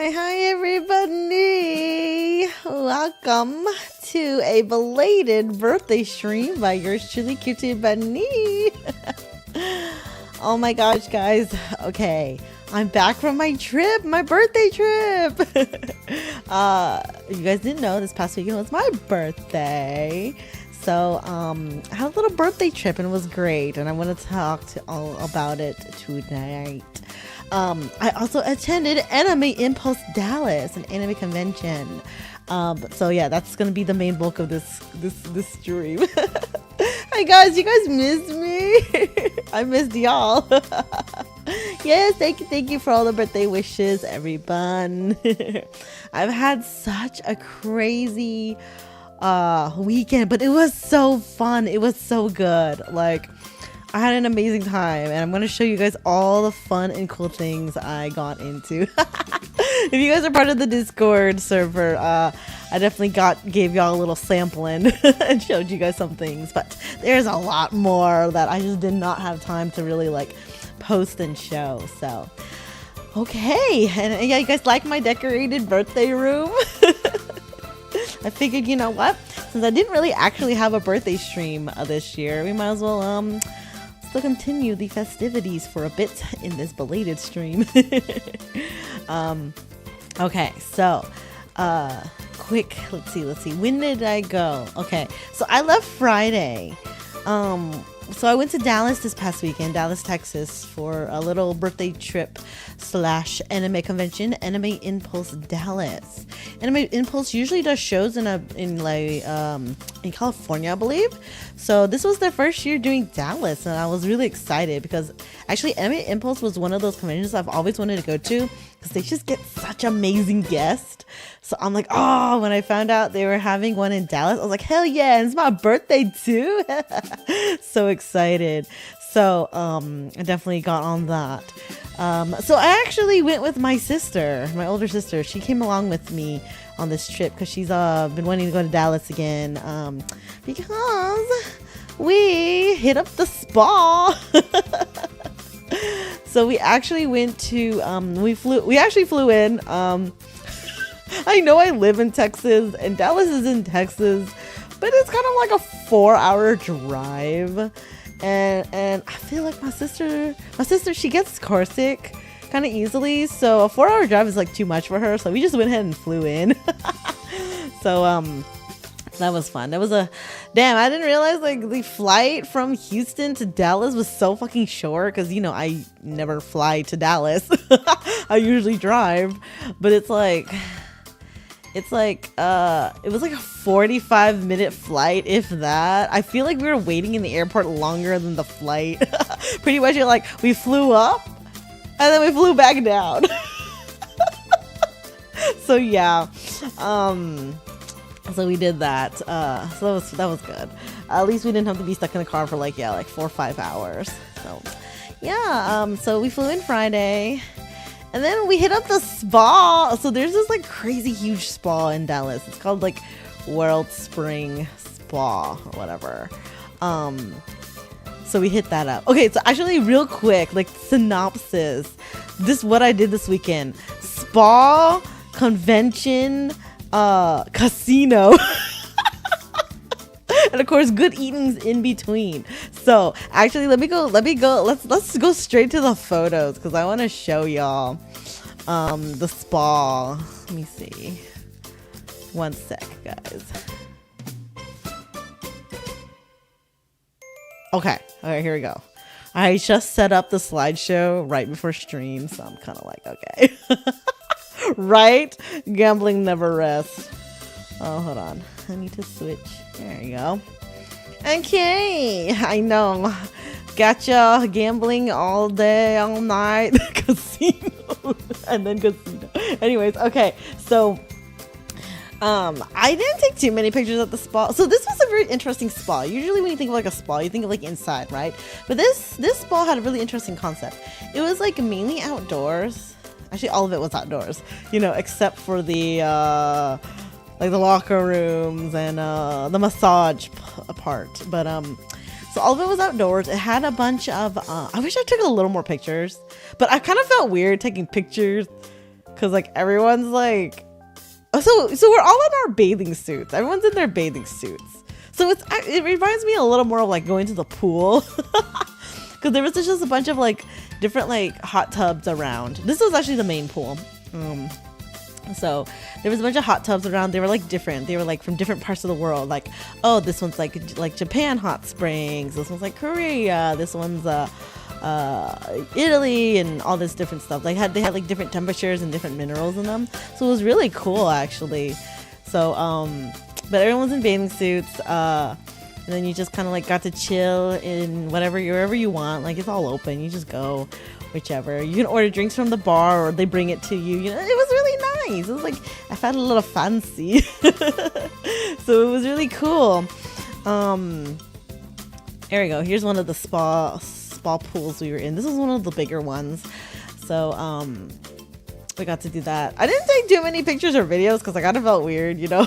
Hi everybody! Welcome to a belated birthday stream by yours truly, Cutie Bunny. Oh my gosh, guys. Okay, I'm back from my trip, my birthday trip. You guys didn't know this past weekend was my birthday. So I had a little birthday trip and it was great, and I want to talk to all about it tonight. I also attended Anime Impulse Dallas, an anime convention. So yeah, that's gonna be the main bulk of this stream. Hi guys, you guys missed me. I missed y'all. Yes, thank you for all the birthday wishes, everyone. I've had such a crazy weekend, but it was so fun. It was so good. Like, I had an amazing time, and I'm going to show you guys all the fun and cool things I got into. If you guys are part of the Discord server, I definitely gave y'all a little sampling and showed you guys some things, but there's a lot more that I just did not have time to really like post and show. So okay, and yeah, you guys like my decorated birthday room? I figured, you know what, since I didn't really actually have a birthday stream this year, we might as well still continue the festivities for a bit in this belated stream. Okay, so quick, let's see, when did I go? Okay, so I left Friday. So I went to Dallas this past weekend, Dallas, Texas, for a little birthday trip / anime convention, Anime Impulse Dallas. Anime Impulse usually does shows in California, I believe. So this was their first year doing Dallas, and I was really excited because actually Anime Impulse was one of those conventions I've always wanted to go to because they just get such amazing guests. So I'm like, oh, when I found out they were having one in Dallas, I was like, hell yeah, and it's my birthday too. So excited. So I definitely got on that. So I actually went with my sister, my older sister. She came along with me on this trip because she's been wanting to go to Dallas again, because we hit up the spa. So we actually went to we actually flew in. I know I live in Texas and Dallas is in Texas, but it's kind of like a 4-hour drive. And I feel like my sister, she gets car sick kind of easily. So a 4-hour drive is like too much for her. So we just went ahead and flew in. So, that was fun. That was I didn't realize like the flight from Houston to Dallas was so fucking short. Cause you know, I never fly to Dallas. I usually drive, but it was like a 45-minute flight, if that. I feel like we were waiting in the airport longer than the flight. Pretty much, we flew up and then we flew back down. So yeah, so we did that. So that was good. At least we didn't have to be stuck in the car for like 4 or 5 hours. So yeah, so we flew in Friday. And then we hit up the spa. So there's this like crazy huge spa in Dallas. It's called like World Spring Spa or whatever. So we hit that up. Okay, so actually real quick, like synopsis. This is what I did this weekend. Spa, convention, casino. And of course, good eatings in between. So actually, let's go straight to the photos because I want to show y'all the spa. Let me see. One sec, guys. Okay, here we go. I just set up the slideshow right before stream, so I'm kind of like, okay. Right? Gambling never rests. Oh, hold on. I need to switch. There you go. Okay. I know. Gotcha. Gambling all day, all night. Casino. And then casino. Anyways, okay. So, I didn't take too many pictures at the spa. So this was a very interesting spa. Usually when you think of like a spa, you think of like inside, right? But this spa had a really interesting concept. It was like mainly outdoors. Actually, all of it was outdoors, except for the like the locker rooms and the massage part. But so all of it was outdoors. It had a bunch of I wish I took a little more pictures, but I kind of felt weird taking pictures because like everyone's like, so we're all in our bathing suits. Everyone's in their bathing suits. So it reminds me a little more of like going to the pool, because there was just a bunch of like different like hot tubs around. This was actually the main pool. So there was a bunch of hot tubs around. They were like different. They were like from different parts of the world. Like, oh, this one's like Japan hot springs. This one's like Korea. This one's Italy, and all this different stuff. They had like different temperatures and different minerals in them. So it was really cool actually. So but everyone's in bathing suits. And then you just kind of like got to chill in wherever you want. Like it's all open. You just go whichever. You can order drinks from the bar or they bring it to you. You know, it was really nice. It was like I felt a little fancy. So it was really cool. There we go. Here's one of the spa pools we were in. This was one of the bigger ones. So we got to do that. I didn't take too many pictures or videos because I kind of felt weird, you know.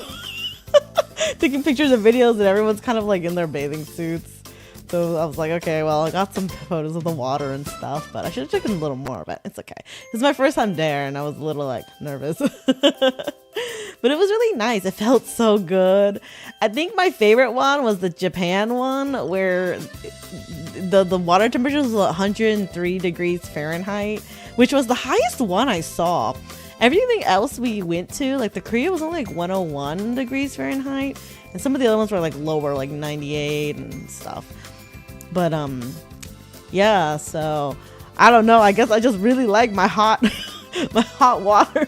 Taking pictures and videos and everyone's kind of like in their bathing suits. So I was like, okay, well, I got some photos of the water and stuff, but I should have taken a little more, but it's okay. It's my first time there and I was a little like nervous. But it was really nice. It felt so good. I think my favorite one was the Japan one, where the water temperature was 103 degrees Fahrenheit, which was the highest one I saw. Everything else we went to, like the Korea was only like 101 degrees Fahrenheit, and some of the other ones were like lower, like 98 and stuff. But yeah, so I don't know. I guess I just really like my hot water.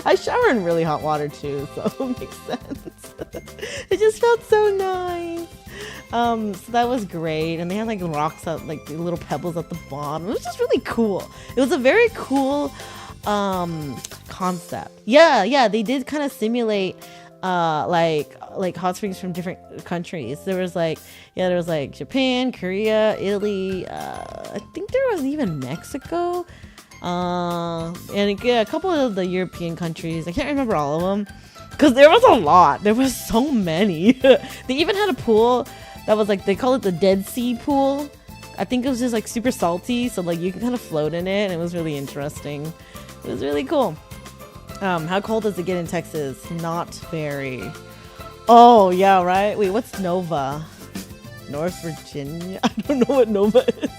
I shower in really hot water too, so it makes sense. It just felt so nice. So that was great, and they had like rocks at like little pebbles at the bottom. It was just really cool. It was a very cool concept. Yeah, they did kind of simulate like hot springs from different countries. There was like Japan, Korea, Italy, I think there was even Mexico, and yeah, a couple of the European countries. I can't remember all of them because there was a lot. There was so many. They even had a pool that was like, they call it the Dead Sea pool. I think it was just like super salty, so like you can kind of float in it, and it was really interesting. It was really cool. How cold does it get in Texas? Not very. Oh yeah, right. Wait, what's Nova? North Virginia? I don't know what Nova is.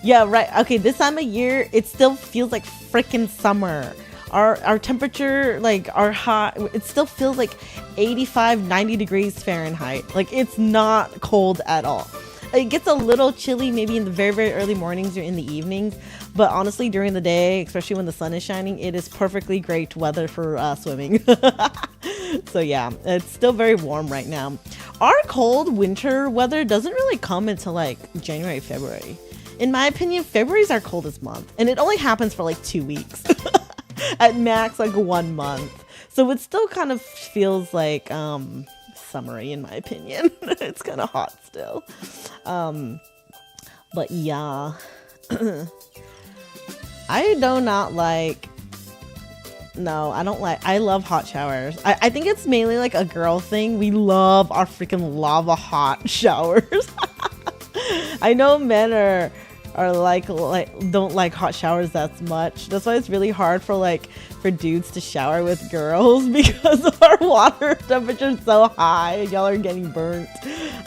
Yeah, right. Okay, this time of year, it still feels like freaking summer. Our temperature, like our hot, it still feels like 85, 90 degrees Fahrenheit. Like it's not cold at all. It gets a little chilly maybe in the very, very early mornings or in the evenings. But honestly, during the day, especially when the sun is shining, it is perfectly great weather for swimming. So yeah, it's still very warm right now. Our cold winter weather doesn't really come until like January, February. In my opinion, February is our coldest month. And it only happens for like 2 weeks. At max, like 1 month. So it still kind of feels like summery in my opinion. It's kind of hot still. But yeah. I love hot showers. I think it's mainly like a girl thing. We love our freaking lava hot showers. I know men are like don't like hot showers that much. That's why it's really hard for dudes to shower with girls, because our water temperature is so high. Y'all are getting burnt.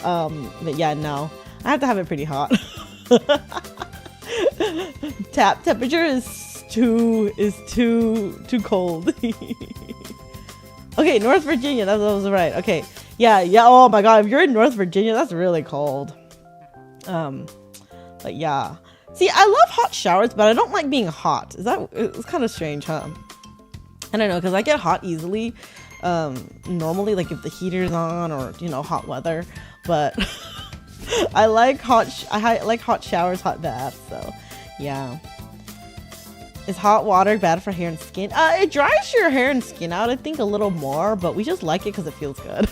But yeah, no, I have to have it pretty hot. Tap temperature is too cold. Okay, North Virginia, that was right. Okay, yeah. Oh my god, if you're in North Virginia, that's really cold. But yeah, see, I love hot showers, but I don't like being hot. It's kind of strange, huh? I don't know, because I get hot easily. Normally, like if the heater's on or hot weather, but I like hot showers, hot baths. So yeah. Is hot water bad for hair and skin? It dries your hair and skin out, I think, a little more, but we just like it because it feels good.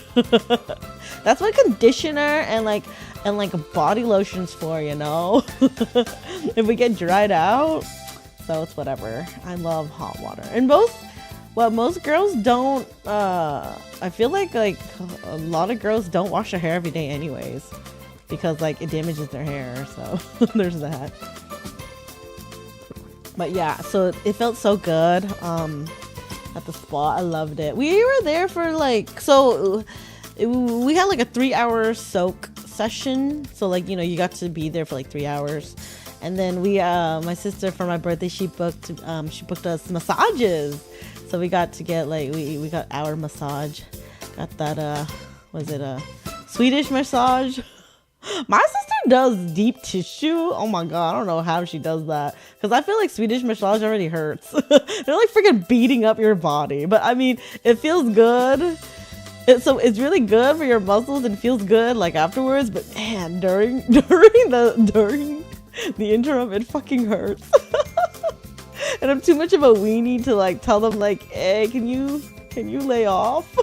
That's what conditioner and body lotion's for, if we get dried out. So it's whatever. I love hot water. And most girls don't, I feel like a lot of girls don't wash their hair every day anyways, because it damages their hair. So there's that. But yeah, so it felt so good at the spa. I loved it. We were there for like, so we had like a 3-hour soak session. So like, you know, you got to be there for like 3 hours. And then we, my sister for my birthday, she booked us massages. So we got to get like, we got our massage. Got that, was it a Swedish massage? My sister does deep tissue. Oh my god, I don't know how she does that. Because I feel like Swedish massage already hurts. They're like freaking beating up your body. But I mean, it feels good. So it's really good for your muscles and feels good like afterwards. But man, during the interim, it fucking hurts. And I'm too much of a weenie to like tell them like, hey, can you lay off?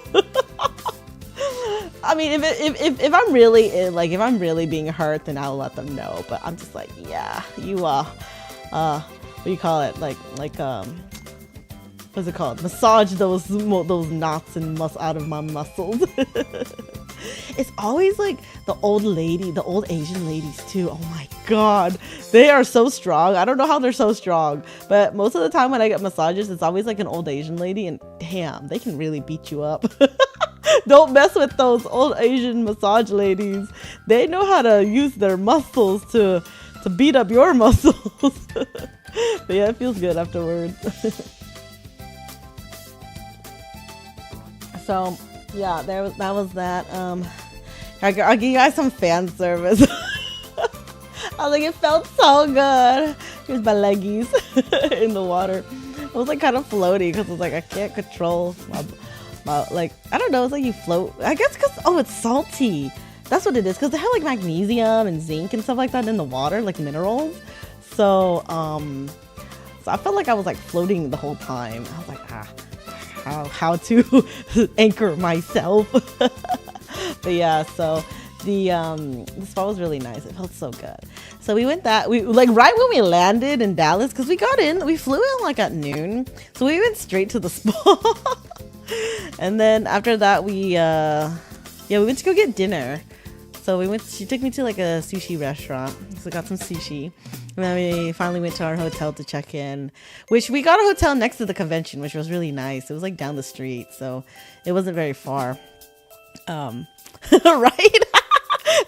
I mean, if I'm really like, if I'm really being hurt, then I'll let them know. But I'm just like, yeah, you what do you call it? Like what's it called? Massage those knots and out of my muscles. It's always like the old Asian ladies too. Oh my god, they are so strong. I don't know how they're so strong, but most of the time when I get massages, it's always like an old Asian lady, and damn, they can really beat you up. Don't mess with those old Asian massage ladies. They know how to use their muscles to beat up your muscles. But yeah, it feels good afterwards. So yeah, that was that. I'll give you guys some fan service. I was like, it felt so good. Here's my leggies in the water. I was like kind of floaty because I was like, I can't control my like, I don't know, it's like you float. I guess because, oh, it's salty. That's what it is, because they have like magnesium and zinc and stuff like that in the water, like minerals. So I felt like I was like floating the whole time. I was like, how to anchor myself. But yeah, so the spa was really nice. It felt so good. So we went we like right when we landed in Dallas, because we flew in like at noon, so we went straight to the spa. And then after that we went to go get dinner. So she took me to like a sushi restaurant, so I got some sushi. And then we finally went to our hotel to check in, which we got a hotel next to the convention, which was really nice. It was like down the street, so it wasn't very far. Right?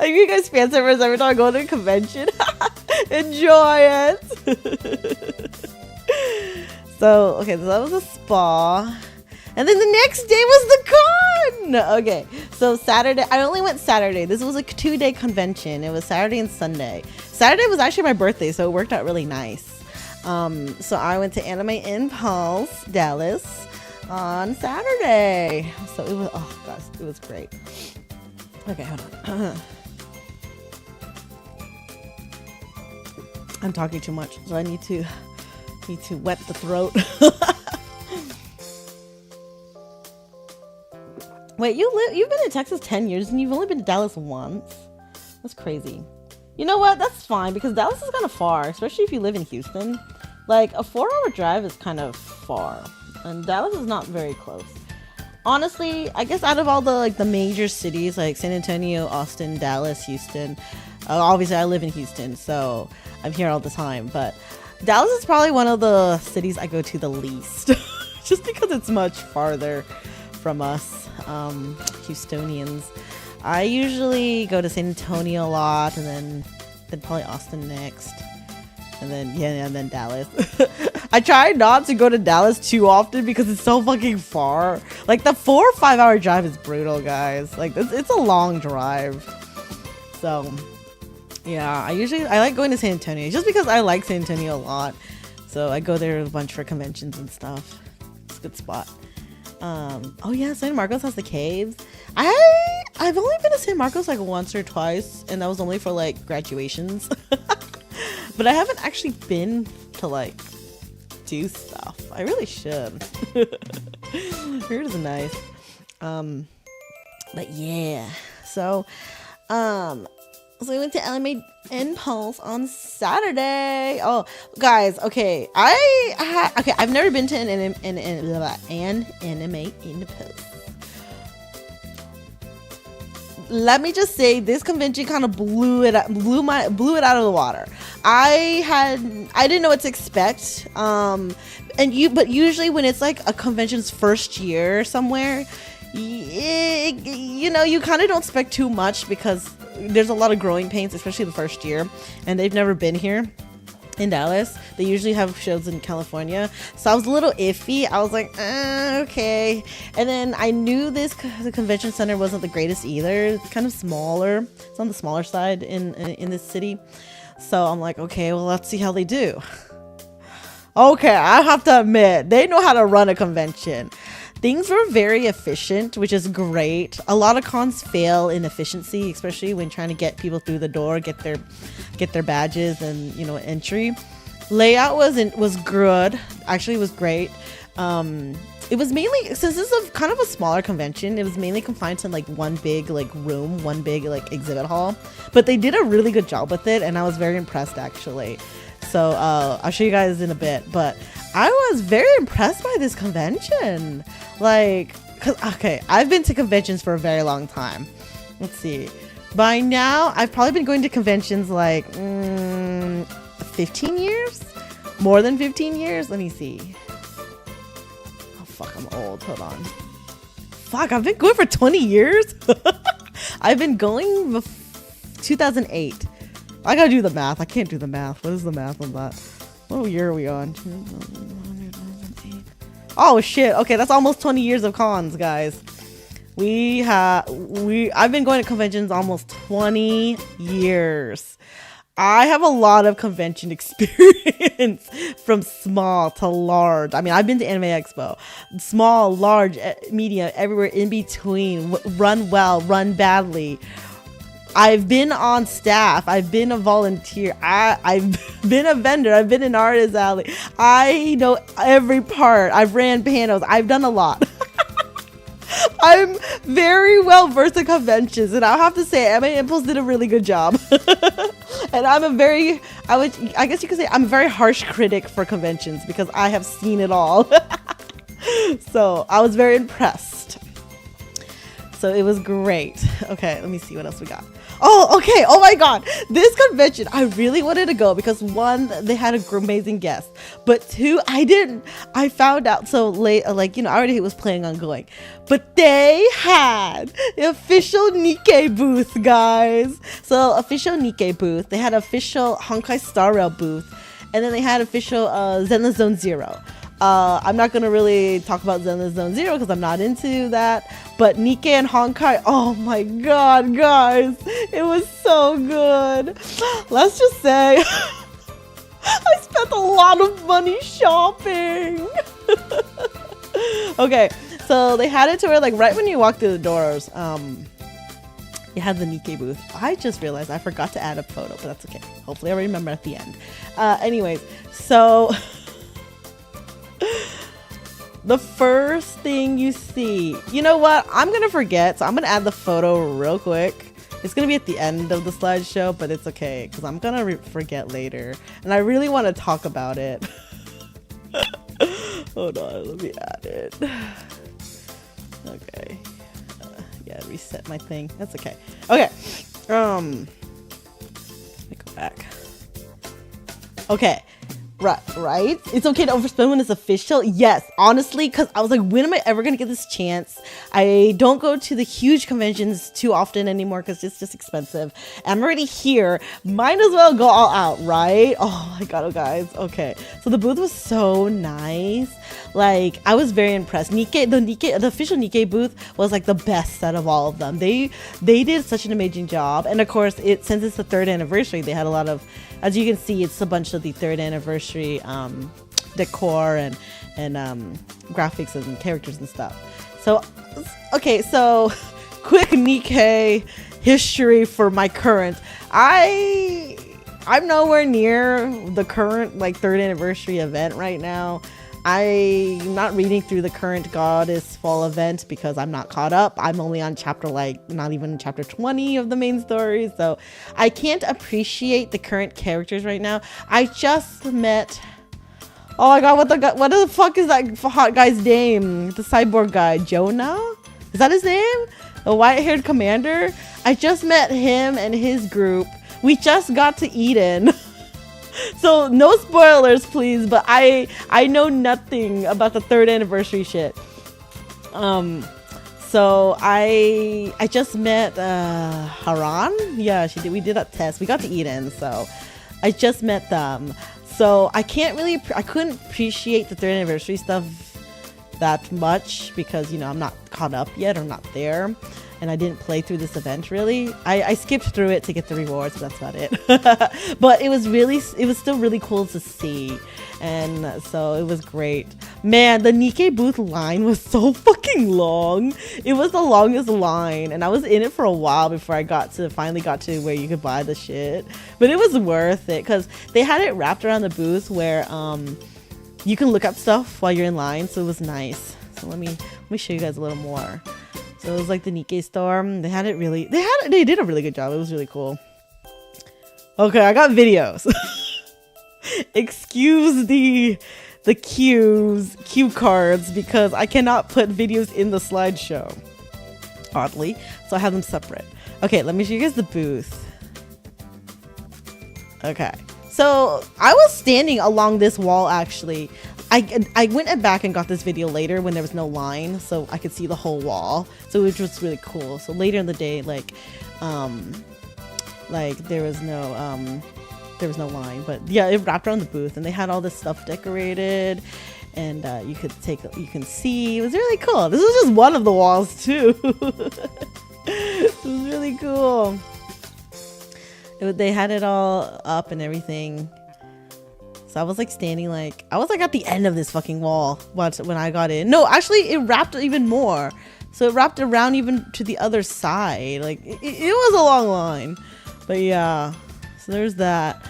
Are you guys fan service every time I go to a convention? Enjoy it. So, okay, so that was a spa. And then the next day was the con! Okay, so Saturday, I only went Saturday. This was a 2-day convention. It was Saturday and Sunday. Saturday was actually my birthday, so it worked out really nice. So I went to Anime Impulse, Dallas, on Saturday. So it was, oh gosh, it was great. Okay, hold on. I'm talking too much, so I need to wet the throat. Wait, you've been in Texas 10 years and you've only been to Dallas once? That's crazy. You know what? That's fine, because Dallas is kind of far, especially if you live in Houston. Like, a 4-hour drive is kind of far, and Dallas is not very close. Honestly, I guess out of all the major cities like San Antonio, Austin, Dallas, Houston, obviously I live in Houston, so I'm here all the time, but Dallas is probably one of the cities I go to the least, just because it's much farther from us Houstonians. I usually go to San Antonio a lot, and then probably Austin next, and then Dallas. I try not to go to Dallas too often because it's so fucking far. Like, the 4 or 5 hour drive is brutal, guys. Like, it's a long drive. So yeah, I like going to San Antonio just because I like San Antonio a lot. So I go there a bunch for conventions and stuff. It's a good spot. Oh yeah, San Marcos has the caves. I've only been to San Marcos like once or twice, and that was only for like graduations. But I haven't actually been to like do stuff. I really should. Here is nice. But yeah. So we went to Anime Impulse on Saturday. Oh, guys, okay. I've never been to an Anime Impulse. let me just say this convention kind of blew it out of the water. I didn't know what to expect. But usually when it's like a convention's first year somewhere, you know, you kind of don't expect too much because there's a lot of growing pains, especially the first year, and they've never been here in Dallas. They usually have shows in California, so I was a little iffy. I was like, okay. And then I knew the convention center wasn't the greatest either. It's kind of smaller. It's on the smaller side in this city. So I'm like, okay, well, let's see how they do. Okay, I have to admit, they know how to run a convention. Things were very efficient, which is great. A lot of cons fail in efficiency, especially when trying to get people through the door, get their badges and, you know, entry. Layout was good. Actually, it was great. It was mainly, since this is kind of a smaller convention, it was mainly confined to like one big like room, one big like exhibit hall. But they did a really good job with it, and I was very impressed actually. So I'll show you guys in a bit, but I was very impressed by this convention. Like, okay, I've been to conventions for a very long time. Let's see. By now, I've probably been going to conventions like 15 years? More than 15 years? Let me see. Oh, fuck, I'm old. Hold on. Fuck, I've been going for 20 years? I've been going 2008. I gotta do the math. I can't do the math. What is the math on that? What year are we on? Oh shit. Okay, that's almost 20 years of cons, guys. I've been going to conventions almost 20 years. I have a lot of convention experience from small to large. I mean, I've been to Anime Expo. Small, large, medium, everywhere in between. Run well, run badly. I've been on staff. I've been a volunteer. I've been a vendor. I've been an artist alley. I know every part. I've ran panels. I've done a lot. I'm very well versed in conventions, and I'll have to say, MA Impulse did a really good job. And I guess you could say I'm a very harsh critic for conventions because I have seen it all. So I was very impressed. So it was great. Okay, let me see what else we got. Oh, okay. Oh my God. This convention, I really wanted to go because one, they had an amazing guest, but two, I didn't. I found out so late, like, you know, I already was planning on going, but they had the official Nikkei booth, guys. So official Nikkei booth, they had official Honkai Star Rail booth, and then they had official Zenless Zone Zero. I'm not going to really talk about Zenless Zone Zero because I'm not into that. But Nikkei and Honkai, oh my God, guys. It was so good. Let's just say I spent a lot of money shopping. Okay, so they had it to where, like, right when you walk through the doors, you had the Nikkei booth. I just realized I forgot to add a photo, but that's okay. Hopefully I'll remember at the end. Anyways, so... the first thing you see, you know what, I'm gonna forget, so I'm gonna add the photo real quick. It's gonna be at the end of the slideshow, but it's okay because I'm gonna forget later, and I really want to talk about it. Hold on, let me add it. Okay, yeah, reset my thing. That's okay. Okay, let me go back. Okay. Right? It's okay to overspend when it's official. Yes, honestly, because I was like, when am I ever going to get this chance? I don't go to the huge conventions too often anymore because it's just expensive. And I'm already here. Might as well go all out, right? Oh my God, oh guys. Okay. So the booth was so nice. Like, I was very impressed. The official Nikkei booth was like the best set of all of them. They did such an amazing job. And of course, since it's the 3rd anniversary, they had a lot of, as you can see, it's a bunch of the 3rd anniversary decor and graphics and characters and stuff. So, okay, so quick Nikkei history for my current. I'm nowhere near the current like 3rd anniversary event right now. I'm not reading through the current Goddess Fall event because I'm not caught up. I'm only on chapter, like, not even chapter 20 of the main story. So I can't appreciate the current characters right now. I just met, oh my God, what the fuck is that hot guy's name? The cyborg guy, Jonah? Is that his name? the white-haired commander. I just met him and his group. We just got to Eden. So no spoilers, please. But I know nothing about the 3rd anniversary shit. So I just met Haran. Yeah, we did that test. We got to Eden, so I just met them. So I couldn't appreciate the 3rd anniversary stuff that much because, you know, I'm not caught up yet or not there. And I didn't play through this event really. I skipped through it to get the rewards, but that's about it. But it was still really cool to see. And so it was great. Man, the Nikkei booth line was so fucking long. It was the longest line. And I was in it for a while before I finally got to where you could buy the shit. But it was worth it because they had it wrapped around the booth where you can look up stuff while you're in line. So it was nice. So let me show you guys a little more. So it was like the Nikkei store. They did a really good job. It was really cool. Okay, I got videos. Excuse the cue cards because I cannot put videos in the slideshow. Oddly. So I have them separate. Okay, let me show you guys the booth. Okay. So I was standing along this wall actually. I went back and got this video later when there was no line, so I could see the whole wall. So which was really cool. So later in the day, like there was no line, but yeah, it wrapped around the booth, and they had all this stuff decorated, and you can see. It was really cool. This was just one of the walls too. It was really cool. They had it all up and everything. So I was like standing I was like at the end of this fucking wall when I got in. No, actually it wrapped even more. So it wrapped around even to the other side. Like it was a long line. But yeah, so there's that.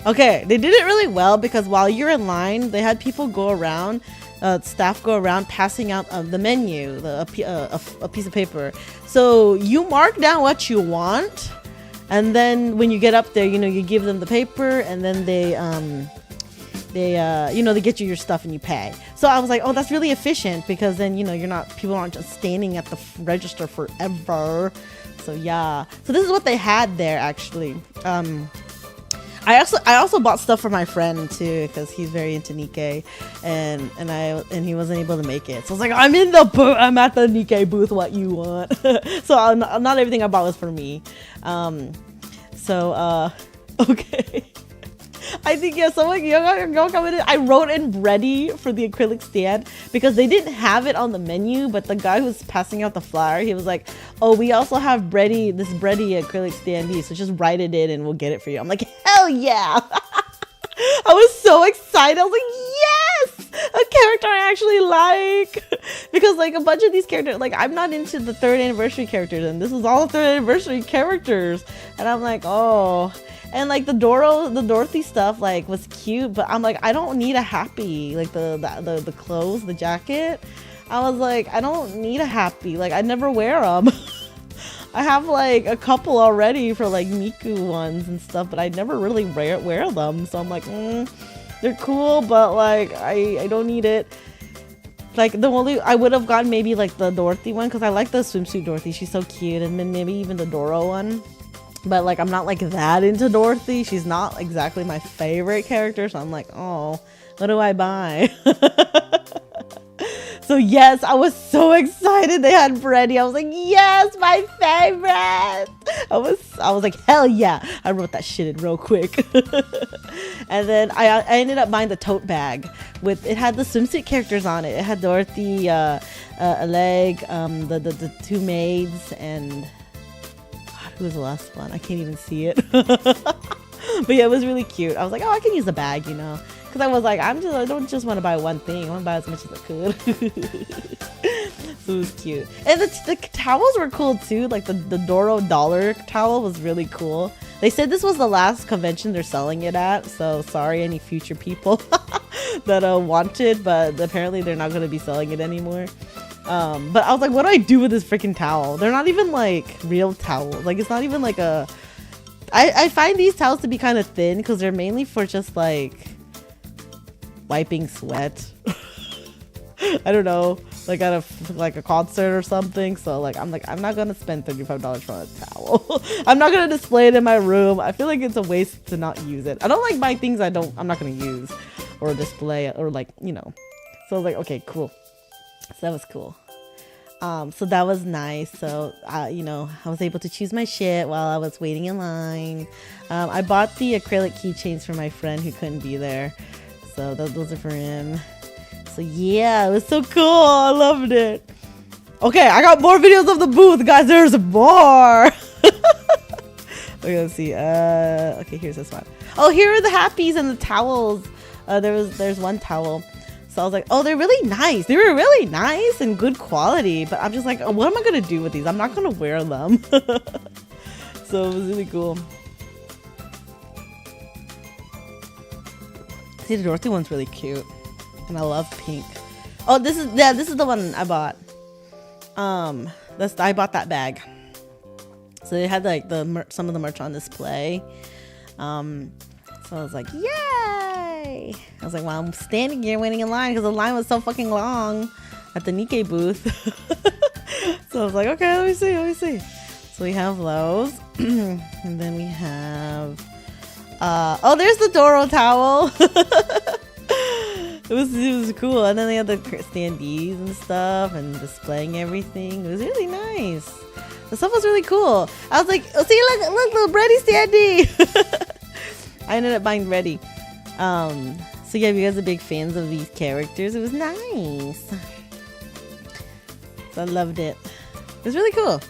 Okay, they did it really well because while you're in line, they had people go around, staff go around passing out the menu, a piece of paper. So you mark down what you want. And then when you get up there, you know, you give them the paper, and then they get you your stuff and you pay. So I was like, oh, that's really efficient because then, you know, people aren't just standing at the register forever. So yeah. So this is what they had there actually. I also bought stuff for my friend too because he's very into Nikkei, and he wasn't able to make it. So I was like, I'm at the Nikkei booth. What you want? So not everything I bought was for me. Okay. I think y'all coming in. I wrote in ready for the acrylic stand because they didn't have it on the menu, but the guy who was passing out the flyer, he was like, oh, we also have this bready acrylic standee, so just write it in and we'll get it for you. I'm like, hell yeah. I was so excited. I was like, yes, a character I actually like. Because like a bunch of these characters, like I'm not into the 3rd anniversary characters, and this is all 3rd anniversary characters. And I'm like, oh. And like the Dorothy stuff like was cute, but I'm like, I don't need a happy, like the clothes, the jacket. I was like, I don't need a happy, like I never wear them. I have like a couple already for like Miku ones and stuff, but I never really wear them. So I'm like, they're cool, but like I don't need it. Like the only I would have gotten maybe like the Dorothy one because I like the swimsuit Dorothy. She's so cute, and then maybe even the Doro one. But like I'm not like that into Dorothy. She's not exactly my favorite character, so I'm like, oh, what do I buy? So yes, I was so excited they had Freddy. I was like, yes, my favorite. I was like, hell yeah. I wrote that shit in real quick. And then I ended up buying the tote bag it had the swimsuit characters on it. It had Dorothy, Oleg, the two maids, and who was the last one? I can't even see it. But yeah, it was really cute. I was like, oh, I can use the bag, you know, because I was like, I don't just want to buy one thing. I want to buy as much as I could. So it was cute, and the towels were cool too. Like the Doro dollar towel was really cool. They said this was the last convention they're selling it at, so sorry any future people that want it, but apparently they're not going to be selling it anymore. But I was like, what do I do with this freaking towel? They're not even like real towels. Like it's not even like I find these towels to be kind of thin because they're mainly for just like wiping sweat. I don't know. like at a concert or something. So like I'm not gonna spend $35 for a towel. I'm not gonna display it in my room. I feel like it's a waste to not use it. I don't like buying things I'm not gonna use or display or like, you know. So I was like, okay, cool. So that was cool. So that was nice. So, you know, I was able to choose my shit while I was waiting in line. I bought the acrylic keychains for my friend who couldn't be there. So those are for him. So yeah, it was so cool. I loved it. Okay, I got more videos of the booth, guys. There's more. Okay, let's see. Okay, here's this one. Oh, here are the happies and the towels. There's one towel. So I was like, oh, they're really nice. They were really nice and good quality. But I'm just like, oh, what am I going to do with these? I'm not going to wear them. So it was really cool. See, the Dorothy one's really cute. And I love pink. Oh, this is the one I bought. I bought that bag. So they had like some of the merch on display. So I was like, yay! I was like, well, I'm standing here waiting in line because the line was so fucking long at the Nikkei booth. So I was like, okay, let me see. So we have those. And then we have, oh, there's the Doro towel. It was cool. And then they had the standees and stuff and displaying everything. It was really nice. The stuff was really cool. I was like, oh, see, look, little Brady standee. I ended up buying Reddy. So yeah, if you guys are big fans of these characters, it was nice. So I loved it. It was really cool.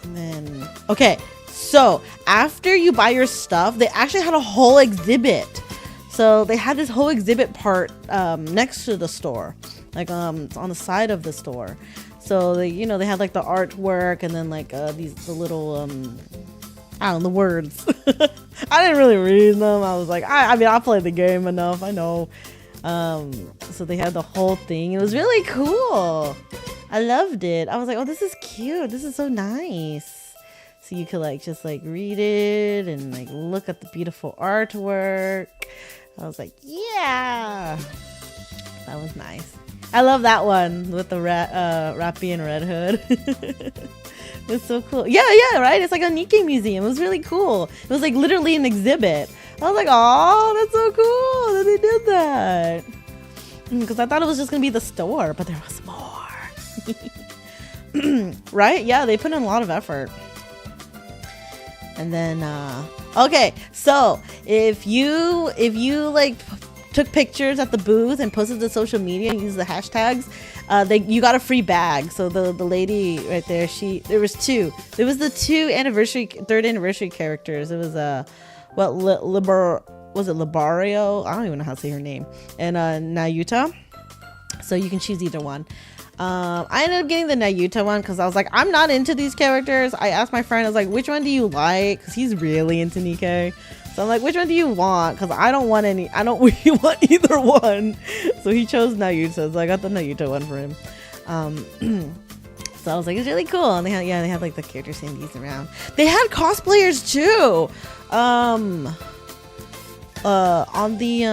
And then, okay, so after you buy your stuff, they actually had a whole exhibit. So they had this whole exhibit part next to the store, like on the side of the store. So they, you know, they had like the artwork and then like the little I don't know, the words. I didn't really read them. I was like, I mean, I played the game enough. I know. So they had the whole thing. It was really cool. I loved it. I was like, oh, this is cute. This is so nice. So you could like just like read it and like look at the beautiful artwork. I was like, yeah, that was nice. I love that one with the Rappy and Red Hood. It's so cool. Yeah, right? It's like a Nikkei museum. It was really cool. It was like literally an exhibit. I was like, oh, that's so cool that they did that. Because I thought it was just going to be the store, but there was more. Right? Yeah, they put in a lot of effort. And then, okay, so if you like took pictures at the booth and posted to social media and used the hashtags, you got a free bag. So the lady right there, there was the third anniversary characters. It was was it Libario? I don't even know how to say her name. And Nayuta. So you can choose either one. I ended up getting the Nayuta one because I was like, I'm not into these characters. I asked my friend, I was like, which one do you like? Because he's really into Nikkei. So I'm like, which one do you want? Because I don't really want either one. So he chose Nayuta. So I got the Nayuta one for him. So I was like, it's really cool. And they had like the character standees around. They had cosplayers too. On the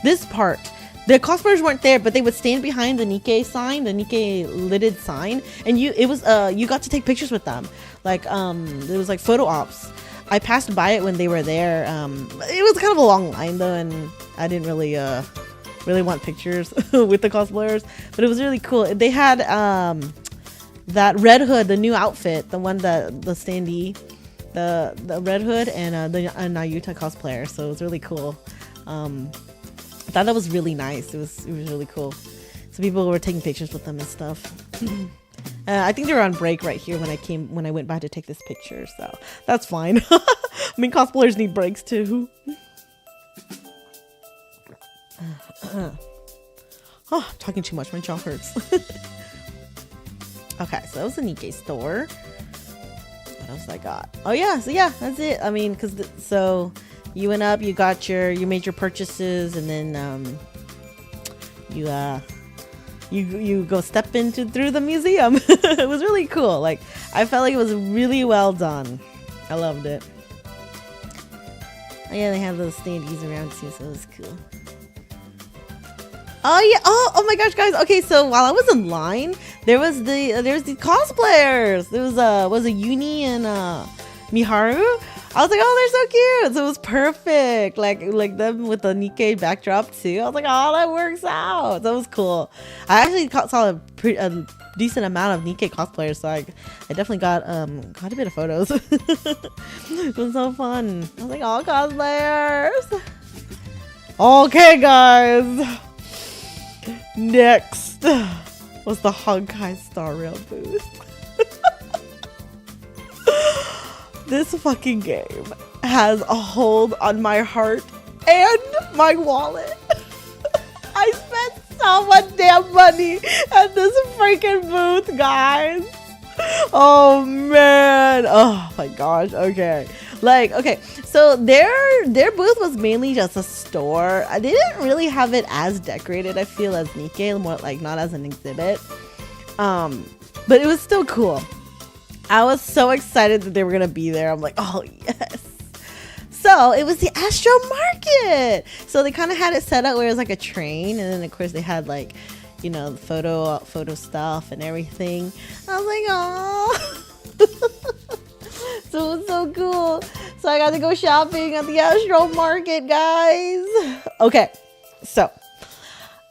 this part. The cosplayers weren't there, but they would stand behind the Nikkei sign, the Nikkei lidded sign, and you got to take pictures with them. Like there was like photo ops. I passed by it when they were there. It was kind of a long line though, and I didn't really want pictures with the cosplayers, but it was really cool. They had that Red Hood, the new outfit, the one that the standee, the Red Hood, and the Nayuta cosplayer. So it was really cool. I thought that was really nice. It was really cool. So people were taking pictures with them and stuff. I think they were on break right here when I went by to take this picture. So that's fine. I mean, cosplayers need breaks too. Oh, I'm talking too much. My jaw hurts. Okay, so that was the Nikkei store. What else I got? Oh yeah, so yeah, that's it. I mean, so you went up, you made your purchases, and then you go step through the museum. It was really cool. Like, I felt like it was really well done. I loved it. Oh, yeah, they have those standees around too, so it was cool. Oh yeah. Oh my gosh, guys. Okay, so while I was in line, there's the cosplayers. There was a Uni and Miharu. I was like, oh, they're so cute. So it was perfect. Like them with the Nikkei backdrop too. I was like, oh, that works out. That was cool. I actually saw a decent amount of Nikkei cosplayers, so I definitely got a bit of photos. It was so fun. I was like, oh, cosplayers. Okay, guys. Next was the Honkai Star Rail booth. This fucking game has a hold on my heart and my wallet. I spent so much damn money at this freaking booth, guys. Oh man. Oh my gosh. Okay. Okay, so their booth was mainly just a store. They didn't really have it as decorated, I feel, as Nikkei, more like not as an exhibit. But it was still cool. I was so excited that they were gonna be there. I'm like, oh yes. So it was the Astro Market. So they kind of had it set up where it was like a train, and then of course they had like, you know, the photo stuff and everything. I was like, oh. So it was so cool. So I got to go shopping at the Astro Market, guys. Okay, so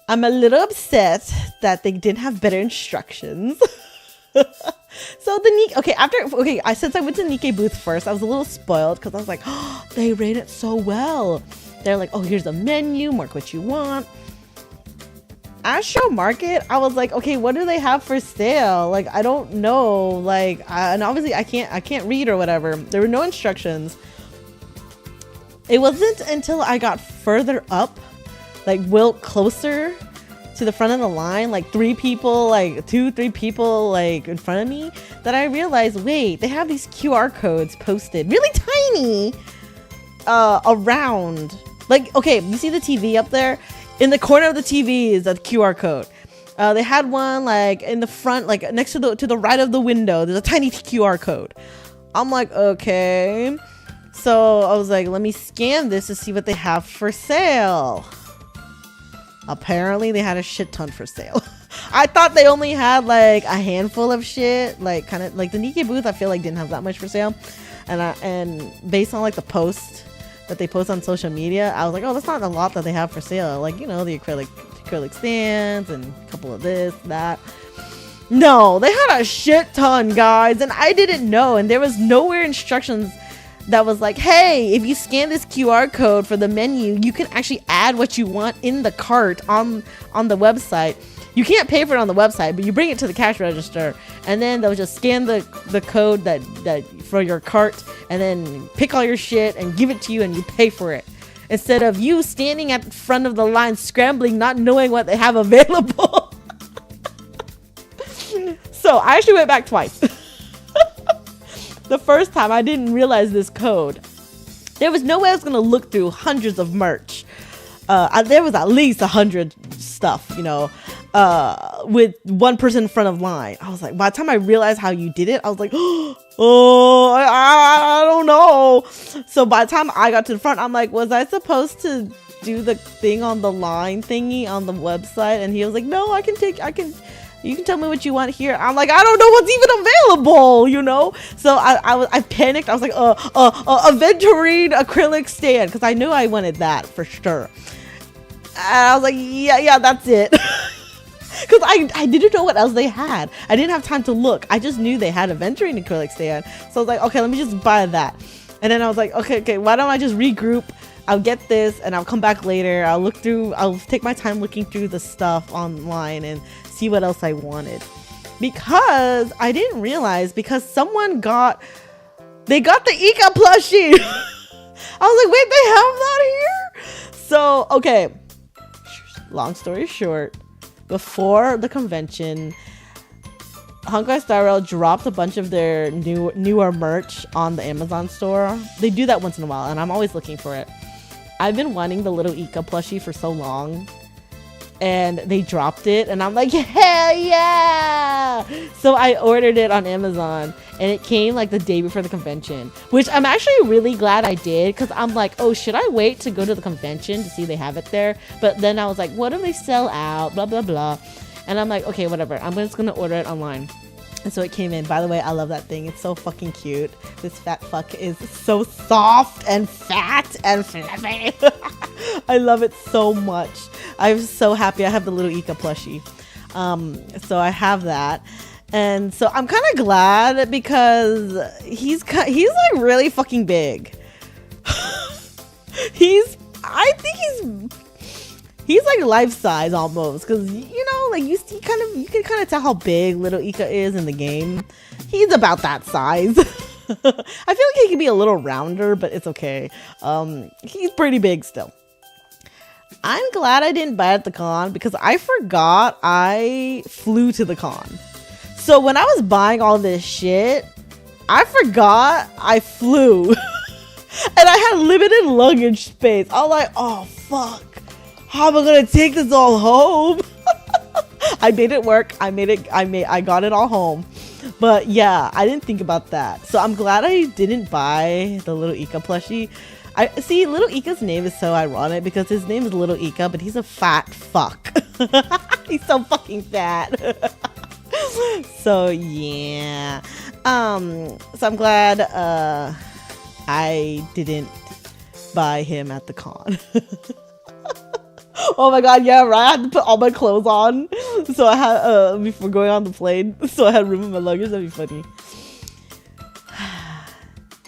I'm a little upset that they didn't have better instructions. So since I went to Nikkei booth first, I was a little spoiled because I was like, oh, they ran it so well. They're like, oh, here's a menu, mark what you want. Astro Market, I was like, okay, what do they have for sale? Like, I don't know. Like, and obviously I can't read or whatever. There were no instructions. It wasn't until I got further up, like closer to the front of the line, like 3 people, like 2-3 people like in front of me, that I realized, wait, they have these QR codes posted really tiny around. Like, okay, you see the TV up there? In the corner of the TV is a QR code. They had one like in the front, like next to the right of the window. There's a tiny QR code. I'm like, okay. So I was like, let me scan this to see what they have for sale. Apparently they had a shit ton for sale. I thought they only had like a handful of shit, like kind of like the Nikkei booth. I feel like didn't have that much for sale, and based on like the post that they post on social media, I was like, oh, that's not a lot that they have for sale. Like, you know, the acrylic stands and a couple of this, that. No, they had a shit ton, guys, and I didn't know. And there was nowhere instructions that was like, hey, if you scan this QR code for the menu, you can actually add what you want in the cart on the website. You can't pay for it on the website, but you bring it to the cash register, and then they'll just scan the code that for your cart, and then pick all your shit and give it to you, and you pay for it. Instead of you standing at the front of the line scrambling, not knowing what they have available. So I actually went back twice. The first time I didn't realize this code. There was no way I was gonna look through hundreds of merch. There was at least 100 stuff, you know, with one person in front of line. I was like, by the time I realized how you did it, I was like, oh, I don't know. So by the time I got to the front, I'm like, was I supposed to do the thing on the line thingy on the website? And he was like, no, you can tell me what you want here. I'm like, I don't know what's even available, you know? So I panicked. I was like, a Venturine acrylic stand, because I knew I wanted that for sure. And I was like, yeah, that's it. Because I didn't know what else they had. I didn't have time to look. I just knew they had a Venturine acrylic stand. So I was like, okay, let me just buy that. And then I was like, okay, why don't I just regroup? I'll get this and I'll come back later. I'll take my time looking through the stuff online and see what else I wanted. Because I didn't realize, because they got the Ika plushie. I was like, wait, they have that here? So, okay. Long story short, before the convention, Honkai Star Rail dropped a bunch of their newer merch on the Amazon store. They do that once in a while, and I'm always looking for it. I've been wanting the little Ika plushie for so long, and they dropped it, and I'm like, hell yeah! So I ordered it on Amazon, and it came like the day before the convention, which I'm actually really glad I did, because I'm like, oh, should I wait to go to the convention to see they have it there? But then I was like, what if they sell out, blah blah blah, and I'm like, okay, whatever, I'm just gonna order it online. And so it came in. By the way, I love that thing. It's so fucking cute. This fat fuck is so soft and fat and fluffy. I love it so much. I'm so happy I have the little Ika plushie. So I have that. And so I'm kind of glad, because he's like really fucking big. I think he's like life size almost, because you know, like you can kind of tell how big little Ika is in the game. He's about that size. I feel like he can be a little rounder, but it's okay. He's pretty big still. I'm glad I didn't buy it at the con, because I forgot I flew to the con. So when I was buying all this shit, I forgot I flew. And I had limited luggage space. I was like, oh fuck, how am I gonna take this all home? I made it work. I got it all home. But yeah, I didn't think about that. So I'm glad I didn't buy the little Ika plushie. I see, little Ika's name is so ironic, because his name is Little Ika, but he's a fat fuck. He's so fucking fat. So yeah. So I'm glad I didn't buy him at the con. Oh my god, yeah, right. I had to put all my clothes on, so I had before going on the plane, so I had room in my luggage. That'd be funny.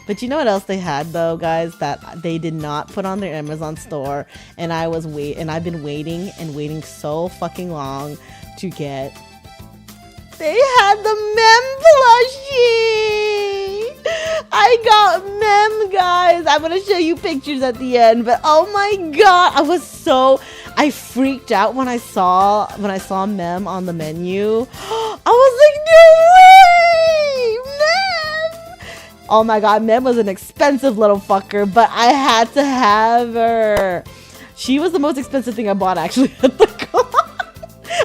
But you know what else they had though, guys, that they did not put on their Amazon store, and I've been waiting and waiting so fucking long to get. They had the mem plushie. I got mem, guys. I'm gonna show you pictures at the end, but oh my god, I freaked out when I saw mem on the menu. I was like, no way, mem! Oh my god, mem was an expensive little fucker, but I had to have her. She was the most expensive thing I bought actually at the con.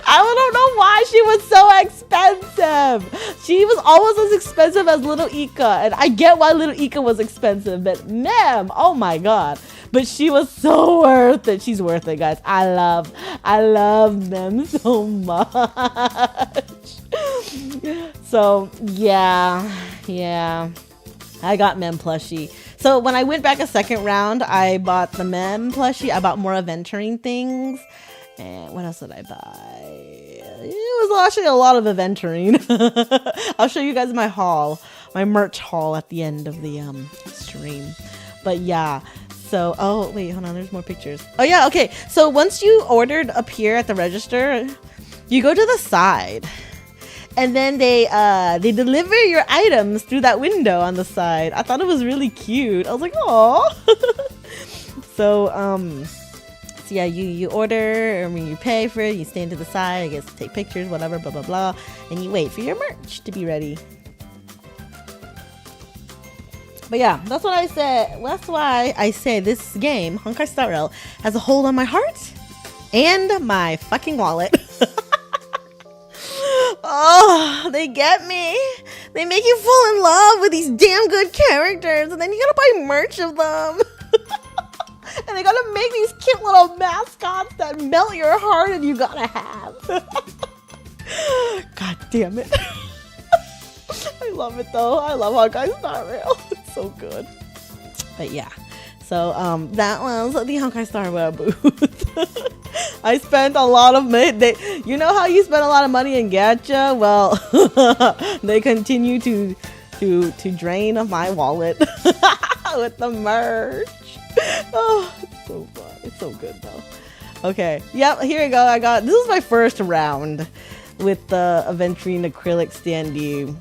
I don't know why she was so expensive. She was almost as expensive as little Ika, and I get why little Ika was expensive, but mem, oh my god. But she was so worth it. She's worth it, guys. I love mem so much. So yeah. I got mem plushie. So when I went back a second round, I bought the mem plushie. I bought more adventuring things. And what else did I buy? It was actually a lot of adventuring. I'll show you guys my haul, my merch haul at the end of the stream. But yeah. So, oh wait, hold on, there's more pictures. Oh yeah, okay. So once you ordered up here at the register, you go to the side, and then they deliver your items through that window on the side. I thought it was really cute. I was like, oh. So yeah, you order, I mean, you pay for it, you stand to the side, I guess, take pictures, whatever, blah blah blah, and you wait for your merch to be ready. But yeah, that's what I said. That's why I say this game, Honkai Star Rail, has a hold on my heart and my fucking wallet. Oh, they get me. They make you fall in love with these damn good characters, and then you gotta buy merch of them. And they gotta make these cute little mascots that melt your heart, and you gotta have. God damn it. I love it though. I love Honkai Star Rail. It's so good. But yeah. So that was the Honkai Star Rail booth. I spent a lot of money. You know how you spend a lot of money in gacha? Well, they continue to drain my wallet with the merch. Oh, it's so fun. It's so good though. Okay. Yep, here we go. This is my first round with the Aventurine acrylic standee.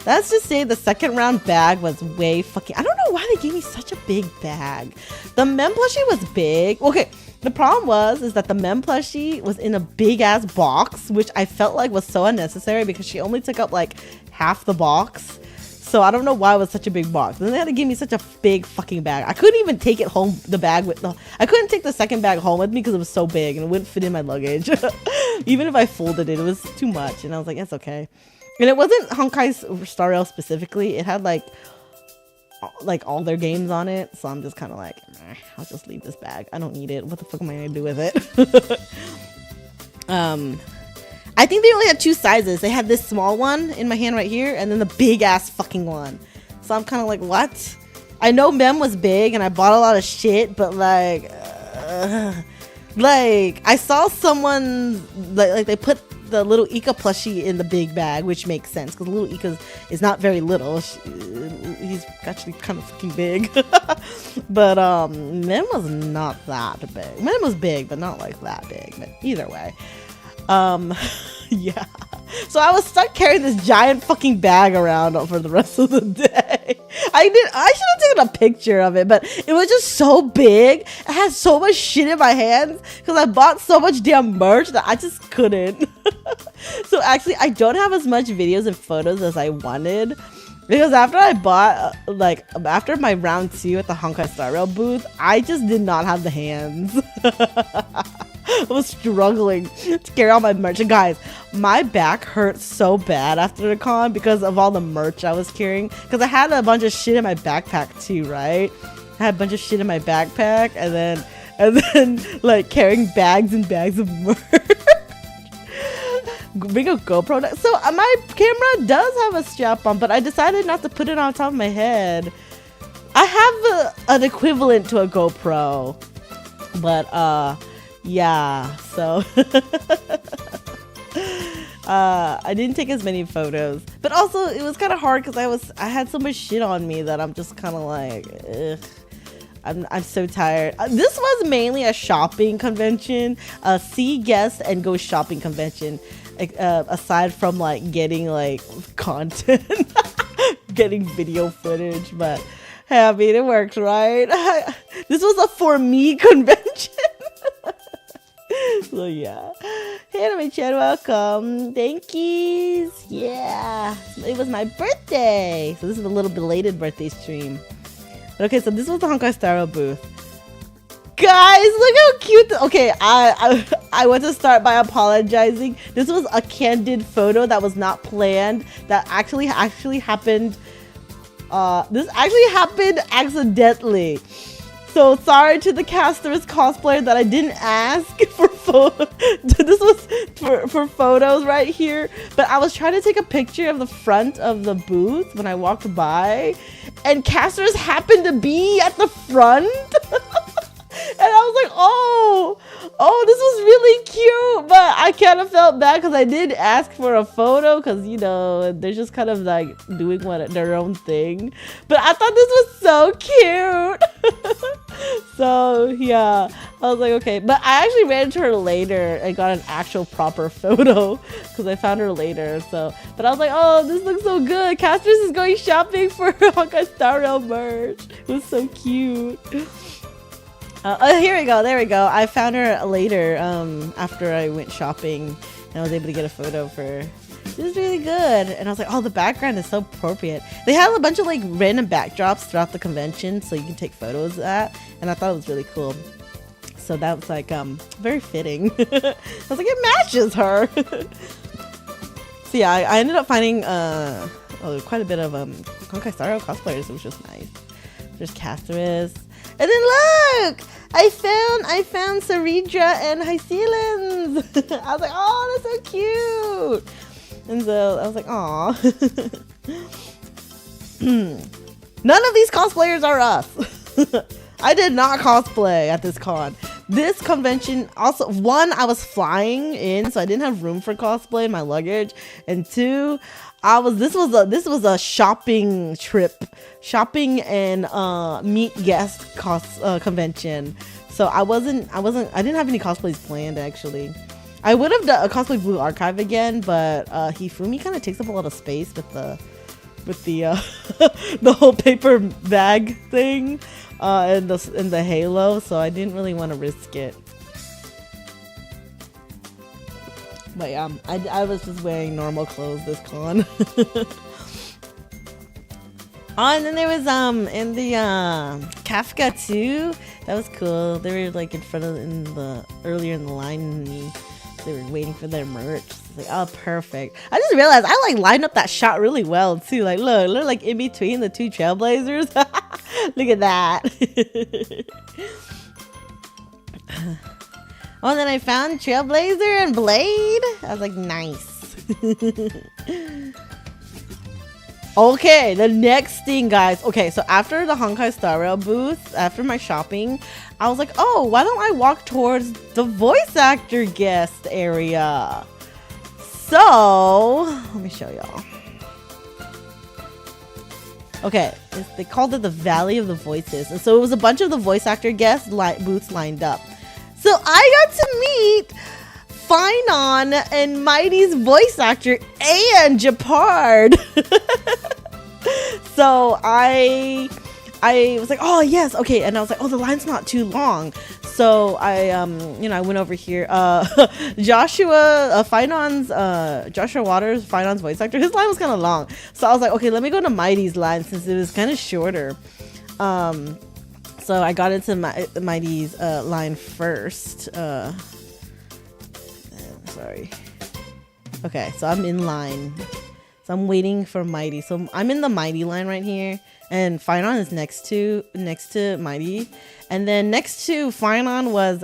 Let's just say the second round bag was way fucking... I don't know why they gave me such a big bag. The mem plushie was big. Okay, the problem is that the mem plushie was in a big ass box, which I felt like was so unnecessary because she only took up like half the box. So I don't know why it was such a big box. And they had to give me such a big fucking bag. I couldn't even take it home, I couldn't take the second bag home with me because it was so big and it wouldn't fit in my luggage. Even if I folded it, it was too much. And I was like, it's okay. And it wasn't Honkai Star Rail specifically. It had like all their games on it. So I'm just kind of like, I'll just leave this bag. I don't need it. What the fuck am I gonna do with it? I think they only had 2 sizes. They had this small one in my hand right here, and then the big ass fucking one. So I'm kind of like, what? I know Mem was big, and I bought a lot of shit, but like I saw someone like they put the little Ika plushie in the big bag, which makes sense because little Ika is not very little. He's actually kind of fucking big. But Mem was not that big. Mem was big, but not like that big. But either way. Yeah. So I was stuck carrying this giant fucking bag around for the rest of the day. I should have taken a picture of it, but it was just so big. I had so much shit in my hands because I bought so much damn merch that I just couldn't. So actually, I don't have as much videos and photos as I wanted. Because after I bought, after my round 2 at the Honkai Star Rail booth, I just did not have the hands. I was struggling to carry all my merch. And guys, my back hurt so bad after the con because of all the merch I was carrying. Because I had a bunch of shit in my backpack too, right? I had a bunch of shit in my backpack, and then like carrying bags and bags of merch. Bring a GoPro. So my camera does have a strap on, but I decided not to put it on top of my head. I have an equivalent to a GoPro, but yeah, so I didn't take as many photos, but also it was kind of hard because I had so much shit on me that I'm just kind of like, ugh. I'm so tired. This was mainly a shopping convention, a see, guest, and go shopping convention. Aside from like getting like content, getting video footage, but hey, I mean, it works, right? This was a for me convention. So yeah. Hey, Anime-chan, welcome. Thank yous. Yeah, it was my birthday, so this is a little belated birthday stream. But okay, so this was the Honkai Star Rail booth. Guys, look how cute. Okay, I want to start by apologizing. This was a candid photo that was not planned. That actually happened. This actually happened accidentally. So sorry to the casters cosplayer that I didn't ask for this was for photos right here. But I was trying to take a picture of the front of the booth when I walked by, and casters happened to be at the front. And I was like, oh, this was really cute. But I kind of felt bad because I did ask for a photo because, you know, they're just kind of like doing their own thing. But I thought this was so cute. So, yeah, I was like, okay. But I actually ran into her later and got an actual proper photo because I found her later. So, but I was like, oh, this looks so good. Casters is going shopping for Honkai Star Rail merch. It was so cute. Here we go. There we go. I found her later after I went shopping, and I was able to get a photo for her. This is really good. And I was like, oh, the background is so appropriate. They had a bunch of like random backdrops throughout the convention, so you can take photos of that. And I thought it was really cool. So that was like very fitting. I was like, it matches her. So yeah, I ended up finding quite a bit of Honkai Star Rail cosplayers, which was nice. There's Casterus. And then look! I found Saridra and Hycelins. I was like, oh, that's so cute. And so I was like, aw. None of these cosplayers are us. I did not cosplay at this con. This convention also, one, I was flying in, so I didn't have room for cosplay in my luggage, and two, this was a shopping trip, shopping and meet guest convention. So I didn't have any cosplays planned actually. I would have done a cosplay Blue Archive again, but Hifumi kind of takes up a lot of space with the the whole paper bag thing and the halo, so I didn't really want to risk it. But yeah, I was just wearing normal clothes this con. Oh, and then there was in the Kafka too. That was cool. They were like earlier in the line than me. They were waiting for their merch. It's like, oh, perfect. I just realized I like lined up that shot really well too. Like, look like in between the two trailblazers. Look at that. Oh, and then I found Trailblazer and Blade. I was like, nice. Okay, the next thing, guys. Okay, so after the Honkai Star Rail booth, after my shopping, I was like, oh, why don't I walk towards the voice actor guest area? So, let me show y'all. Okay, they called it the Valley of the Voices. And so it was a bunch of the voice actor guest booths lined up. So I got to meet Finon and Mighty's voice actor and Japard. So I was like, oh yes, okay, and I was like, oh, the line's not too long. So I I went over here. Joshua Waters, Finon's voice actor, his line was kind of long. So I was like, okay, let me go to Mighty's line since it was kind of shorter. So I got into Mighty's line first. Sorry. Okay, so I'm in line. So I'm waiting for Mighty. So I'm in the Mighty line right here. And Finon is next to Mighty. And then next to Finon was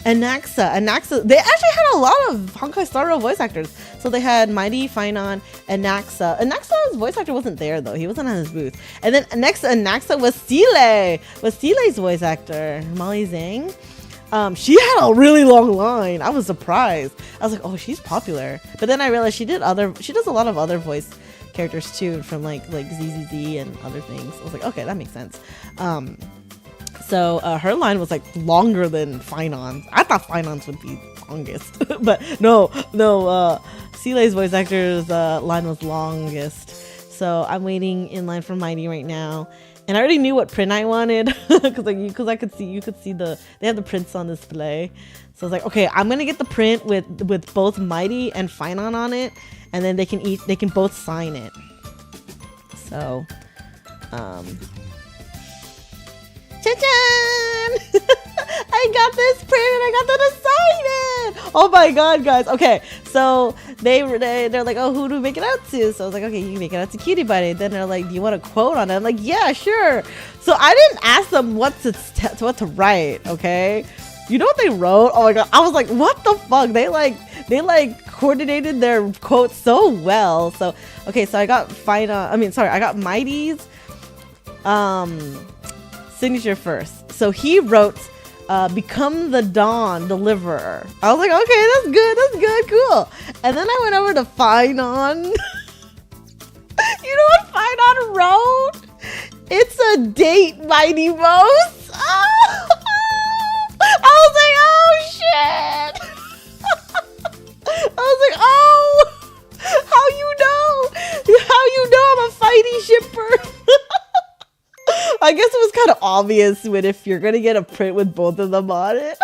Anaxa. They actually had a lot of Honkai Star Rail voice actors. So they had Mighty, Finon, Anaxa. Anaxa's voice actor wasn't there though. He wasn't on his booth. And then next to Anaxa was Silei's voice actor, Molly Zhang. She had a really long line. I was surprised. I was like, oh, she's popular. But then I realized she does a lot of other voice characters too, from like ZZZ and other things. I was like, okay, that makes sense. So her line was like longer than Finon's. I thought Finon's would be longest, but no. Silei's voice actor's line was longest. So I'm waiting in line for Mighty right now. And I already knew what print I wanted because you could see they have the prints on display. So I was like, okay, I'm gonna get the print with both Mighty and Finon on it, and then they can both sign it. So, cha-chan! I got this print and I got them to sign it. Oh my god, guys. Okay, so they're like, oh, who do we make it out to? So I was like, okay, you can make it out to Cutie Buddy. Then they're like, do you want a quote on it? I'm like, yeah, sure. So I didn't ask them what to write. Okay, you know what they wrote? Oh my god, I was like, what the fuck? They coordinated their quotes so well. So okay, so I got I got Mighty's signature first. So he wrote, become the dawn deliverer. I was like, okay, that's good, cool. And then I went over to Finon. You know what Finon wrote? It's a date, Mighty Most. Oh! I was like, oh shit. I was like, oh, how you know I'm a fighty shipper? I guess it was kind of obvious if you're gonna get a print with both of them on it,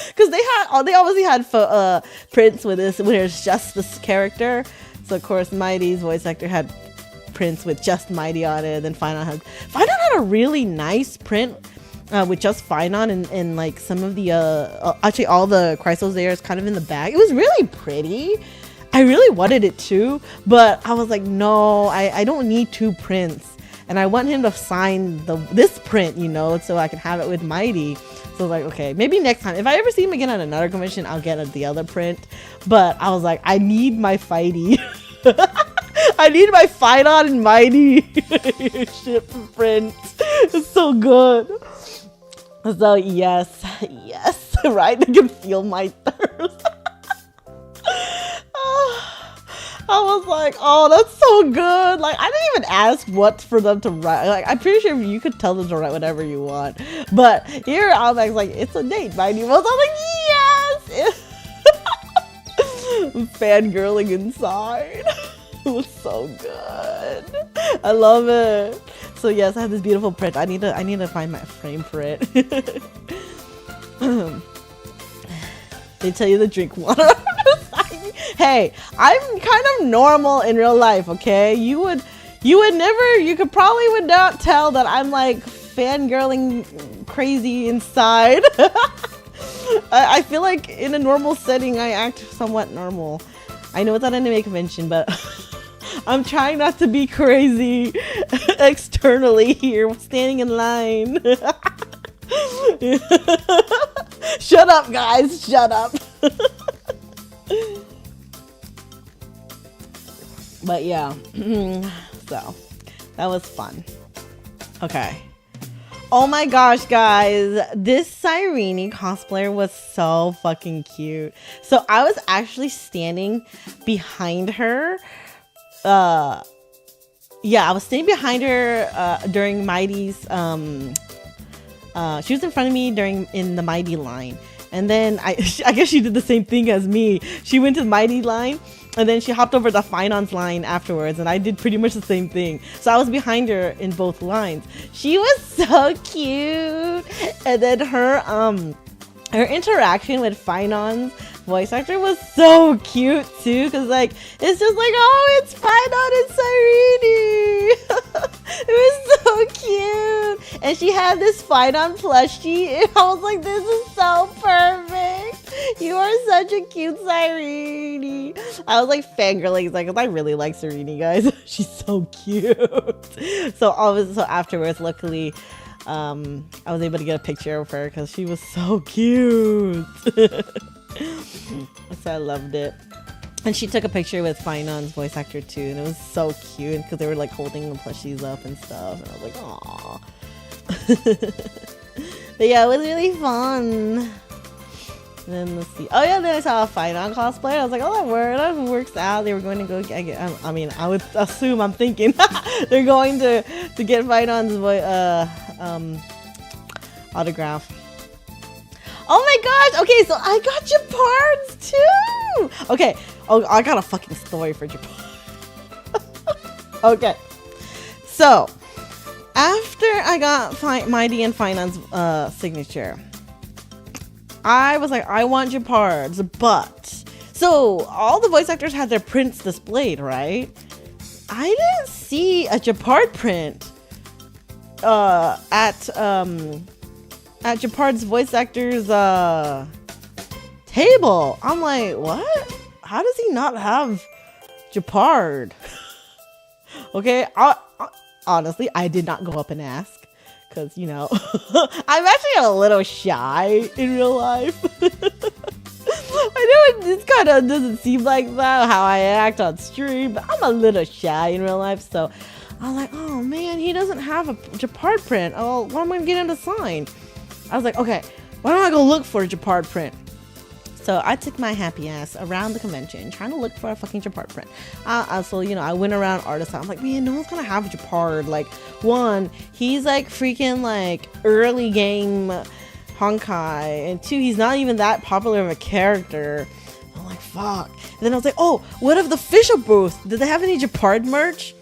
because they obviously had prints with this when it's just this character. So of course Mighty's voice actor had prints with just Mighty on it, and then Finon had a really nice print with just Finon and like some of the actually all the Chrysos there is kind of in the back. It was really pretty. I really wanted it too, but I was like, no, I don't need two prints. And I want him to sign this print, so I can have it with Mighty. So like, okay, maybe next time. If I ever see him again at another convention, I'll get the other print. But I was like, I need my fighty. I need my Finon and Mighty ship print. It's so good. So yes, right? They can feel my thirst. I was like, oh, that's so good. Like, I didn't even ask what for them to write. Like, I'm pretty sure you could tell them to write whatever you want. But here, I was like, it's a date, Mighty Most. I was like, yes! Fangirling inside. It was so good. I love it. So yes, I have this beautiful print. I need to find my frame for it. They tell you to drink water. Hey, I'm kind of normal in real life, okay? You could probably not tell that I'm like fangirling crazy inside. I feel like in a normal setting, I act somewhat normal. I know it's at an anime convention, but I'm trying not to be crazy externally here, standing in line. Shut up, guys. Shut up. But yeah, so that was fun. Okay. Oh my gosh, guys, this Sireni cosplayer was so fucking cute. So I was actually standing behind her. Yeah, I was standing behind her during Mighty's. She was in front of me in the Mighty line, and then I guess she did the same thing as me. She went to the Mighty line. And then she hopped over the Finance line afterwards, and I did pretty much the same thing. So I was behind her in both lines. She was so cute. And then her interaction with Finance voice actor was so cute too, because like it's just like, oh, it's Finance and Sireni. It was so cute. And she had this Finance plushie, and I was like, this is so perfect. You are such a cute Sireni. I was like fangirling, like, I really like Sireni, guys. She's so cute. So afterwards, luckily, I was able to get a picture of her because she was so cute. So I loved it. And she took a picture with Finance voice actor too, and it was so cute because they were like holding the plushies up and stuff, and I was like, aww. But yeah, it was really fun. And then let's see. Oh yeah, then I saw a Finance cosplay. I was like, oh, that works out. They were going to go get, I mean, I would assume, I'm thinking they're going to get Finance autograph. Oh my gosh. Okay, so I got Japards too. Okay. Oh, I got a fucking story for Japard. Okay. So after I got Mighty and Finance signature, I was like, I want Japards, but so all the voice actors had their prints displayed, right? I didn't see a Japard print at Japard's voice actor's table. I'm like, what? How does he not have Japard? Okay, honestly, I did not go up and ask. Because, you know, I'm actually a little shy in real life. I know it kind of doesn't seem like that, how I act on stream, but I'm a little shy in real life. So I was like, oh man, he doesn't have a Japard print. Oh, what am I going to get him to sign? I was like, okay, why don't I go look for a Japard print? So I took my happy ass around the convention trying to look for a fucking Japard print. So, you know, I went around artists. I'm like, man, no one's gonna have Japard. Like, one, he's like freaking like early game Honkai, and two, he's not even that popular of a character. I'm like, fuck. And then I was like, oh, what of the official booth? Did they have any Japard merch?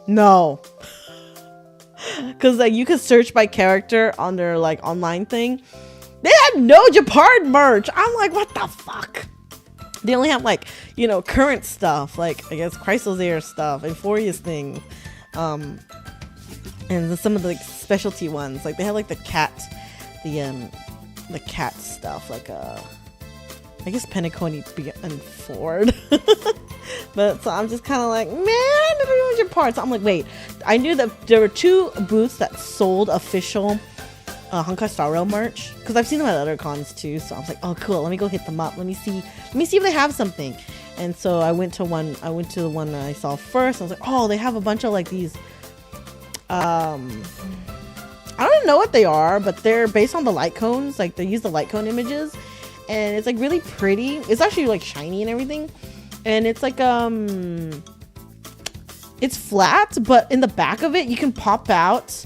No. Because like you could search by character on their like online thing. They had no Japard merch. I'm like, what the fuck? They only have like, you know, current stuff, like I guess Chrysalis stuff and Furious things, and some of the like, specialty ones. Like they had like the cat stuff, like I guess Penacony and Ford. But so I'm just kind of like, man, I don't know Japard. So I'm like, wait, I knew that there were two booths that sold official Honkai Star Rail merch, because I've seen them at other cons too. So I was like, oh cool, let me go hit them up. Let me see if they have something. And so I went to the one that I saw first. I was like, oh, they have a bunch of like these I don't know what they are, but they're based on the light cones. Like they use the light cone images, and it's like really pretty. It's actually like shiny and everything, and it's like it's flat, but in the back of it you can pop out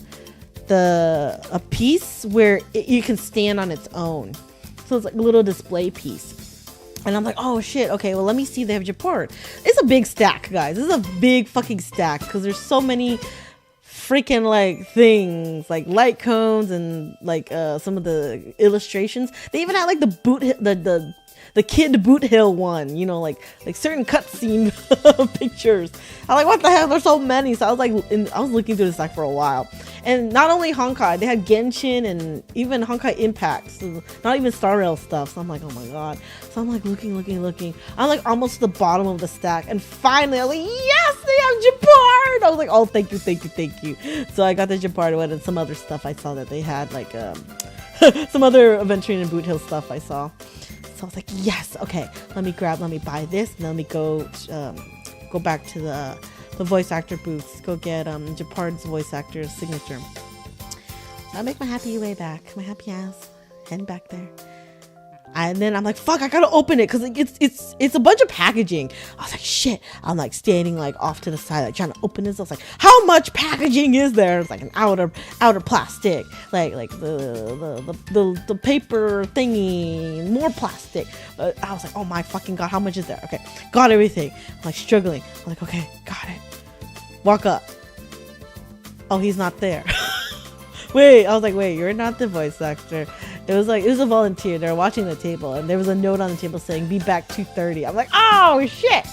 a piece where you can stand on its own. So it's like a little display piece. And I'm like, oh shit, okay, well let me see if they have Japard. It's a big stack, guys. This is a big fucking stack because there's so many freaking like things, like light cones and like some of the illustrations. They even had like the Kid Boot Hill one, you know, like certain cutscene pictures. I'm like, what the hell? There's so many. So I was like, I was looking through the stack for a while, And not only Honkai, they had Genshin and even Honkai Impact. So not even Star Rail stuff. So I'm like, oh my god. So I'm like looking. I'm like almost to the bottom of the stack. And finally, I was like, yes, they have Japard! I was like, oh, thank you. So I got the Japard one and some other stuff I saw that they had, like some other Aventurine and Boot Hill stuff I saw. So I was like, yes, okay, let me buy this, and let me go back to the voice actor booths, go get Japard's voice actor's signature. So I make my happy way back, my happy ass, heading back there. And then I'm like, fuck, I gotta open it because it's a bunch of packaging. I was like, shit. I'm like standing like off to the side, like trying to open this. I was like, how much packaging is there? It's like an outer plastic, like the paper thingy, more plastic. I was like, oh my fucking god, how much is there? Okay, got everything. I'm like struggling. I'm like, okay, got it. Walk up. Oh, he's not there. Wait, I was like, wait, you're not the voice actor. It was a volunteer. They were watching the table, and there was a note on the table saying, be back 2:30. I'm like, oh, shit.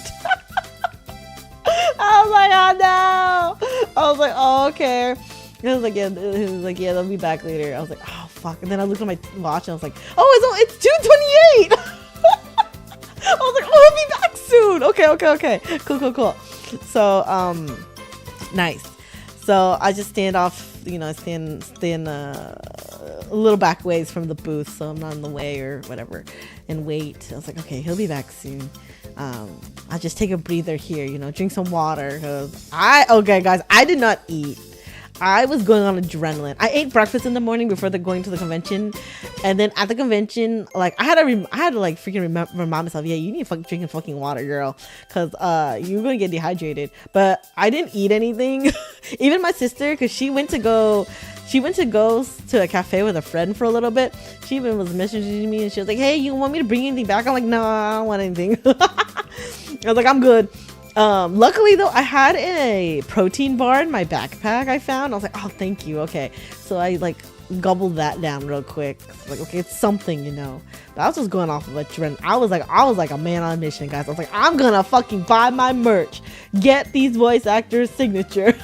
I was like, oh, no. I was like, oh, okay. He was like, yeah, they'll be back later. I was like, oh, fuck. And then I looked at my watch, and I was like, oh, it's 2:28. I was like, oh, he'll be back soon. Okay. Cool. So, nice. So I just stand off, stand a little back ways from the booth, so I'm not in the way or whatever, and wait. I was like, okay, he'll be back soon. I'll just take a breather here, drink some water. Okay, guys, I did not eat. I was going on adrenaline. I ate breakfast in the morning before going to the convention, and then at the convention, like I had to like freaking remind myself, yeah, you need to drinking fucking water, girl, because you're gonna get dehydrated. But I didn't eat anything. Even my sister, because she went to go to a cafe with a friend for a little bit. She even was messaging me, and she was like, hey, you want me to bring anything back? I'm like, no, I don't want anything. I was like, I'm good. Luckily though, I had a protein bar in my backpack I found. I was like, oh, thank you. Okay. So I like gobbled that down real quick. Like, okay, it's something, But I was just going off of a trend. I was like a man on a mission, guys. I was like, I'm gonna fucking buy my merch. Get these voice actors' signature.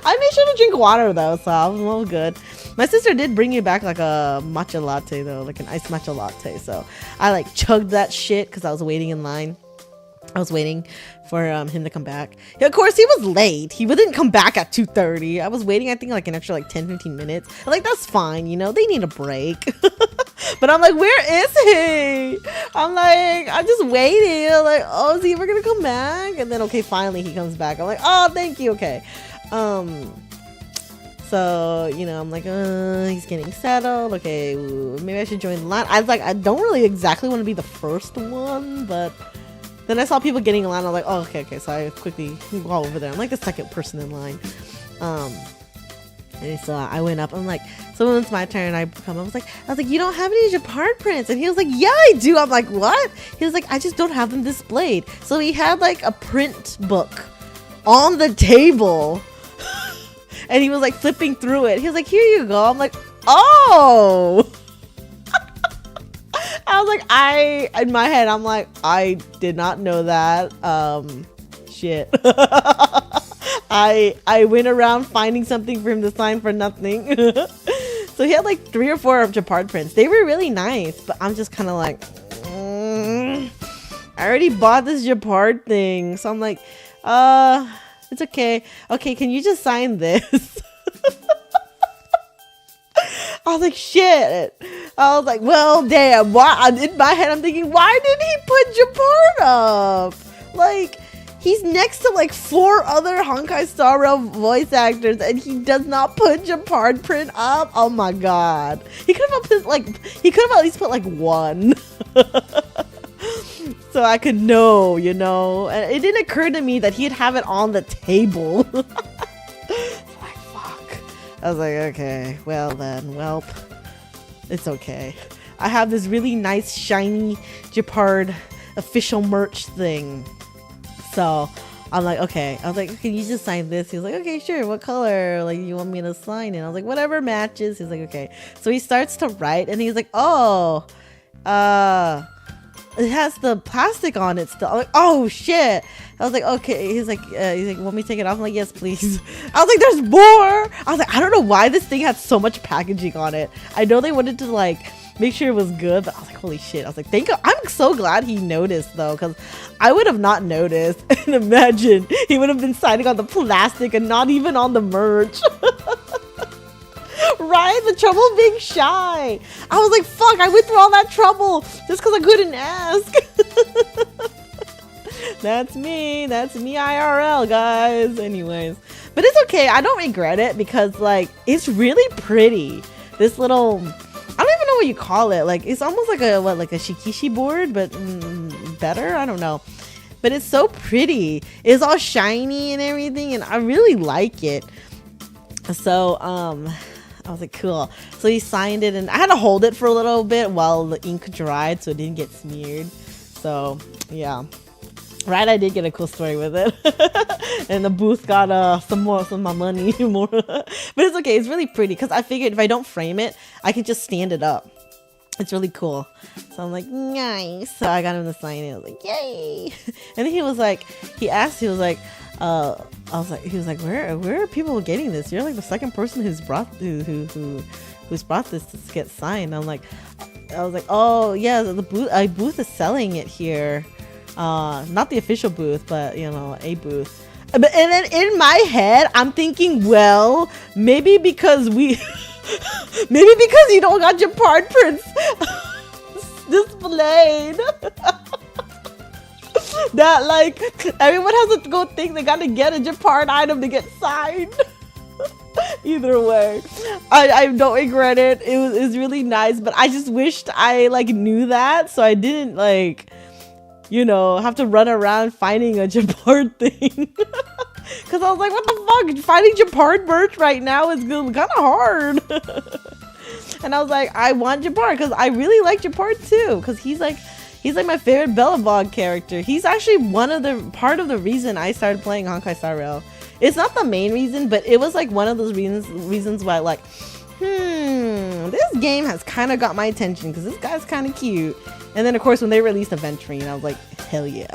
I made sure to drink water though, so I was all good. My sister did bring me back like a matcha latte though, like an iced matcha latte. So I like chugged that shit because I was waiting in line. I was waiting for him to come back. Yeah, of course, he was late. He didn't come back at 2:30. I was waiting, I think, like an extra like 10-15 minutes. I'm like, that's fine, they need a break. But I'm like, where is he? I'm like, I'm just waiting. I'm like, oh, is he ever gonna come back? And then, okay, finally he comes back. I'm like, oh, thank you. Okay. So, I'm like, he's getting settled. Okay, maybe I should join the line. I was like, I don't really exactly want to be the first one, but then I saw people getting in line. I was like, oh, okay. So I quickly go over there. I'm like the second person in line. And so I went up. I'm like, so when it's my turn, I was like, you don't have any Japard prints? And he was like, yeah, I do. I'm like, what? He was like, I just don't have them displayed. So he had like a print book on the table. And he was like flipping through it. He was like, here you go. I'm like, oh. I was like, in my head, I'm like, I did not know that. Shit. I went around finding something for him to sign for nothing. So he had like 3 or 4 of Japard prints. They were really nice, but I'm just kind of like, I already bought this Japard thing. So I'm like, it's okay. Okay, can you just sign this? I was like, shit. I was like, well, damn. Why? In my head, I'm thinking, why didn't he put Japard up? Like, he's next to like 4 other Honkai Star Rail voice actors, and he does not put Japard print up. Oh my god. He could have at least put like 1. So I could know, And it didn't occur to me that he'd have it on the table. I was like, okay, well then, welp, it's okay. I have this really nice, shiny Japard official merch thing. So I'm like, okay. I was like, can you just sign this? He was like, okay, sure. What color? Like, you want me to sign it? I was like, whatever matches. He's like, okay. So he starts to write, and he's like, oh, it has the plastic on it still. I'm like, oh shit. I was like, okay. He's like, want me to take it off? I'm like, yes, please. I was like, there's more. I was like, I don't know why this thing had so much packaging on it. I know they wanted to like make sure it was good, but I was like, holy shit. I was like, I'm so glad he noticed though, because I would have not noticed. And imagine he would have been signing on the plastic and not even on the merch. Right? The trouble of being shy. I was like, fuck, I went through all that trouble just because I couldn't ask. That's me IRL, guys. Anyways, but it's okay. I don't regret it because like it's really pretty. This little, I don't even know what you call it. Like it's almost like a shikishi board, but better. I don't know. But it's so pretty. It's all shiny and everything, and I really like it. So I was like, cool. So he signed it, and I had to hold it for a little bit while the ink dried so it didn't get smeared. So yeah, right, I did get a cool story with it. And the booth got some of my money more. But it's okay, it's really pretty because I figured if I don't frame it, I can just stand it up. It's really cool. So I'm like, nice. So I got him to sign it. I was like, yay. And then he was like, he was like, where are people getting this? You're like the second person who's brought this to get signed. I was like, oh yeah, the booth is selling it here. Not the official booth, but you know, a booth. And then in my head, I'm thinking, well, maybe because you don't got your part prints displayed. That like everyone has to go think they gotta get a Japard item to get signed. Either way, I don't regret it. It was really nice, but I just wished I like knew that, so I didn't like, you know, have to run around finding a Japard thing. Because I was like, what the fuck? Finding Japard merch right now is kind of hard. And I was like, I want Japard because I really like Japard too, because he's like my favorite Bellavog character. He's actually part of the reason I started playing Honkai Star Rail. It's not the main reason, but it was like one of those reasons why like, this game has kind of got my attention because this guy's kind of cute. And then of course when they released Aventurine, I was like, hell yeah.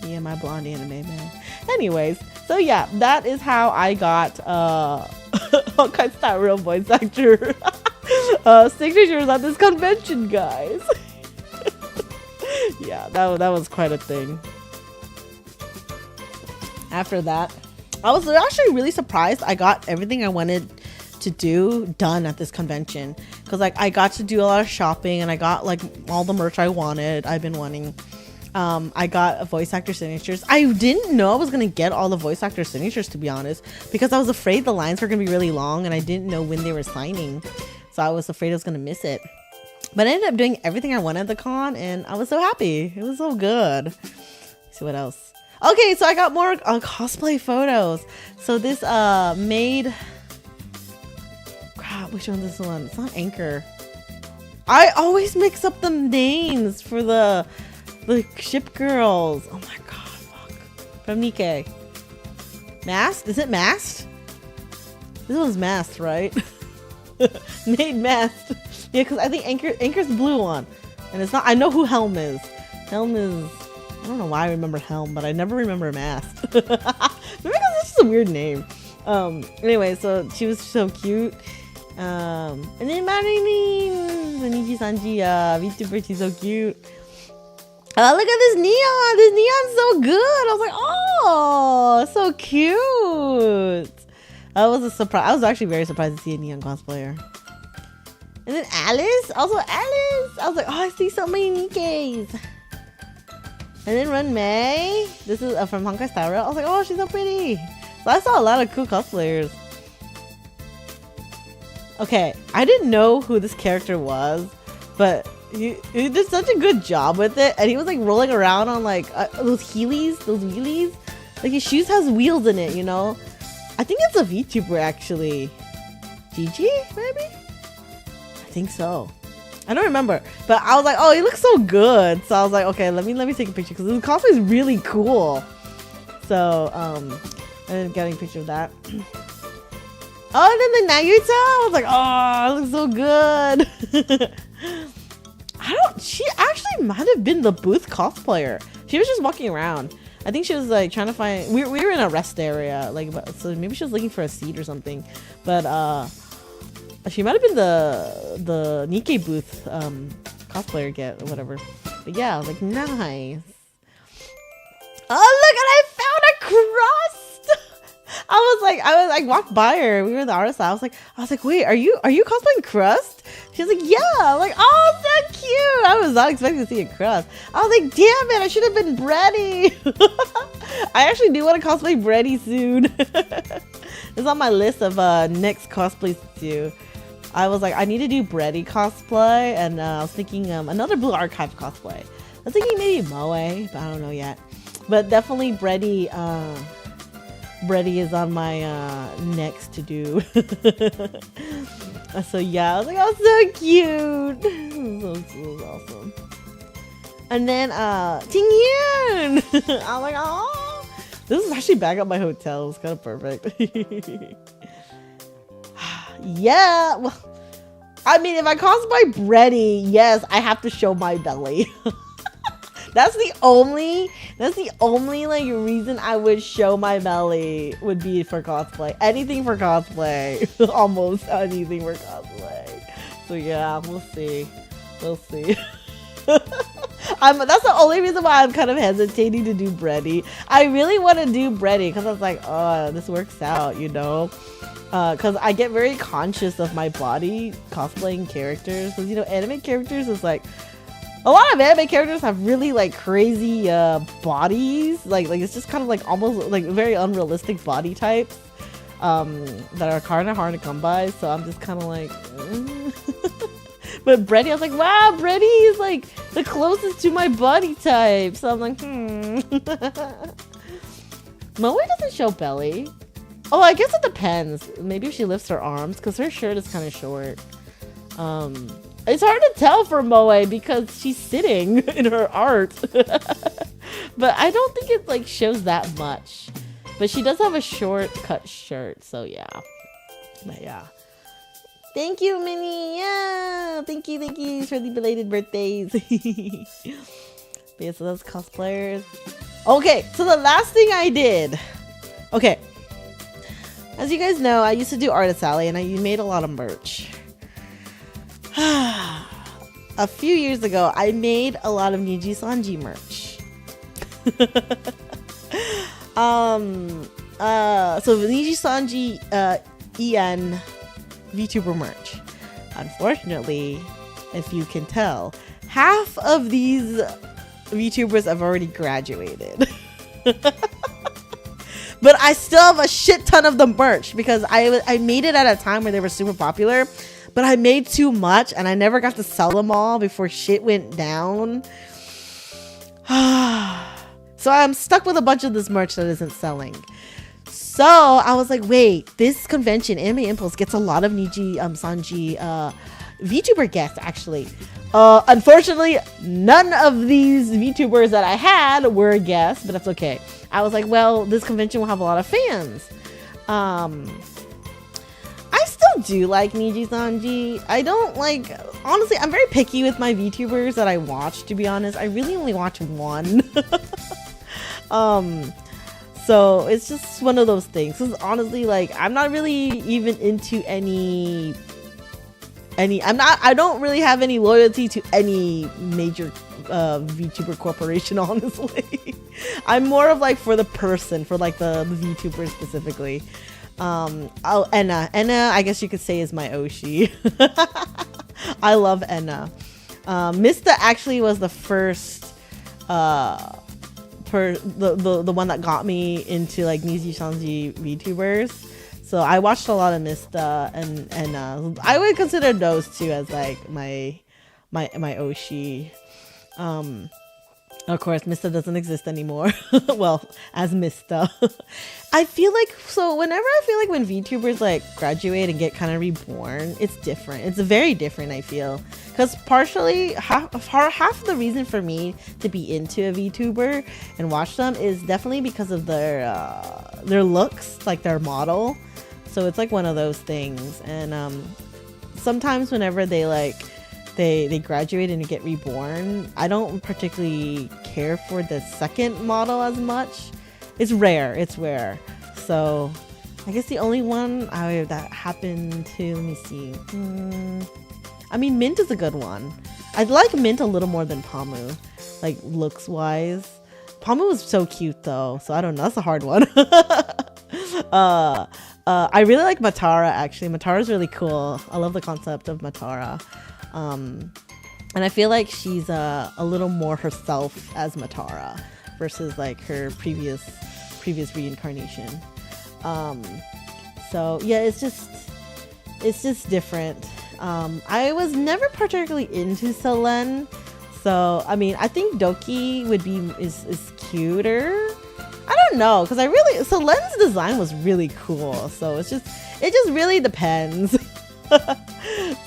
Yeah, my blonde anime man. Anyways, so yeah, that is how I got Honkai Star Rail voice actor signatures at this convention, guys. Yeah, that was quite a thing. After that, I was actually really surprised I got everything I wanted to do done at this convention, because like I got to do a lot of shopping and I got like all the merch I've been wanting. I got voice actor signatures. I didn't know I was gonna get all the voice actor signatures, to be honest, because I was afraid the lines were gonna be really long and I didn't know when they were signing. So I was afraid I was gonna miss it. But I ended up doing everything I wanted at the con and I was so happy. It was so good. Let's see what else. Okay, so I got more cosplay photos. So this made... Crap, which one's this one? It's not Anchor. I always mix up the names for the ship girls. Oh my god, fuck. From Nikkei. Masked? Is it masked? This one's masked, right? Made masked. Yeah, because I think Anchor's the blue one. And it's not... I know who Helm is. Helm is... I don't know why I remember Helm, but I never remember Masked. Maybe because it's just a weird name. Anyway, so she was so cute. And then Marilyn, Niji Sanji, VTuber, she's so cute. Oh, look at this neon! This neon's so good! I was like, oh, so cute! That was a surprise. I was actually very surprised to see a neon cosplayer. And then Alice! Also Alice! I was like, oh, I see so many Nikkeis! And then Run May. This is from Honkai Star Rail. I was like, oh, she's so pretty. So I saw a lot of cool cosplayers. Okay, I didn't know who this character was, but he did such a good job with it. And he was like rolling around on like those wheelies. Like his shoes has wheels in it, you know? I think it's a VTuber actually. Gigi, maybe? I think so. I don't remember, but I was like, oh, he looks so good. So I was like, okay, let me take a picture because this cosplay is really cool. So, I'm getting a picture of that. Oh, and then the Nayuta, I was like, oh, it looks so good. She actually might have been the booth cosplayer. She was just walking around. I think she was like trying to find. We were in a rest area, like, so maybe she was looking for a seat or something. But she might have been the Nikkei booth cosplayer get or whatever. But yeah, I was like, nice. Oh look, and I found a crust. I walked by her. We were in the artist. I was like, wait, are you cosplaying Crust? She was like, yeah. I'm like, oh, so cute. I was not expecting to see a Crust. I was like, damn it, I should have been Breddy. I actually do want to cosplay Breddy soon. It's on my list of next cosplays to do. I was like, I need to do Breddy cosplay, and I was thinking another Blue Archive cosplay. I was thinking maybe Moe, but I don't know yet. But definitely Breddy. Breddy is on my next to do. So yeah, I was like, oh, so cute. So awesome. And then Ting Hyun. I'm like, oh, this is actually back at my hotel. It's kind of perfect. Yeah, well, I mean, if I cosplay Breddy, yes, I have to show my belly. That's the only like reason I would show my belly would be for cosplay. Anything for cosplay. Almost anything for cosplay. So yeah, we'll see. We'll see. That's the only reason why I'm kind of hesitating to do Breddy. I really want to do Breddy because I was like, oh, this works out, you know? Because I get very conscious of my body cosplaying characters. Because, you know, anime characters is like, a lot of anime characters have really like crazy bodies. Like it's just kind of like almost like very unrealistic body types that are kind of hard to come by. So I'm just kind of like, But Breddy, I was like, wow, Breddy is like the closest to my body type. So I'm like, Moe doesn't show belly. Oh, I guess it depends. Maybe if she lifts her arms, because her shirt is kind of short. It's hard to tell for Moe because she's sitting in her art. But I don't think it like shows that much. But she does have a short cut shirt, so yeah. But yeah. Thank you, Minnie. Yeah. Thank you for the belated birthdays. But yeah, so those cosplayers. Okay, so the last thing I did. Okay. As you guys know, I used to do Artist Alley and I made a lot of merch. A few years ago, I made a lot of Niji Sanji merch. So Niji Sanji EN VTuber merch. Unfortunately, if you can tell, half of these VTubers have already graduated. But I still have a shit ton of the merch because I made it at a time where they were super popular. But I made too much and I never got to sell them all before shit went down. So I'm stuck with a bunch of this merch that isn't selling. So I was like, wait, this convention, Anime Impulse, gets a lot of Niji Sanji VTuber guests, actually. Unfortunately, none of these VTubers that I had were guests, but that's okay. I was like, well, this convention will have a lot of fans. I still do like Niji Sanji. I don't like, honestly, I'm very picky with my VTubers that I watch, to be honest. I really only watch one. So it's just one of those things. Because honestly, like, I'm not really even into I don't really have any loyalty to any major VTuber corporation, honestly. I'm more of like for the person, for like the VTuber specifically. Enna, I guess you could say, is my Oshi. I love Enna. Mista actually was the first the one that got me into like Niji Sanji VTubers. So I watched a lot of Mista and I would consider those two as like my Oshi. Of course, Mista doesn't exist anymore. Well, as Mista. I feel like, so whenever I feel like when VTubers like graduate and get kind of reborn, it's different. It's very different, I feel. Because partially, half of the reason for me to be into a VTuber and watch them is definitely because of their looks, like their model. So it's like one of those things. And sometimes whenever they like they graduate and get reborn. I don't particularly care for the second model as much. It's rare. So I guess the only one that happened to, let me see. I mean, Mint is a good one. I like Mint a little more than Pamu, like looks wise. Pamu was so cute though, so I don't know. That's a hard one. I really like Matara actually. Matara's really cool. I love the concept of Matara. And I feel like she's a little more herself as Matara versus like her previous reincarnation. So yeah, it's just different. I was never particularly into Selene, so I mean I think Doki is cuter. I don't know, because Selene's design was really cool, so it just really depends.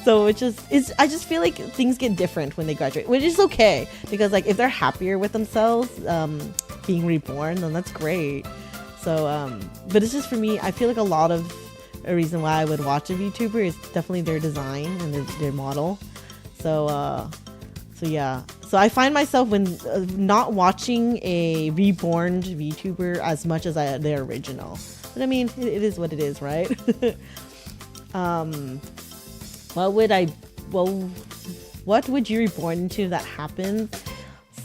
So I just feel like things get different when they graduate, which is okay, because like if they're happier with themselves being reborn, then that's great. So but it's just, for me, I feel like a reason why I would watch a VTuber is definitely their design and their model. So yeah, so I find myself when not watching a reborn VTuber as much as their original. But I mean, it is what it is, right? What would you reborn into that happens?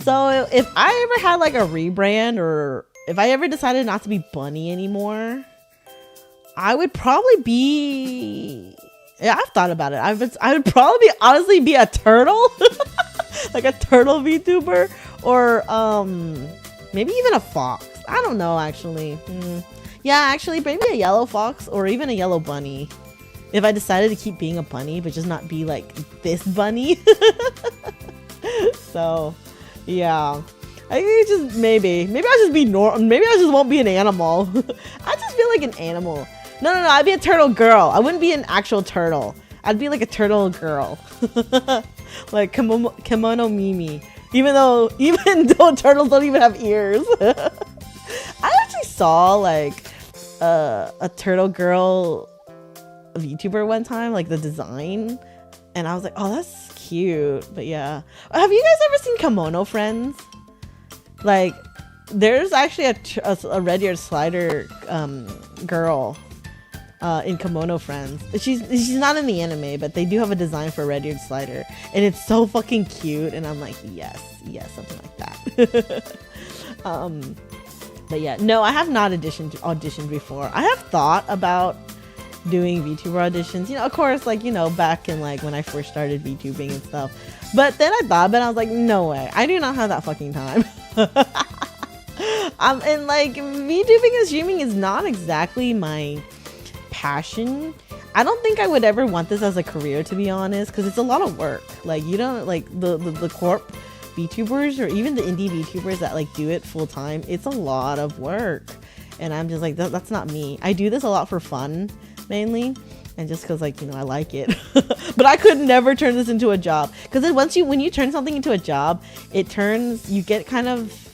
So if I ever had like a rebrand, or if I ever decided not to be Bunny anymore, I would probably be... Yeah, I've thought about it. I would probably honestly be a turtle. Like a turtle VTuber. Or maybe even a fox. I don't know, actually. Yeah, actually, maybe a yellow fox or even a yellow bunny. If I decided to keep being a bunny, but just not be like this bunny. So, yeah. I think it's just maybe I'll just be normal. Maybe I just won't be an animal. I just feel like an animal. No, I'd be a turtle girl. I wouldn't be an actual turtle. I'd be like a turtle girl. Like kimono Mimi. Even though turtles don't even have ears. I actually saw like a turtle girl VTuber one time, like the design, and I was like, oh, that's cute. But yeah, have you guys ever seen Kimono Friends? Like, there's actually a red-eared slider girl in Kimono Friends. She's not in the anime, but they do have a design for a red-eared slider, and it's so fucking cute. And I'm like, yes, something like that. But yeah, no, I have not auditioned before. I have thought about doing VTuber auditions, of course, like, back in like when I first started VTubing and stuff. But then I thought about it, I was like, no way, I do not have that fucking time. And like VTubing and streaming is not exactly my passion. I don't think I would ever want this as a career, to be honest, because it's a lot of work. Like, you don't like the corp VTubers or even the indie VTubers that like do it full time. It's a lot of work, and I'm just like, that's not me. I do this a lot for fun mainly, and just because like I like it. But I could never turn this into a job, because then when you turn something into a job, you get kind of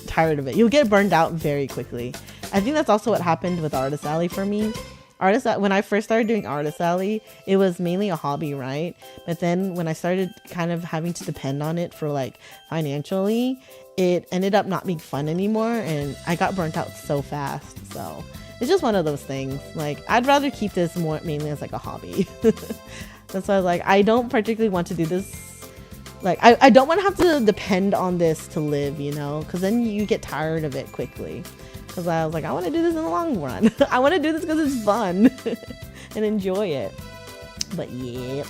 tired of it. You'll get burned out very quickly. I think that's also what happened with Artist Alley for me. When I first started doing Artist Alley, it was mainly a hobby, right? But then when I started kind of having to depend on it for like financially, it ended up not being fun anymore, and I got burnt out so fast. So it's just one of those things. Like, I'd rather keep this mainly as like a hobby. That's why I was like, I don't particularly want to do this. Like, I don't want to have to depend on this to live, because then you get tired of it quickly. Because I was like, I want to do this in the long run. I want to do this because it's fun and enjoy it. But yep.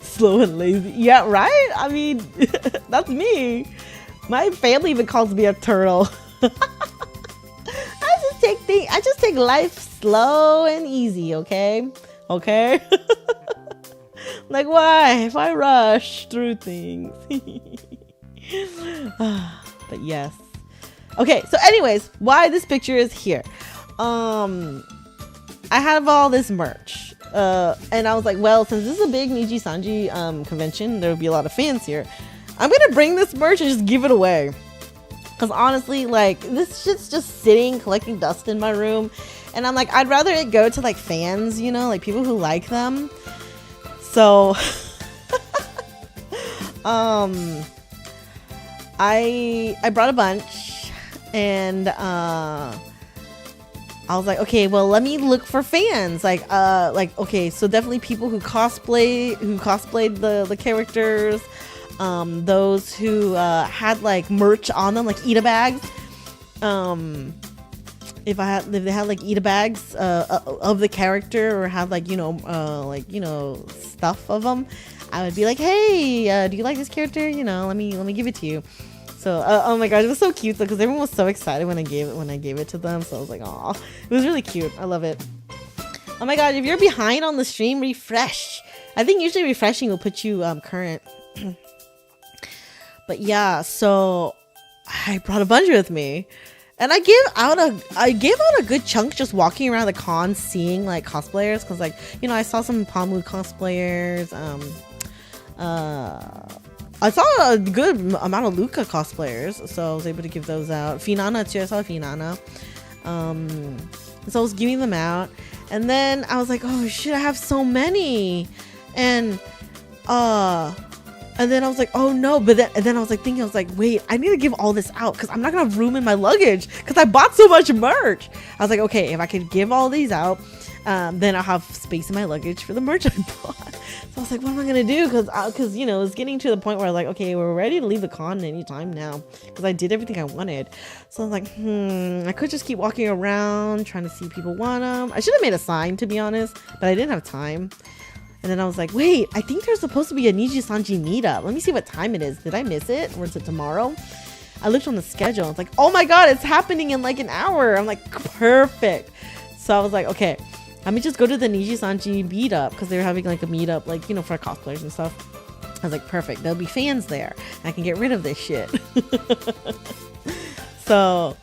Slow and lazy. Yeah, right? I mean, that's me. My family even calls me a turtle. I just take life slow and easy, okay? Okay? Like, why? If I rush through things. But yes. Okay, so anyways, why this picture is here. I have all this merch. And I was like, well, since this is a big Niji Sanji convention, there will be a lot of fans here. I'm gonna bring this merch and just give it away. Because honestly, like, this shit's just sitting, collecting dust in my room. And I'm like, I'd rather it go to like fans, you know, like people who like them. So I brought a bunch, and I was like, okay, well, let me look for fans. Like okay, so definitely people who cosplayed the characters, those who had like merch on them, like Ita bags. If they had like Ita bags of the character, or had like stuff of them, I would be like, hey, do you like this character? You know, let me give it to you. So oh my gosh, it was so cute though, because everyone was so excited when I gave it to them. So I was like, oh, it was really cute. I love it. Oh my god, if you're behind on the stream, refresh. I think usually refreshing will put you current. But yeah, so I brought a bunch with me, and I gave out a good chunk just walking around the con, seeing like cosplayers, because like, you know, I saw some Pamu cosplayers. I saw a good amount of Luca cosplayers, so I was able to give those out. Finana too, I saw Finana. So I was giving them out, and then I was like, oh shit, I have so many, and then I was like, oh no, but then I was like thinking, I was like, wait, I need to give all this out, because I'm not gonna have room in my luggage, because I bought so much merch. I was like, okay, if I could give all these out, then I'll have space in my luggage for the merch I bought. So I was like, what am I gonna do? Because you know, it's getting to the point where I was like, okay, we're ready to leave the con anytime now, because I did everything I wanted. So I was like, I could just keep walking around trying to see if people want them. I should have made a sign, to be honest, but I didn't have time. And then I was like, wait, I think there's supposed to be a Niji-sanji meetup. Let me see what time it is. Did I miss it? Or is it tomorrow? I looked on the schedule. I was like, oh my god, it's happening in like an hour. I'm like, perfect. So I was like, okay, let me just go to the Niji-sanji meetup, because they were having like a meetup, like, you know, for cosplayers and stuff. I was like, perfect. There'll be fans there. I can get rid of this shit. So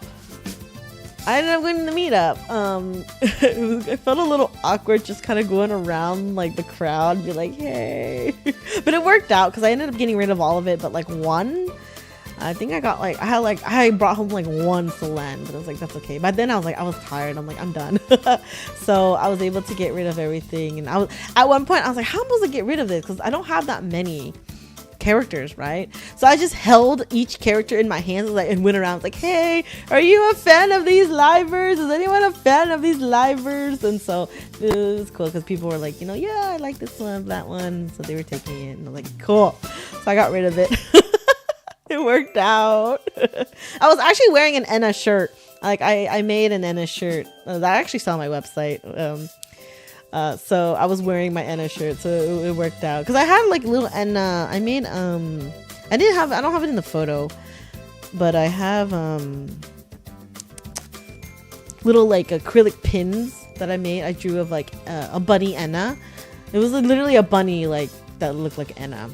I ended up going to the meetup. I felt a little awkward just kind of going around like the crowd, be like, hey. But it worked out, because I ended up getting rid of all of it, but like one, I think I got like, I brought home like one Solen, but I was like, that's okay. But then I was like, I was tired. I'm like, I'm done. So I was able to get rid of everything. And I was, at one point I was like, how am I supposed to get rid of this? Because I don't have that many characters, right? So I just held each character in my hands and went around like, hey, are you a fan of these livers? Is anyone a fan of these livers? And so it was cool, because people were like, you know, yeah, I like this one, that one. So they were taking it, and I'm like, cool. So I got rid of it. It worked out. I was actually wearing an Enna shirt. Like I made an Enna shirt that I actually saw on my website. So I was wearing my Enna shirt, so it worked out, because I had like little Enna. I made I don't have it in the photo, but I have little like acrylic pins that I made. I drew of like a bunny Enna. It was literally a bunny like that looked like Enna.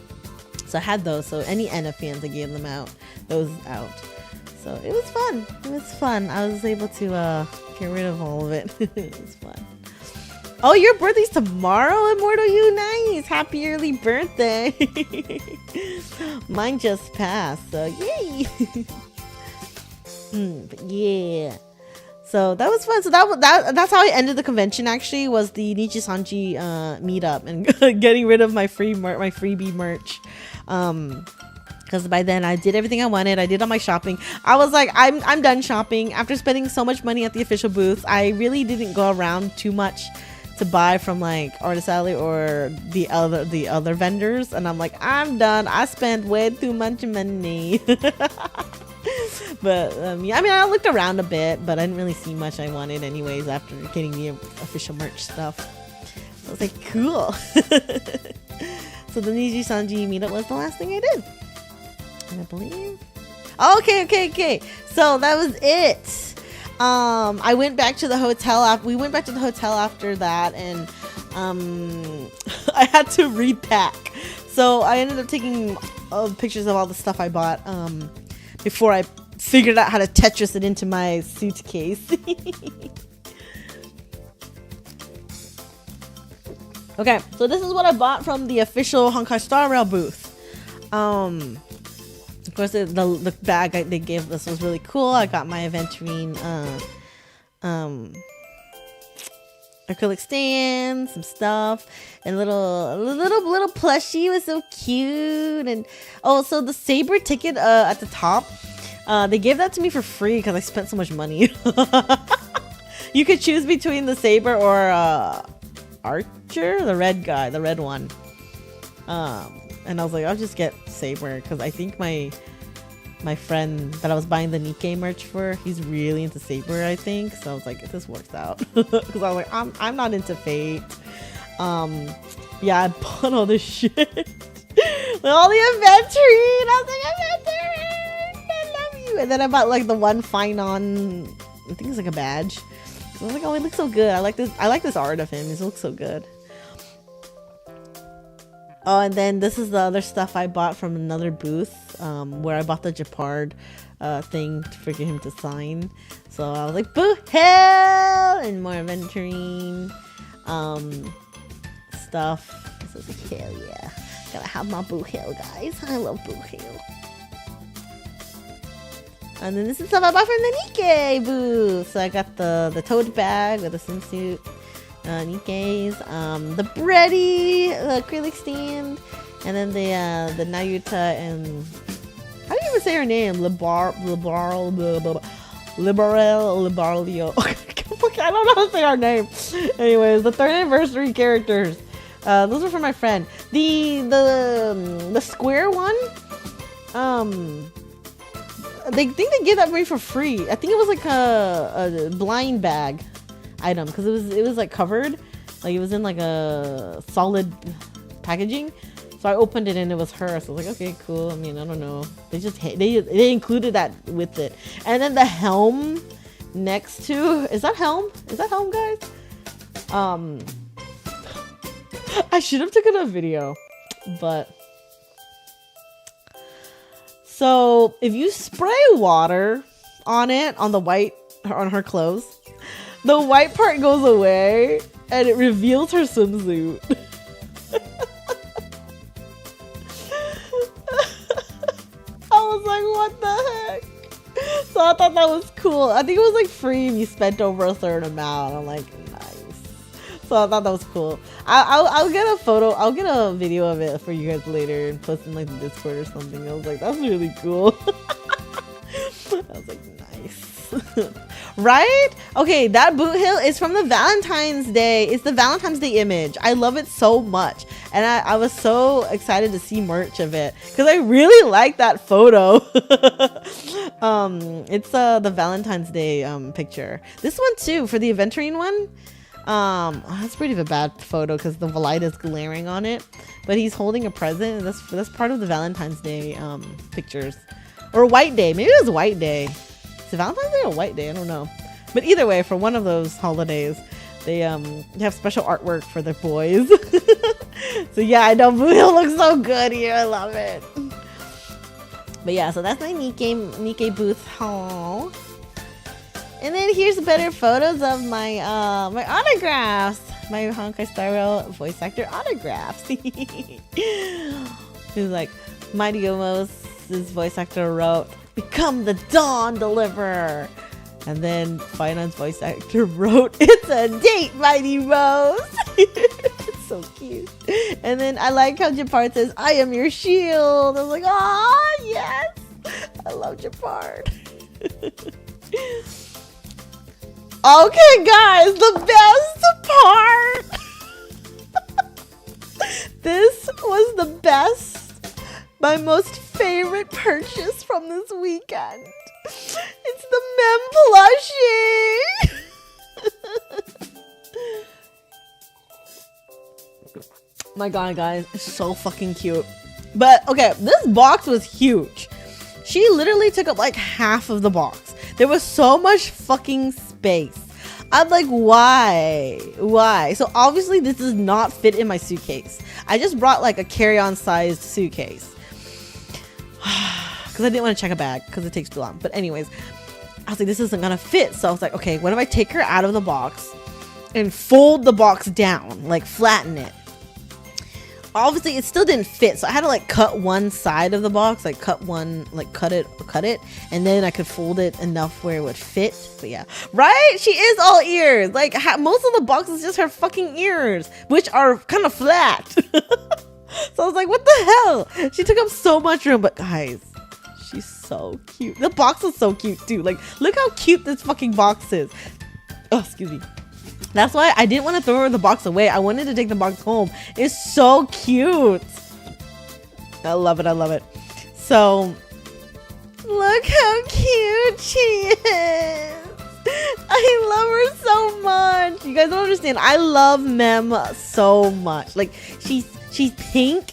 So I had those. So any Enna fans, I gave them out. Those out. So it was fun. It was fun. I was able to get rid of all of it. It was fun. Oh, your birthday's tomorrow, Immortal You. Nice. Happy early birthday. Mine just passed, so yay. But yeah. So that was fun. So that's how I ended the convention, actually, was the Niji-sanji meetup, and getting rid of my freebie merch. Because by then I did everything I wanted. I did all my shopping. I was like, I'm done shopping. After spending so much money at the official booths, I really didn't go around too much to buy from like Artist Alley or the other vendors, and I'm like, I'm done. I spent way too much money. But yeah, I mean, I looked around a bit, but I didn't really see much I wanted anyways after getting the official merch stuff. So I was like, cool. So the Niji-sanji meetup was the last thing I did, I believe. Okay. So that was it. I went back to the hotel. We went back to the hotel after that, and I had to repack. So I ended up taking pictures of all the stuff I bought before I figured out how to Tetris it into my suitcase. Okay, so this is what I bought from the official Honkai Star Rail booth. Of course, the bag they gave us was really cool. I got my Aventurine acrylic stand, some stuff, and little plushie. Was so cute. And oh, so the Saber ticket at the top, they gave that to me for free because I spent so much money. You could choose between the Saber or Archer, the red guy, the red one. And I was like, I'll just get Saber because I think my friend that I was buying the Nikkei merch for, he's really into Saber, I think. So I was like, this works out. Because I was like, I'm not into Fate. Yeah, I bought all this shit. With all the Aventurine. I was like, Aventurine, I love you. And then I bought like the one Finon, I think it's like a badge. So I was like, oh, he looks so good. I like this art of him. He looks so good. Oh, and then this is the other stuff I bought from another booth, where I bought the Japard thing for him to sign. So I was like, boo hell! And more Aventurine stuff. So I was like, hell yeah. Gotta have my boo hell, guys. I love boo hell. And then this is stuff I bought from the Nikkei booth. So I got the tote bag with the swimsuit. Nikkeis, the bready, the acrylic stand, and then the Nayuta and how do you even say her name? Libarlio. I don't know how to say her name. Anyways, the 3rd anniversary characters. Those are for my friend. The square one. They think they gave that away for free. I think it was like a blind bag item because it was like covered, like it was in like a solid packaging. So I opened it and it was her. So I was like, okay, cool. I mean, I don't know. They included that with it. And then the helm next to, is that helm, guys? I should have taken a video, but so if you spray water on it, on the white, on her clothes, the white part goes away and it reveals her swimsuit. I was like, what the heck? So I thought that was cool. I think it was like free if you spent over a certain amount. I'm like, nice. So I thought that was cool. I'll get a photo. I'll get a video of it for you guys later and post in like the Discord or something. I was like, that's really cool. I was like, nice. Right? Okay, that boot heel is from the Valentine's Day. It's the Valentine's Day image. I love it so much. And I was so excited to see merch of it because I really like that photo. It's the Valentine's Day picture. This one too, for the Aventurine one. That's pretty of a bad photo because the light is glaring on it. But he's holding a present, and that's part of the Valentine's Day pictures. Or White Day. Maybe it was White Day. Is it Valentine's Day or White Day? I don't know. But either way, for one of those holidays, they have special artwork for their boys. So yeah, I know Boo looks so good here. I love it. But yeah, so that's my Nikkei booth haul. And then here's better photos of my my autographs. My Honkai Star Rail voice actor autographs. He's like, Mighty Omos' voice actor wrote, "Become the Dawn Deliverer." And then Finance voice actor wrote, "It's a date, Mighty Rose." It's so cute. And then I like how Japard says, "I am your shield." I was like, "Oh yes, I love Japard." Okay, guys, the best part. This was the best, my most favorite purchase from this weekend. It's the Mem plushie. My god, guys, it's so fucking cute. But okay, this box was huge. She literally took up like half of the box. There was so much fucking space. I'm like, why? So obviously this does not fit in my suitcase. I just brought like a carry-on sized suitcase because I didn't want to check a bag because it takes too long. But anyways, I was like, this isn't gonna fit. So I was like, okay, what if I take her out of the box and fold the box down, like flatten it? obviously it still didn't fit, so I had to like cut one side of the box, like cut it, and then I could fold it enough where it would fit. But yeah, right, she is all ears. Like most of the box is just her fucking ears, which are kind of flat. So I was like, what the hell, she took up so much room. But guys, she's so cute. The box is so cute too. Like, look how cute this fucking box is. Oh, excuse me. That's why I didn't want to throw the box away. I wanted to take the box home. It's so cute. I love it. I love it. So, look how cute she is. I love her so much. You guys don't understand. I love Mem so much. Like, she's pink.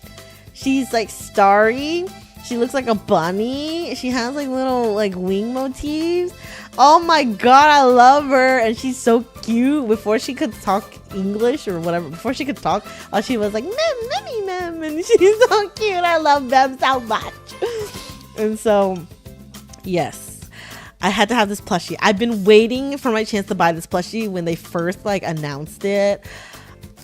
She's like starry. She looks like a bunny. She has like little like wing motifs. Oh my god, I love her. And she's so cute. Before she could talk English or whatever, before she could talk, she was like, Mem. And she's so cute. I love Mem so much. And so, yes, I had to have this plushie. I've been waiting for my chance to buy this plushie when they first like announced it.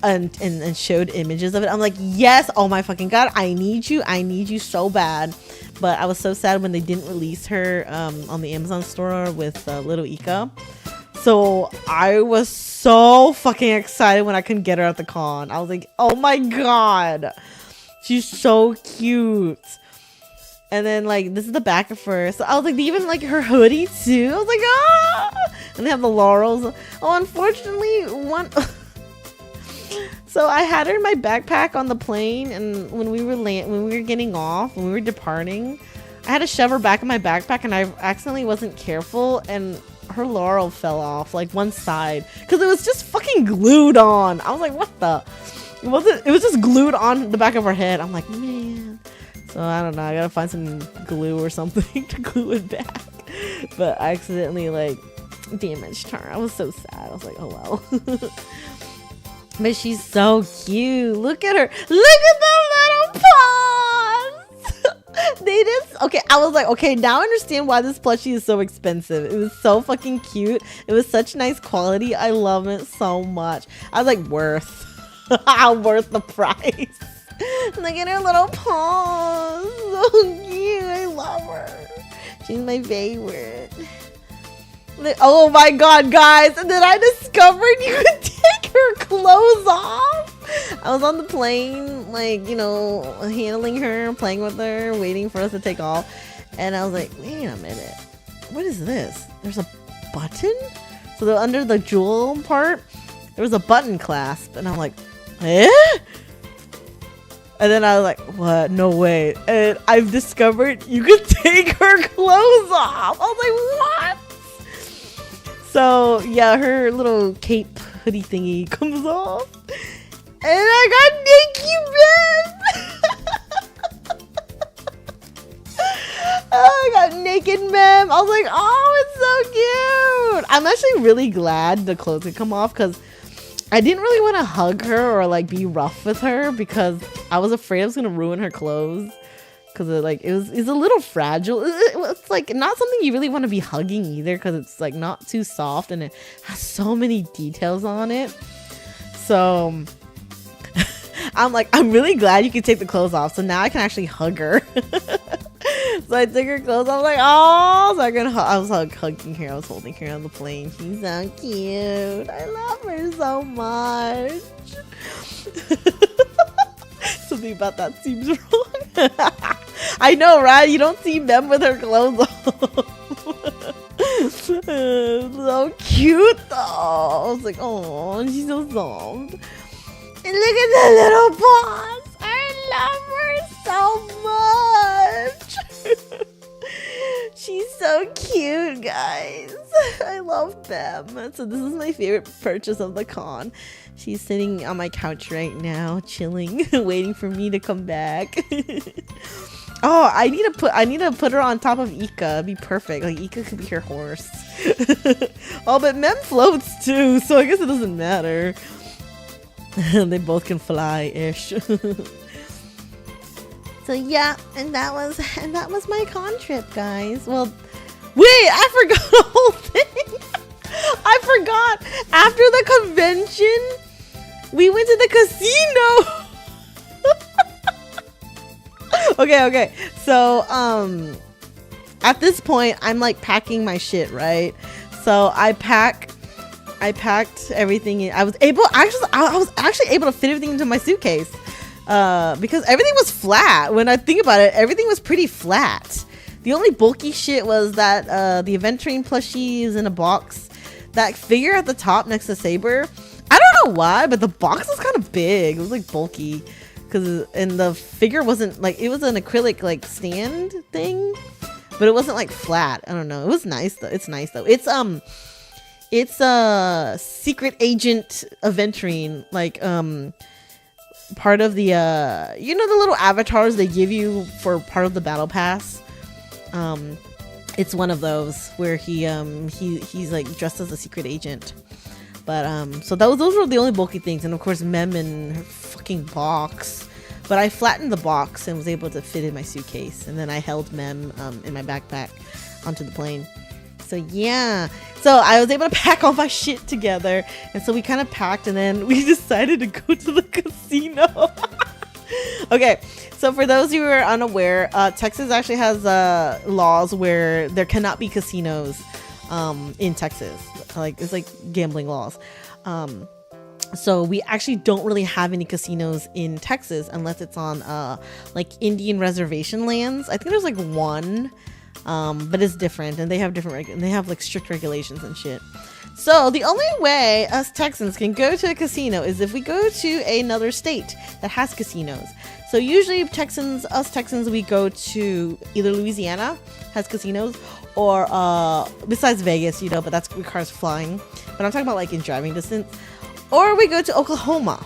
And showed images of it. I'm like, yes, oh my fucking god, I need you so bad. But I was so sad when they didn't release her on the Amazon store with little Ika. So I was so fucking excited when I couldn't get her at the con. I was like, oh my god, she's so cute. And then like this is the back of her. So I was like, even like her hoodie too. I was like, ah. And they have the laurels. Oh, unfortunately, one. So I had her in my backpack on the plane, and when we were getting off, when we were departing, I had to shove her back in my backpack, and I accidentally wasn't careful, and her laurel fell off, like one side, because it was just fucking glued on. I was like, what the? It was just glued on the back of her head. I'm like, man. So I don't know. I gotta find some glue or something to glue it back. But I accidentally like damaged her. I was so sad. I was like, oh well. But she's so cute. Look at her. Look at the little paws. They just, okay, I was like, okay, now I understand why this plushie is so expensive. It was so fucking cute. It was such nice quality. I love it so much. I was like, worth the price. Look at her little paws. So cute. I love her. She's my favorite. Oh my god, guys, and then I discovered you could take her clothes off. I was on the plane, like, you know, handling her, playing with her, waiting for us to take off, and I was like, wait a minute, what is this? There's a button? So under the jewel part, there was a button clasp, and I'm like, eh? And then I was like, what? No way. And I've discovered you could take her clothes off. I was like, what? So yeah, her little cape hoodie thingy comes off, and I got naked Mem. I got naked Mem. I was like, oh, it's so cute. I'm actually really glad the clothes could come off, because I didn't really want to hug her or like be rough with her, because I was afraid I was gonna ruin her clothes. Because it's a little fragile. It's like not something you really want to be hugging either, because it's like not too soft and it has so many details on it. So I'm like, I'm really glad you could take the clothes off, so now I can actually hug her. So I took her clothes off, like, oh, so I was hugging her, I was holding her on the plane. She's so cute. I love her so much. Something about that seems wrong. I know, right? You don't see Mem with her clothes on. So cute though. I was like, oh, she's so soft. And look at the little paws. I love her so much. She's so cute, guys. I love them. So this is my favorite purchase of the con. She's sitting on my couch right now, chilling, waiting for me to come back. Oh, I need to put her on top of Ika. It'd be perfect. Like Ika could be her horse. Oh, but Mem floats too, so I guess it doesn't matter. They both can fly-ish. So yeah, and that was my con trip, guys. Well, wait, I forgot the whole thing. I forgot. After the convention, we went to the casino. Okay. So, at this point, I'm like packing my shit, right? So I packed everything in. I was actually able to fit everything into my suitcase. Because everything was flat. When I think about it, everything was pretty flat. The only bulky shit was that the Aventurine plushie is in a box. That figure at the top next to Saber, I don't know why, but the box was kind of big. It was like bulky, and the figure wasn't like, it was an acrylic like stand thing, but it wasn't like flat. I don't know. It was nice though. It's nice though. It's a secret agent Aventurine, like part of the you know, the little avatars they give you for part of the battle pass. It's one of those where he's like dressed as a secret agent. But so those were the only bulky things, and of course Mem and her fucking box. But I flattened the box and was able to fit in my suitcase, and then I held Mem in my backpack onto the plane. So yeah, so I was able to pack all my shit together, and so we kind of packed, and then we decided to go to the casino. Okay, so for those who are unaware, Texas actually has laws where there cannot be casinos in Texas. Like, it's like gambling laws. So we actually don't really have any casinos in Texas unless it's on like Indian reservation lands. I think there's like one, but it's different, and they have they have like strict regulations and shit. So the only way us Texans can go to a casino is if we go to another state that has casinos. So usually us Texans, we go to either Louisiana has casinos, or besides Vegas, you know, but that requires flying. But I'm talking about like in driving distance. Or we go to Oklahoma.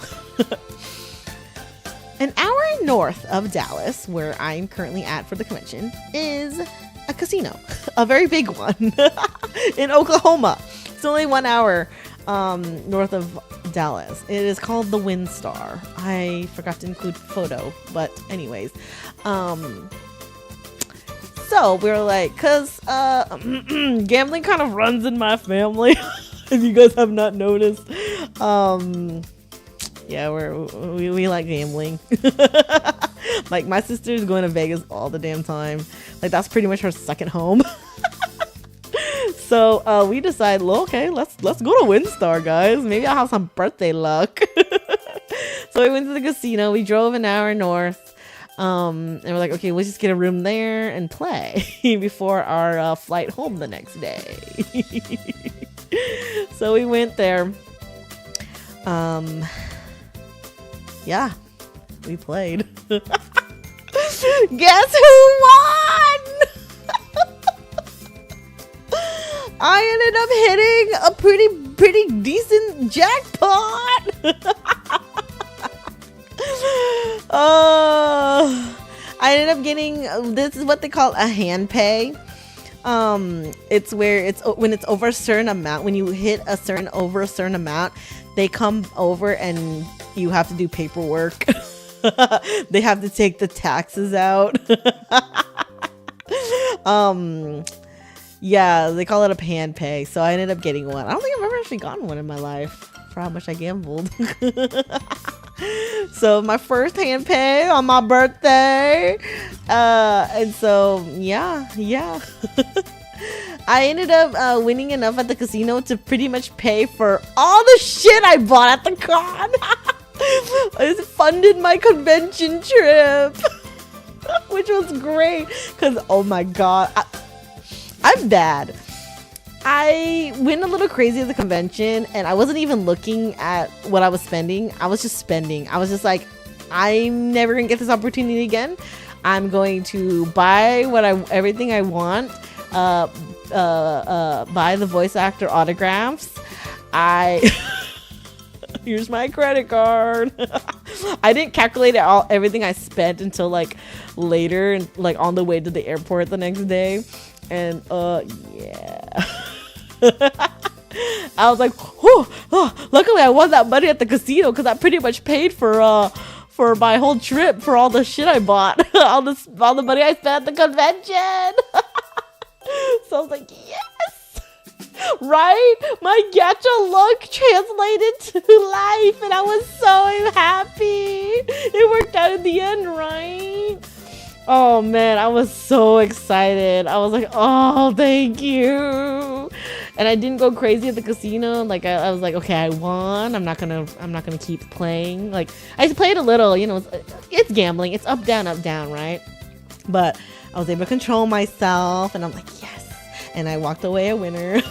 An hour north of Dallas, where I'm currently at for the convention, is a casino. A very big one in Oklahoma. It's only 1 hour north of Dallas. It is called the WinStar. I forgot to include photo, but anyways. So we were like, because gambling kind of runs in my family. If you guys have not noticed. Yeah, we like gambling. Like, my sister's going to Vegas all the damn time. Like, that's pretty much her second home. So we decided, well, okay, let's go to WinStar, guys. Maybe I'll have some birthday luck. So we went to the casino. We drove an hour north. And we're like, okay, we'll just get a room there and play before our flight home the next day. So we went there. Yeah, we played. Guess who won? I ended up hitting a pretty decent jackpot. I ended up getting, this is what they call a hand pay. It's where it's when it's over a certain amount, when you hit over a certain amount, they come over and you have to do paperwork. They have to take the taxes out. Yeah, they call it a hand pay. So I ended up getting one. I don't think I've ever actually gotten one in my life for how much I gambled. So my first hand pay on my birthday. And so yeah. I ended up winning enough at the casino to pretty much pay for all the shit I bought at the con. It funded my convention trip, which was great because, oh my god, I'm bad. I went a little crazy at the convention, and I wasn't even looking at what I was spending. I was just spending. I was just like, I'm never gonna get this opportunity again. I'm going to buy everything I want. Buy the voice actor autographs. Here's my credit card. I didn't calculate everything I spent until like later, and like on the way to the airport the next day. And yeah. I was like, oh, luckily I won that money at the casino because I pretty much paid for my whole trip, for all the shit I bought, all the money I spent at the convention. So I was like, yes, right? My gacha luck translated to life, and I was so happy. It worked out in the end, right? Oh man, I was so excited. I was like, oh, thank you. And I didn't go crazy at the casino. Like I was like, okay, I won. I'm not gonna keep playing. Like I played a little, you know, it's gambling. It's up, down, right? But I was able to control myself, and I'm like, yes. And I walked away a winner.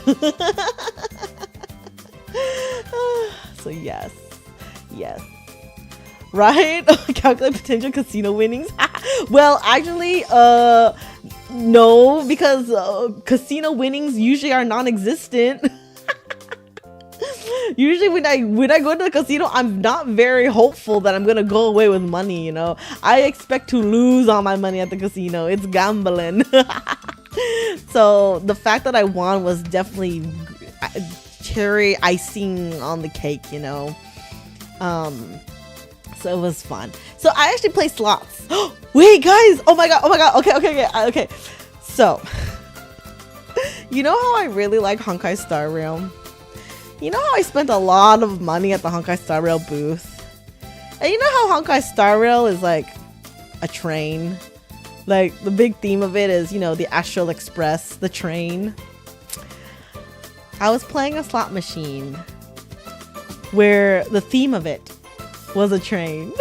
So yes. Right? Calculate potential casino winnings. Well, actually, no, because casino winnings usually are non-existent. Usually when I go to the casino, I'm not very hopeful that I'm gonna go away with money, you know. I expect to lose all my money at the casino. It's gambling. So the fact that I won was definitely cherry icing on the cake, you know. So it was fun. So I actually play slots. Wait, guys! Oh my god! Okay. So, you know how I really like Honkai Star Rail? You know how I spent a lot of money at the Honkai Star Rail booth? And you know how Honkai Star Rail is like a train? Like the big theme of it is, you know, the Astral Express, the train. I was playing a slot machine where the theme of it was a train.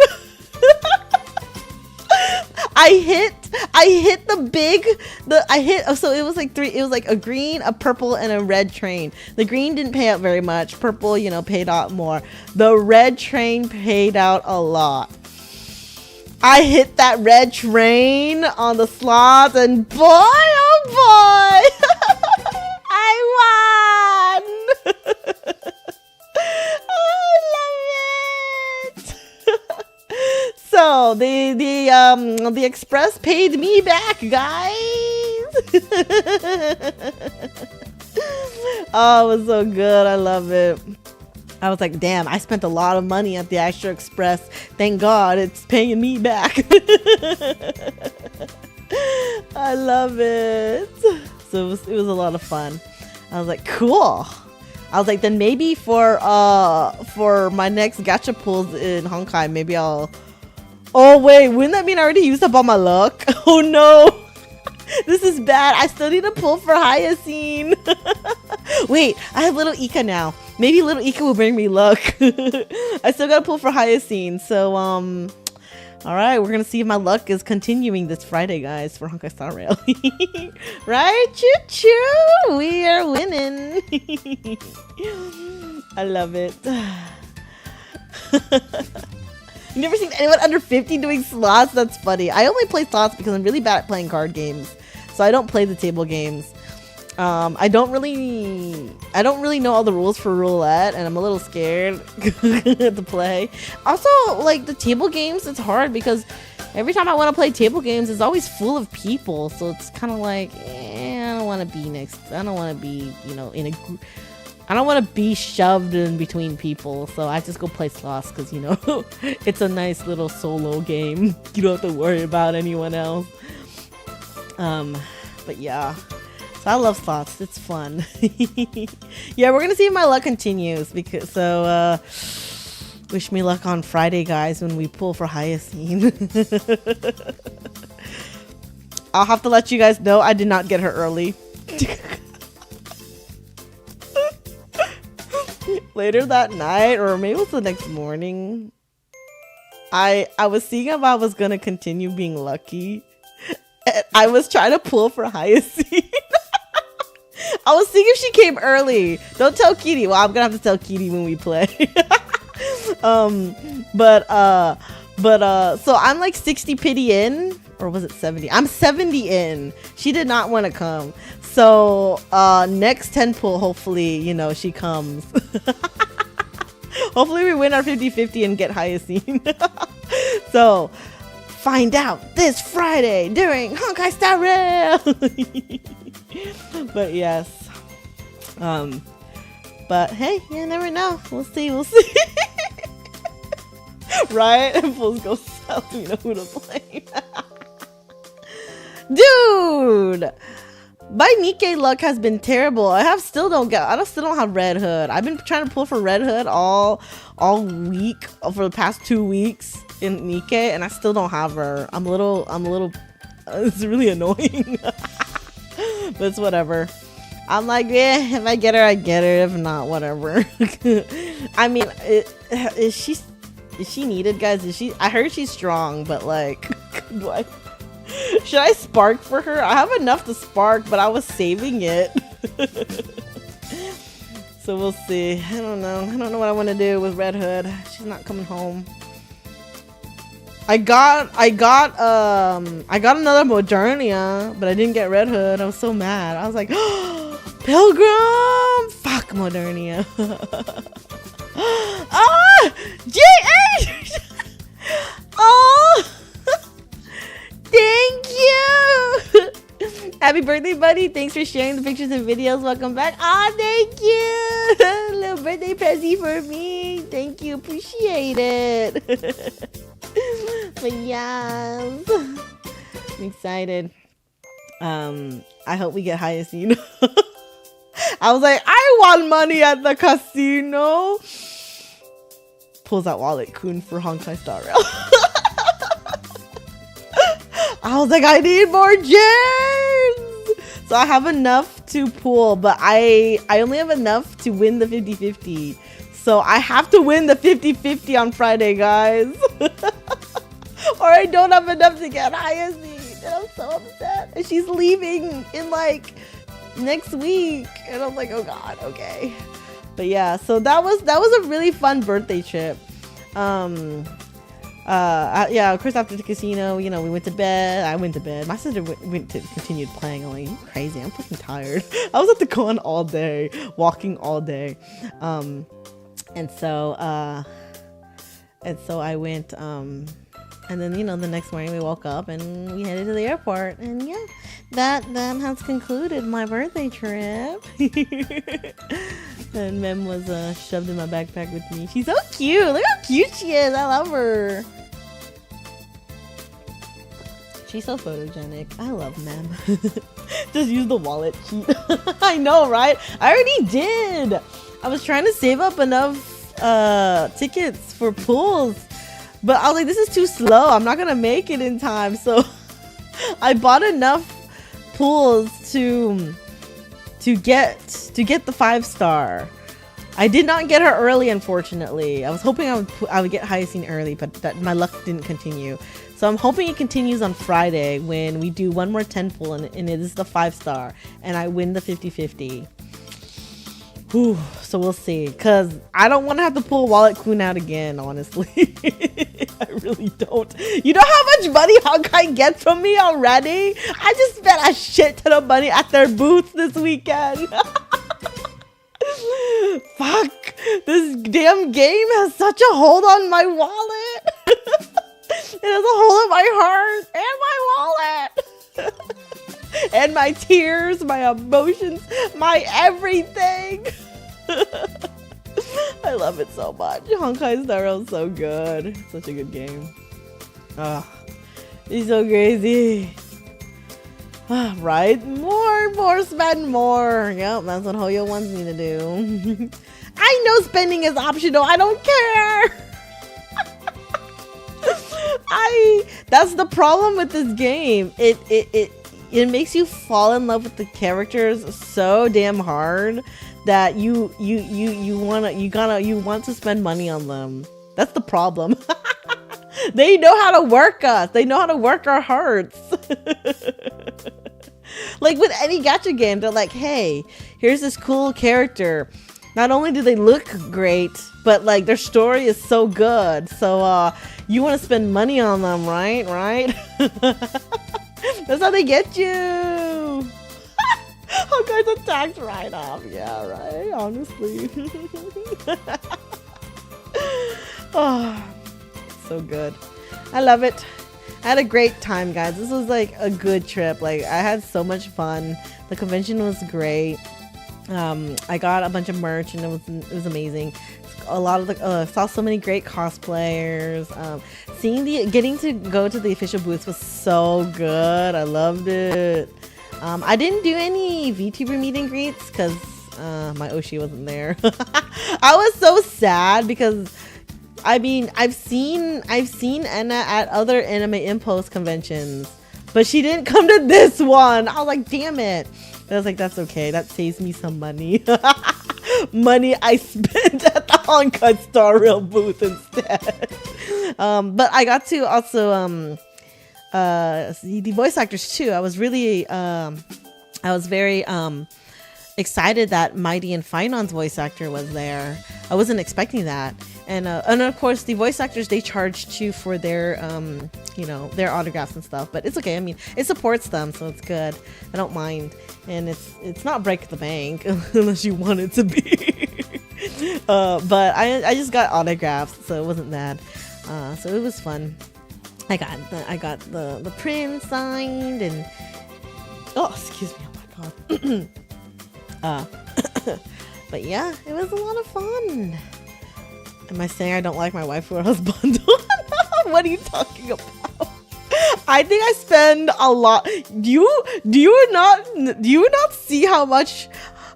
So it was like it was like a green, a purple, and a red train. The green didn't pay out very much. Purple, you know, paid out more. The red train paid out a lot. I hit that red train on the slots, and boy, oh boy, I won. So the express paid me back, guys. Oh, it was so good. I love it. I was like, damn, I spent a lot of money at the Astro Express. Thank God it's paying me back. I love it. So it was a lot of fun. I was like, cool. I was like, then maybe for my next gacha pulls in Honkai, maybe I'll... Oh wait, wouldn't that mean I already used up all my luck? Oh no. This is bad. I still need to pull for Hyacine. Wait, I have little Ika now. Maybe little Ika will bring me luck. I still gotta pull for Hyacine. So, alright, we're gonna see if my luck is continuing this Friday, guys, for Honkai Star Rail. Right? Choo-choo! We are winning. I love it. You never seen anyone under 50 doing slots? That's funny. I only play slots because I'm really bad at playing card games. So I don't play the table games. I don't really know all the rules for roulette, and I'm a little scared to play. Also, like the table games, it's hard because every time I want to play table games, it's always full of people. So it's kind of like, I don't want to be next. I don't want to be, you know, in a group. I don't want to be shoved in between people, so I just go play slots because, you know, it's a nice little solo game. You don't have to worry about anyone else. But yeah, so I love slots. It's fun. Yeah, we're gonna see if my luck continues because wish me luck on Friday, guys, when we pull for Hyacine. I'll have to let you guys know I did not get her early. Later that night, or maybe it was the next morning, I was seeing if I was gonna continue being lucky. And I was trying to pull for Hyacine. I was seeing if she came early. Don't tell Kitty. Well, I'm gonna have to tell Kitty when we play. So I'm like 60 pity in, or was it 70? I'm 70 in. She did not want to come. So next 10 pull, hopefully, you know, she comes. Hopefully we win our 50-50 and get Hyacine. So find out this Friday during Honkai Star Rail. But yes. But hey, you never know. We'll see. Right? Pulls go south, you know who to blame. Dude, my Nikkei luck has been terrible. I still don't have Red Hood. I've been trying to pull for Red Hood all week for the past 2 weeks in Nikkei, and I still don't have her. I'm a little It's really annoying. But it's whatever. I'm like, yeah, if I get her, I get her. If not, whatever. I mean, is she needed, guys? I heard she's strong, but like, should I spark for her? I have enough to spark, but I was saving it. So we'll see. I don't know what I want to do with Red Hood. She's not coming home. I got another Modernia, but I didn't get Red Hood. I was so mad. I was like, oh, Pilgrim! Fuck Modernia. Ah! G-H! Oh! Thank you! Happy birthday, buddy. Thanks for sharing the pictures and videos. Welcome back. Ah, thank you! Little birthday present for me. Thank you. Appreciate it. But yes. I'm excited. I hope we get Hyacine. I was like, I want money at the casino. Pulls out wallet Kun for Honkai Star Rail. I was like, I need more gems. So I have enough to pool, but I only have enough to win the 50-50. So I have to win the 50-50 on Friday, guys. Or I don't have enough to get Hyacine. And I'm so upset. And she's leaving in like next week. And I'm like, oh god, okay. But yeah, so that was a really fun birthday trip. Yeah, of course, after the casino, you know, we went to bed. I went to bed. My sister continued playing. I'm like, you crazy? I'm fucking tired. I was at the con all day, walking all day. And so I went, and then, you know, the next morning we woke up and we headed to the airport. And yeah, that has concluded my birthday trip. And Mem was shoved in my backpack with me. She's so cute. Look how cute she is. I love her. She's so photogenic. I love Mem. Just use the wallet cheat. I know, right? I already did. I was trying to save up enough tickets for pools, but I was like, this is too slow. I'm not gonna make it in time. So I bought enough pools to get the 5-star. I did not get her early, unfortunately. I was hoping I would get Hyacine early, but that my luck didn't continue. So I'm hoping it continues on Friday when we do one more 10 pool and it is the 5-star and I win the 50-50. Whew, so we'll see, because I don't want to have to pull Wallet Kun out again, honestly. I really don't. You know how much money Honkai gets from me already? I just spent a shit ton of money at their booths this weekend. Fuck, this damn game has such a hold on my wallet. It has a hold on my heart and my wallet. And my tears, my emotions, my everything. I love it so much. Honkai Star Rail is so good. It's such a good game. He's so crazy. Right? More, spend more. Yep, that's what Hoyo wants me to do. I know spending is optional. I don't care. That's the problem with this game. It makes you fall in love with the characters so damn hard that you want to spend money on them. That's the problem. They know how to work us. They know how to work our hearts. Like with any gacha game, they're like, hey, here's this cool character. Not only do they look great, but like their story is so good. So you want to spend money on them, right? Right? That's how they get you. Honkai's attacked right off. Yeah, right? Honestly. Oh, so good. I love it. I had a great time, guys. This was like a good trip. Like I had so much fun. The convention was great. I got a bunch of merch and it was amazing. A lot of the saw so many great cosplayers. Getting to go to the official booths was so good. I loved it. I didn't do any VTuber meet and greets because my Oshi wasn't there. I was so sad because I mean I've seen Enna at other Anime Impulse conventions, but she didn't come to this one. I was like, damn it. I was like, that's okay. That saves me some money. Money I spent at the Honkai Star Rail booth instead. But I got to also see the voice actors too. I was very excited that Mighty and Finon's voice actor was there. I wasn't expecting that. And of course the voice actors, they charge too for their their autographs and stuff, but it's okay. I mean, it supports them, so it's good. I don't mind. And it's not break the bank unless you want it to be. But I just got autographs, so it wasn't bad. So it was fun. I got the print signed, and oh, excuse me, oh my god. But yeah, it was a lot of fun. Am I saying I don't like my wife or husband? What are you talking about? I think I spend a lot. Do you not see how much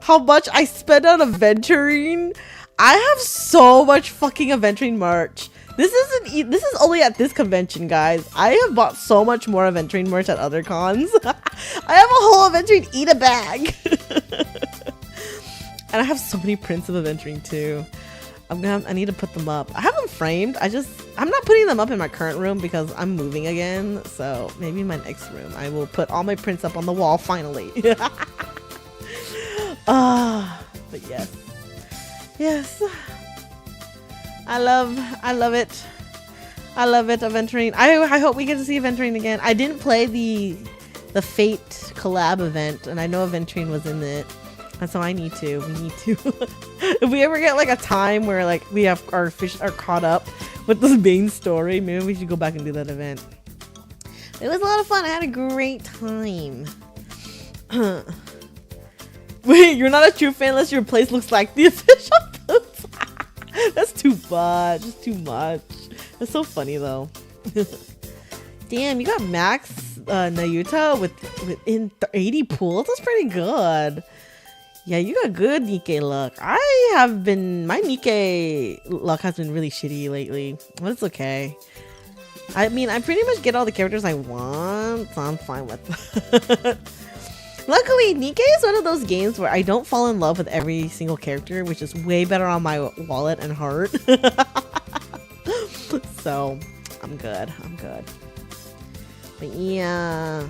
I spend on Aventurine? I have so much fucking Aventurine merch. This is only at this convention, guys. I have bought so much more Aventurine merch at other cons. I have a whole Aventurine eat a bag. And I have so many prints of Aventurine too. I need to put them up. I have them framed. I'm not putting them up in my current room because I'm moving again. So maybe in my next room I will put all my prints up on the wall finally. But yes. I love it. I love it, Aventurine. I hope we get to see Aventurine again. I didn't play the Fate collab event, and I know Aventurine was in it. And so we need to. If we ever get like a time where like we have our fish are caught up with the main story, maybe we should go back and do that event. It was a lot of fun. I had a great time. Wait, you're not a true fan unless your place looks like the official booth. That's too much. It's too much. That's so funny though. Damn, you got Max Nayuta within 80 pools. That's pretty good. Yeah, you got good Nikkei luck. My Nikkei luck has been really shitty lately, but it's okay. I mean, I pretty much get all the characters I want, so I'm fine with that. Luckily, Nikkei is one of those games where I don't fall in love with every single character, which is way better on my wallet and heart. So, I'm good. But yeah.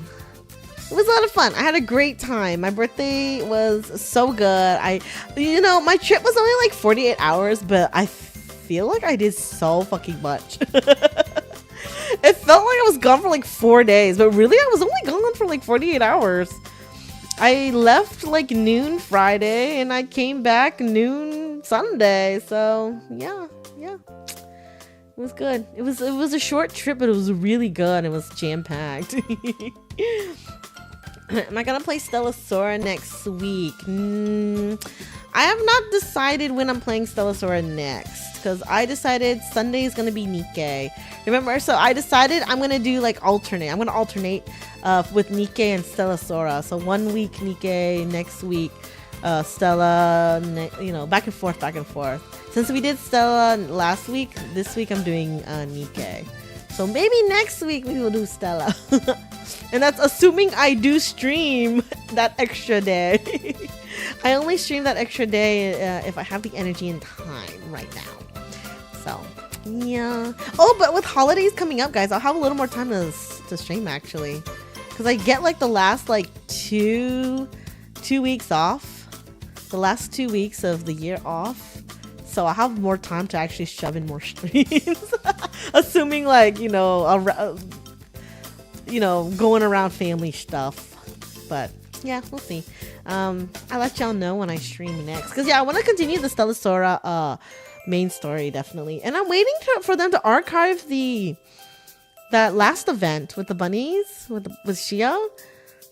It was a lot of fun. I had a great time. My birthday was so good. My trip was only like 48 hours, but I feel like I did so fucking much. It felt like I was gone for like 4 days, but really I was only gone for like 48 hours. I left like noon Friday and I came back noon Sunday. So yeah. It was good. It was a short trip, but it was really good. It was jam-packed. Am I gonna play Stellasora next week? I have not decided when I'm playing Stellasora next, because I decided Sunday is gonna be Nikkei. Remember, so I decided I'm gonna do like alternate. I'm gonna alternate with Nikkei and Stellasora. So 1 week Nikkei, next week Stella, back and forth. Since we did Stella last week, this week I'm doing Nikkei. So maybe next week we will do Stella. And that's assuming I do stream that extra day. I only stream that extra day if I have the energy and time right now. So, yeah. Oh, but with holidays coming up, guys, I'll have a little more time to stream, actually. Because I get, like, the last, like, two weeks off. The last 2 weeks of the year off. So I'll have more time to actually shove in more streams. Assuming, like, going around family stuff. But yeah, we'll see. I'll let y'all know when I stream next, because I want to continue the Stellasora main story, definitely. And I'm waiting for them to archive that last event with the bunnies with Shia.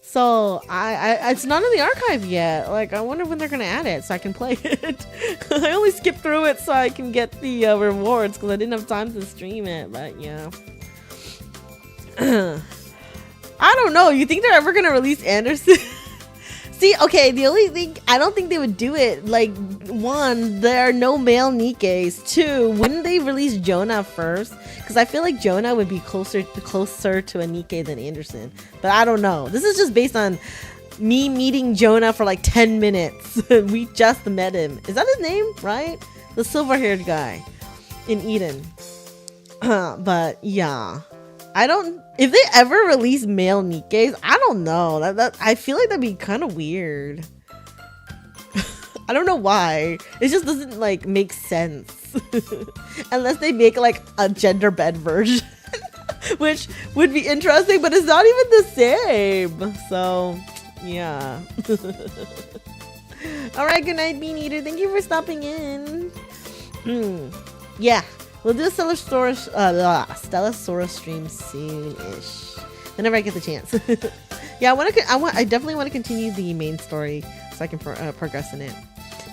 So it's not in the archive yet. Like, I wonder when they're gonna add it so I can play it. I only skipped through it so I can get the rewards because I didn't have time to stream it. But yeah. I don't know. You think they're ever gonna release Anderson? See, okay, the only thing, I don't think they would do it. Like, one, there are no male Nikkes. Two, wouldn't they release Jonah first? Because I feel like Jonah would be closer to a Nikke than Anderson. But I don't know. This is just based on me meeting Jonah for like 10 minutes. We just met him. Is that his name, right? The silver-haired guy in Eden. But yeah, if they ever release male Nikkes, I don't know. I feel like that'd be kind of weird. I don't know why. It just doesn't like make sense. Unless they make like a gender bend version. Which would be interesting, but it's not even the same. So yeah. Alright, good night, Bean Eater. Thank you for stopping in. Yeah. We'll do a Stellasaurus stream soon-ish. Whenever I get the chance. Yeah, I definitely want to continue the main story so I can progress in it.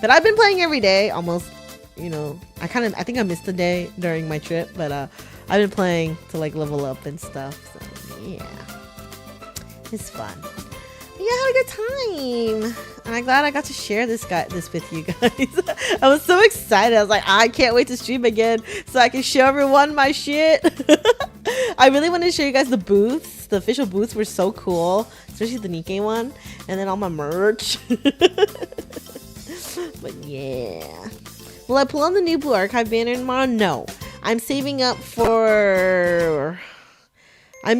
But I've been playing every day, almost. You know, I think I missed a day during my trip, but I've been playing to like level up and stuff. So yeah, it's fun. But yeah, I had a good time. And I'm glad I got to share this with you guys. I was so excited. I was like, I can't wait to stream again so I can show everyone my shit. I really wanted to show you guys the booths. The official booths were so cool, especially the Nikkei one, and then all my merch. But yeah. Will I pull on the new Blue Archive banner tomorrow? No. I'm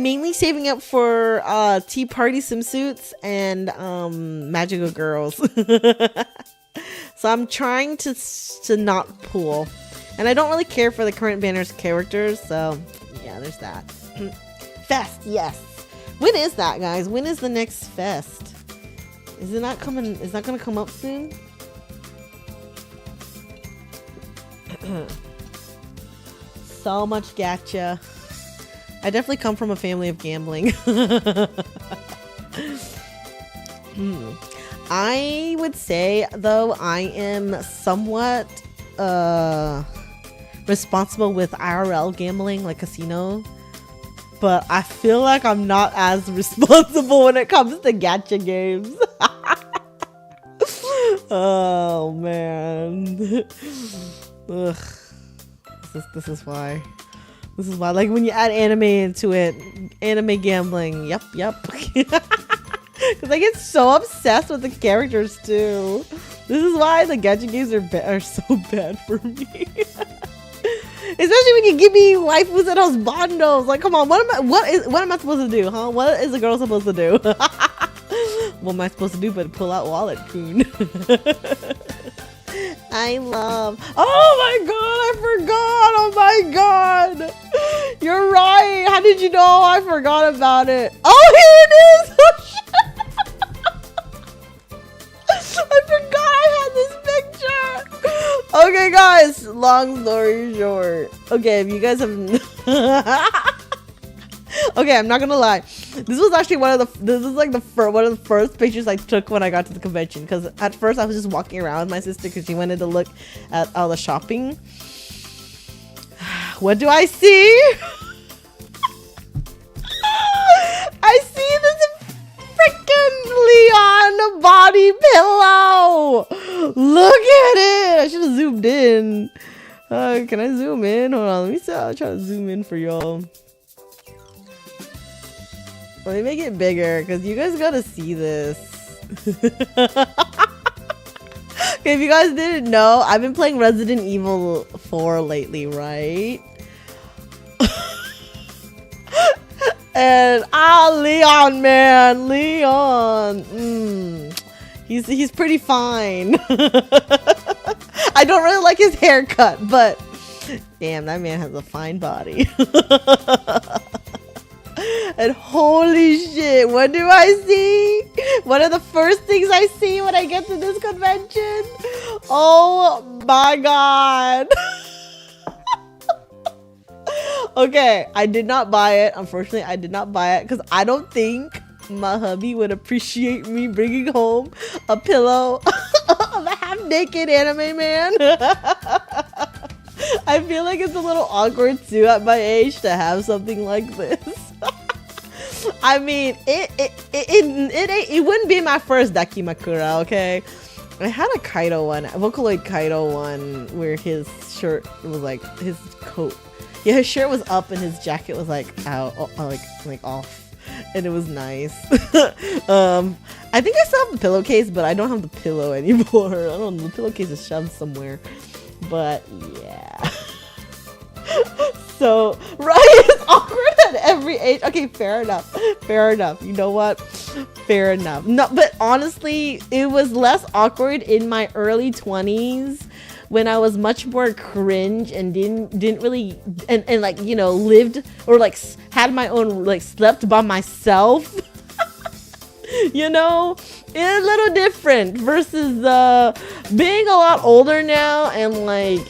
mainly saving up for Tea Party swimsuits and Magical Girls. So I'm trying to not pull. And I don't really care for the current banner's characters, so yeah, there's that. Fest, yes. When is that, guys? When is the next fest? Is it not coming? Is that gonna come up soon? So much gacha. I definitely come from a family of gambling. I would say, though, I am somewhat responsible with IRL gambling, like casino. But I feel like I'm not as responsible when it comes to gacha games. Oh, man. Ugh. This is why. This is why, like, when you add anime into it, anime gambling, yep. Because I get so obsessed with the characters, too. This is why the gacha games are so bad for me. Especially when you give me waifus and husbandos. Like, come on, what am I supposed to do, huh? What is a girl supposed to do? What am I supposed to do but pull out wallet, coon? I love. Oh my god, I forgot. Oh my god. You're right. How did you know I forgot about it? Oh, here it is. Oh, shit. I forgot I had this picture. Okay, guys. Long story short. Okay, if you guys have. Okay, I'm not gonna lie. This was actually one of the first pictures I took when I got to the convention. Because at first I was just walking around with my sister because she wanted to look at all the shopping. What do I see? I see this freaking Leon body pillow. Look at it. I should have zoomed in. Can I zoom in? Hold on. Let me see. I'll try to zoom in for y'all. Let me make it bigger because you guys gotta see this. Okay, if you guys didn't know, I've been playing Resident Evil 4 lately, right? And Leon, man, Leon. He's pretty fine. I don't really like his haircut, but damn, that man has a fine body. And holy shit, what do I see? One of the first things I see when I get to this convention? Oh my god. Okay, I did not buy it. Unfortunately, I did not buy it because I don't think my hubby would appreciate me bringing home a pillow of a half-naked anime man. I feel like it's a little awkward too at my age to have something like this. I mean, it wouldn't be my first Dakimakura, okay? I had a Kaido one, a Vocaloid Kaido one, where his shirt was like, his coat. Yeah, his shirt was up and his jacket was like out, like off. And it was nice. I think I still have the pillowcase, but I don't have the pillow anymore. I don't know, the pillowcase is shoved somewhere. But yeah. So, right, it's awkward at every age. Okay, fair enough. Fair enough. You know what? Fair enough. No, but honestly, it was less awkward in my early 20s when I was much more cringe and didn't really and like, you know, lived or like had my own, like slept by myself. You know, it's a little different versus being a lot older now and like,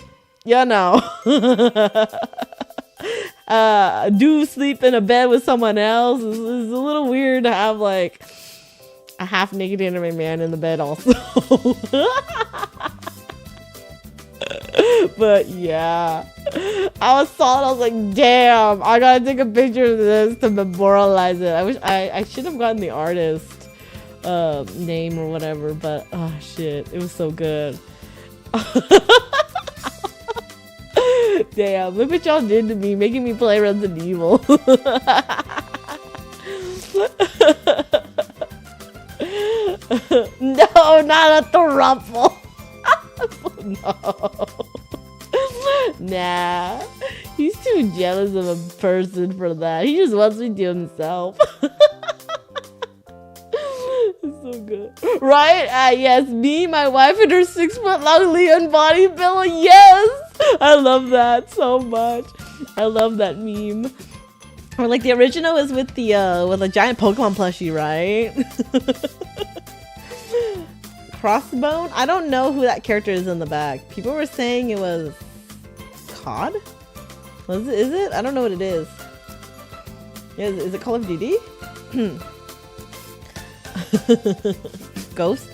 you know, do sleep in a bed with someone else is a little weird to have like a half naked anime man in the bed also. But yeah, I was like, damn, I gotta take a picture of this to memorialize it. I wish I should have gotten the artist name or whatever, but oh shit, it was so good. Damn, look what y'all did to me, making me play Resident Evil. No, not a thruple. No. Nah, he's too jealous of a person for that. He just wants me to himself. It's so good. Right? Yes, me, my wife, and her 6-foot-long Leon body pillow. Yes! I love that so much. I love that meme. Or like the original is with the with a giant Pokemon plushie, right? Crossbone? I don't know who that character is in the back. People were saying it was COD? Is it? I don't know what it is. Yeah, is it Call of Duty? Ghost?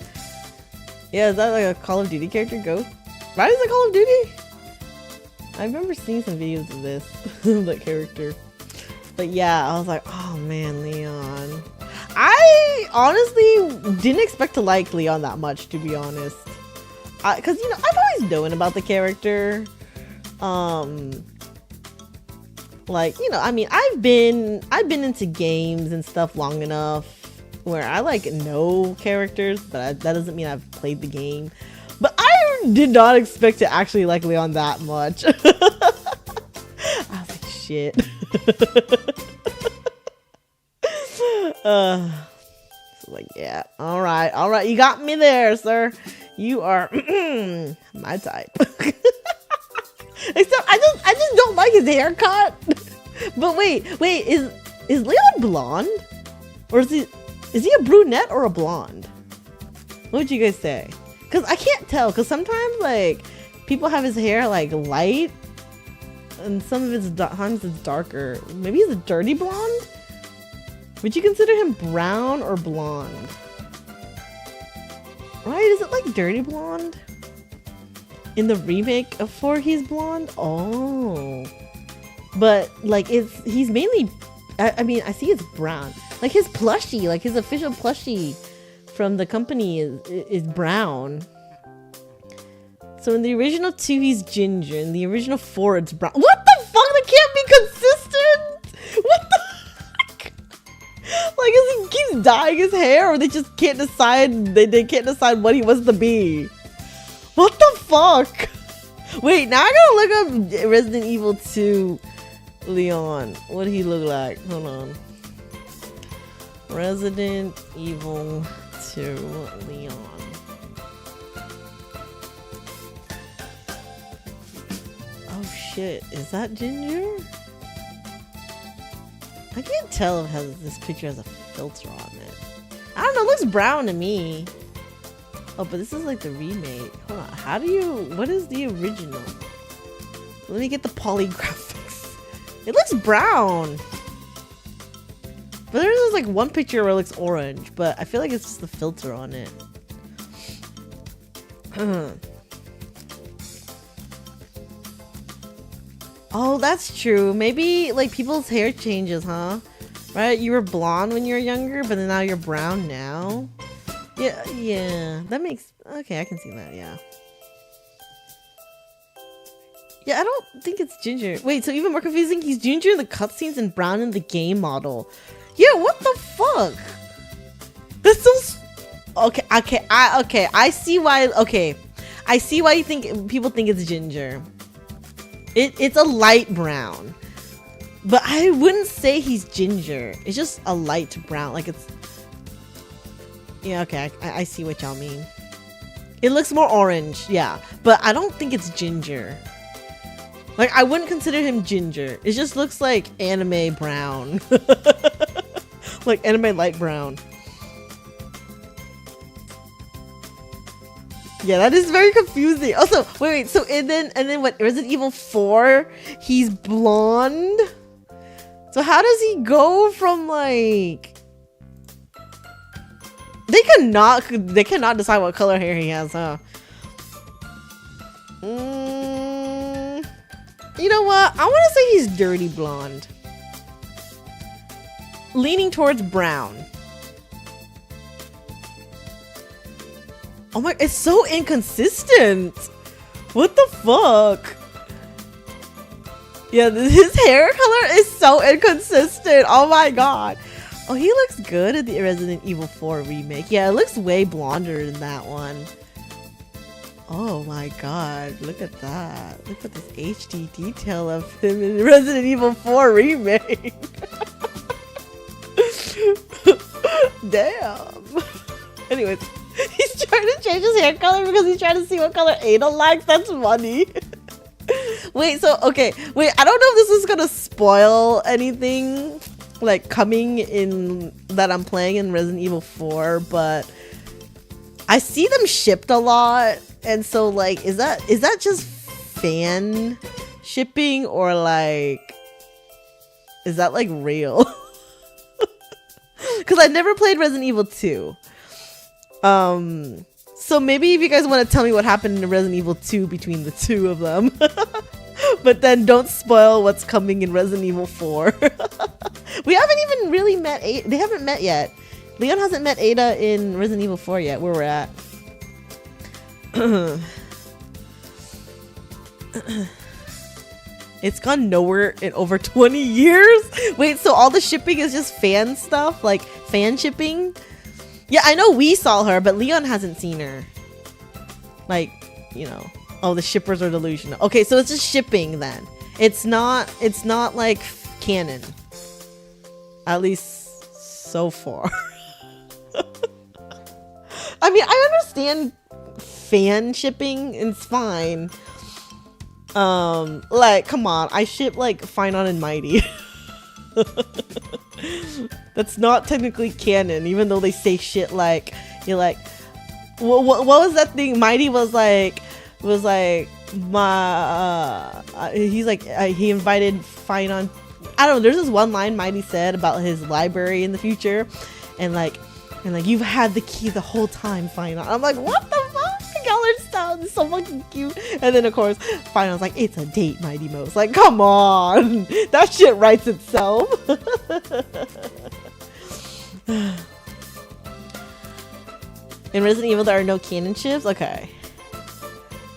Yeah, is that like a Call of Duty character? Ghost? Right? Is it Call of Duty? I remember seeing some videos of this, that character. But yeah, I was like, oh man, Leon. I honestly didn't expect to like Leon that much, to be honest. Cause you know, I've always known about the character. Like, you know, I mean, I've been into games and stuff long enough where I like know characters, but that doesn't mean I've played the game. But I did not expect to actually like Leon that much. I was like, shit. So like, yeah, all right, you got me there, sir. You are my type. Except I just don't like his haircut. But wait, is Leon blonde? Or is he a brunette or a blonde? What would you guys say? Because I can't tell, because sometimes like people have his hair like light and some of his times it's darker. Maybe he's a dirty blonde? Would you consider him brown or blonde? Right? Is it like dirty blonde? In the remake of 4 he's blonde? Oh. But like he's mainly, I mean, I see it's brown. Like his plushie, like his official plushie from the company is brown. So in the original 2 he's ginger, in the original 4 it's brown. What the fuck? That can't be consistent! What the fuck? Like, is he keeps dyeing his hair, or they just can't decide, they can't decide what he wants to be? What the fuck? Wait, now I gotta look up Resident Evil 2 Leon. What did he look like? Hold on. Resident Evil 2 Leon. Oh shit, is that Ginger? I can't tell if this picture has a filter on it. I don't know, it looks brown to me. Oh, but this is like the remake. Hold on, what is the original? Let me get the polygraphics. It looks brown. But there's like one picture where it looks orange, but I feel like it's just the filter on it. Oh, that's true. Maybe like people's hair changes, huh? Right? You were blonde when you were younger, but then now you're brown now. Yeah, that makes... Okay, I can see that, yeah. Yeah, I don't think it's ginger. Wait, so even more confusing, he's ginger in the cutscenes and brown in the game model. Yeah, what the fuck? That's so... Okay, I see why... Okay, I see why you think people think it's ginger. It's a light brown. But I wouldn't say he's ginger. It's just a light brown. Like it's... Yeah, okay, I see what y'all mean. It looks more orange, yeah. But I don't think it's ginger. Like, I wouldn't consider him ginger. It just looks like anime brown. Like anime light brown. Yeah, that is very confusing. Also, wait, so and then what, Resident Evil 4, he's blonde? So how does he go from like... They cannot decide what color hair he has, huh? You know what? I want to say he's dirty blonde. Leaning towards brown. Oh my, it's so inconsistent. What the fuck? Yeah, his hair color is so inconsistent. Oh my god. Oh, he looks good in the Resident Evil 4 remake. Yeah, it looks way blonder than that one. Oh my god, look at that. Look at this HD detail of him in Resident Evil 4 remake. Damn. Anyways, he's trying to change his hair color because he's trying to see what color Ada likes. That's funny. Wait, so, okay. Wait, I don't know if this is gonna spoil anything, like, coming in that I'm playing in Resident Evil 4, but I see them shipped a lot. And so, like, is that just fan shipping or, like, is that, like, real? Because I never played Resident Evil 2. So maybe if you guys want to tell me what happened in Resident Evil 2 between the two of them. But then don't spoil what's coming in Resident Evil 4. We haven't even really met Ada. They haven't met yet. Leon hasn't met Ada in Resident Evil 4 yet, where we're at. It's gone nowhere in over 20 years. Wait, so all the shipping is just fan stuff? Like fan shipping? Yeah, I know we saw her, but Leon hasn't seen her. Like, you know. Oh, the shippers are delusional. Okay, so it's just shipping then. It's not like canon. At least so far. I mean, I understand fan shipping, it's fine. Like, come on, I ship like Finon and Mighty. That's not technically canon, even though they say shit like, you're like, what was that thing? Mighty was like my he's like he invited Finon. I don't know, there's this one line Mighty said about his library in the future, and like you've had the key the whole time, Finon. I'm like, what the fuck? Y'all are so fucking cute. And then of course Finon's like, it's a date, Mighty Mo's. Like, come on, that shit writes itself. In Resident Evil there are no canon ships. Okay,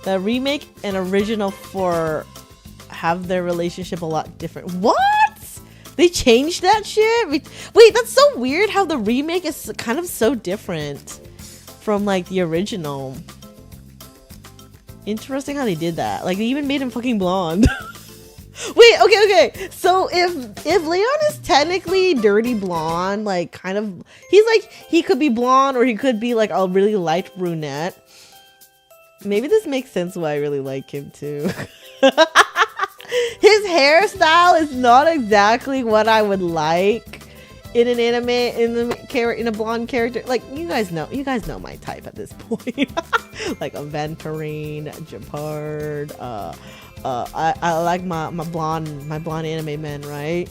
the remake and original 4 have their relationship a lot different. What? They changed that shit? Wait, that's so weird how the remake is kind of so different from like the original. Interesting how they did that. Like they even made him fucking blonde. Wait, okay. So if Leon is technically dirty blonde, like kind of, he's like, he could be blonde or he could be like a really light brunette. Maybe this makes sense why I really like him too. His hairstyle is not exactly what I would like in an anime, in a blonde character. Like, you guys know my type at this point. Like a Venturine, Japard, I like my blonde anime men, right?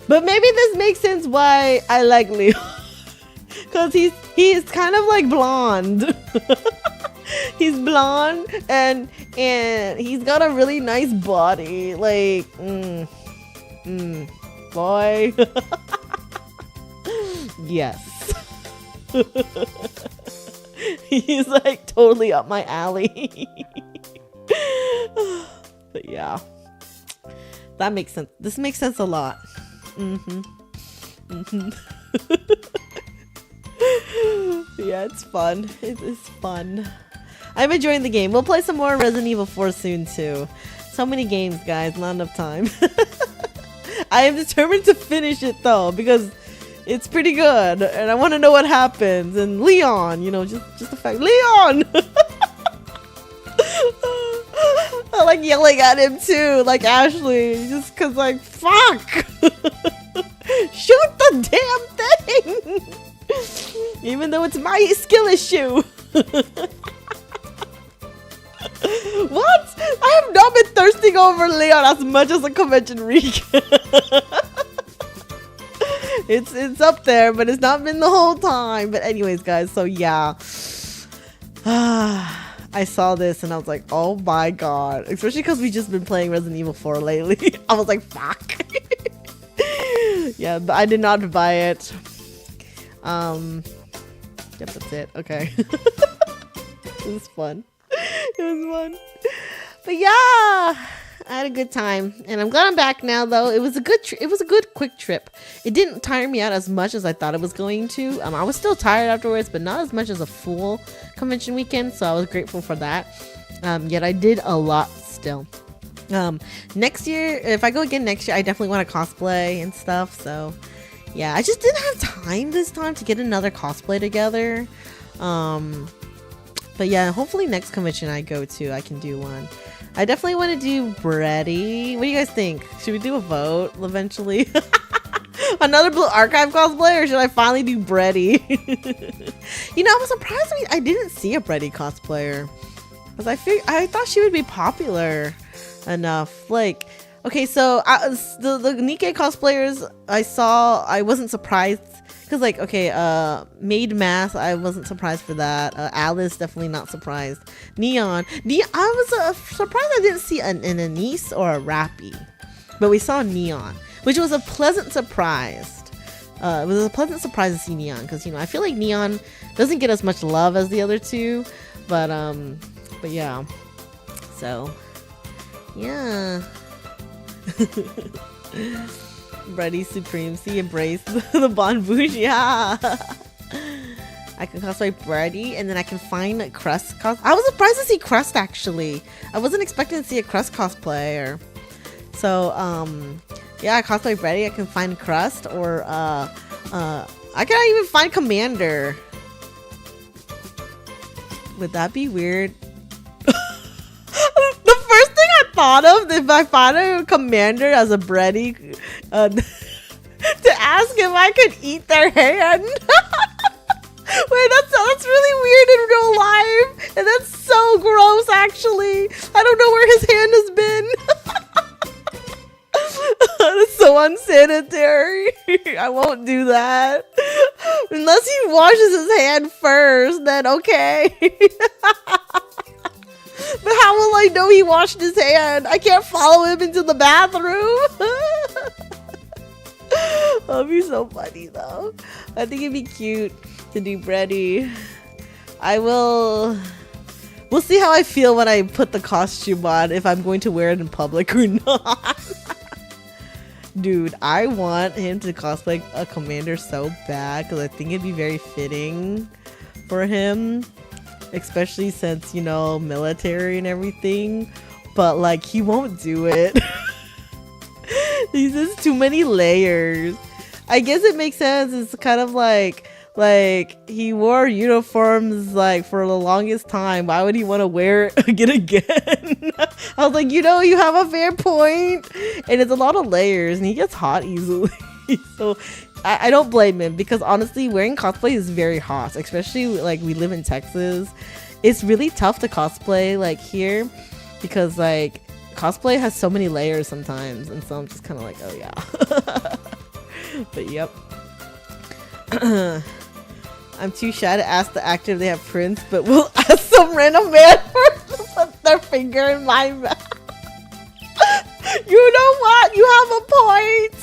But maybe this makes sense why I like Leo. Cause he's kind of like blonde. He's blonde and he's got a really nice body. Like, boy. Yes. He's like totally up my alley. But yeah, that makes sense. This makes sense a lot. Yeah, it's fun. It is fun. I'm enjoying the game. We'll play some more Resident Evil 4 soon too. So many games, guys, not enough time. I am determined to finish it though, because it's pretty good and I want to know what happens. And Leon, you know, just the fact, Leon! I like yelling at him too, like Ashley, just cause like, fuck! Shoot the damn thing! Even though it's my skill issue. What? I have not been thirsting over Leon as much as a convention week. It's up there, but it's not been the whole time. But anyways, guys, so yeah. I saw this and I was like, oh my god. Especially because we just been playing Resident Evil 4 lately. I was like, fuck. Yeah, but I did not buy it. Yep, that's it. Okay. It was fun. It was fun. But yeah, I had a good time and I'm glad I'm back now though. It was a good quick trip. It didn't tire me out as much as I thought it was going to. I was still tired afterwards, but not as much as a full convention weekend, so I was grateful for that. Yet I did a lot still. Next year, if I go again next year, I definitely want to cosplay and stuff, so yeah, I just didn't have time this time to get another cosplay together. But yeah, hopefully next convention I go to, I can do one. I definitely want to do Brady. What do you guys think? Should we do a vote eventually? Another Blue Archive cosplay, or should I finally do Brady? You know, I was surprised I didn't see a Brady cosplayer, because I thought she would be popular enough. Like, okay, so the Nikkei cosplayers I saw, I wasn't surprised. Because, like, okay, Maid Mask, I wasn't surprised for that. Alice, definitely not surprised. Neon, I was surprised I didn't see an Anise or a Rappy. But we saw Neon, which was a pleasant surprise. It was a pleasant surprise to see Neon, because, you know, I feel like Neon doesn't get as much love as the other two. But yeah. So, yeah. Brady Supremacy, embrace the Bon Bouche, yeah. I can cosplay Brady, and then I can find Crust cos. I was surprised to see Crust, actually. I wasn't expecting to see a Crust cosplayer. So, yeah, I cosplay Brady, I can find Crust, or, I cannot even find Commander. Would that be weird? The first thing I thought of, if I found a Commander as a Brady, to ask if I could eat their hand. Wait, that's really weird in real life, and that's so gross. Actually, I don't know where his hand has been. That's so unsanitary. I won't do that unless he washes his hand first. Then okay. But how will I know he washed his hand? I can't follow him into the bathroom. That'd be so funny though. I think it'd be cute to do Brady. We'll see how I feel when I put the costume on, if I'm going to wear it in public or not. Dude, I want him to cosplay a Commander so bad, because I think it'd be very fitting for him. Especially since, you know, military and everything. But, like, he won't do it. He's just too many layers. I guess it makes sense. It's kind of like he wore uniforms, like, for the longest time. Why would he want to wear it again? I was like, you know, you have a fair point. And it's a lot of layers, and he gets hot easily. So I don't blame him, because honestly, wearing cosplay is very hot, especially like we live in Texas. It's really tough to cosplay like here, because like cosplay has so many layers sometimes, and so I'm just kind of like, oh yeah. But yep. I'm too shy to ask the actor if they have prints, but we'll ask some random man first to put their finger in my mouth. You know what? You have a point.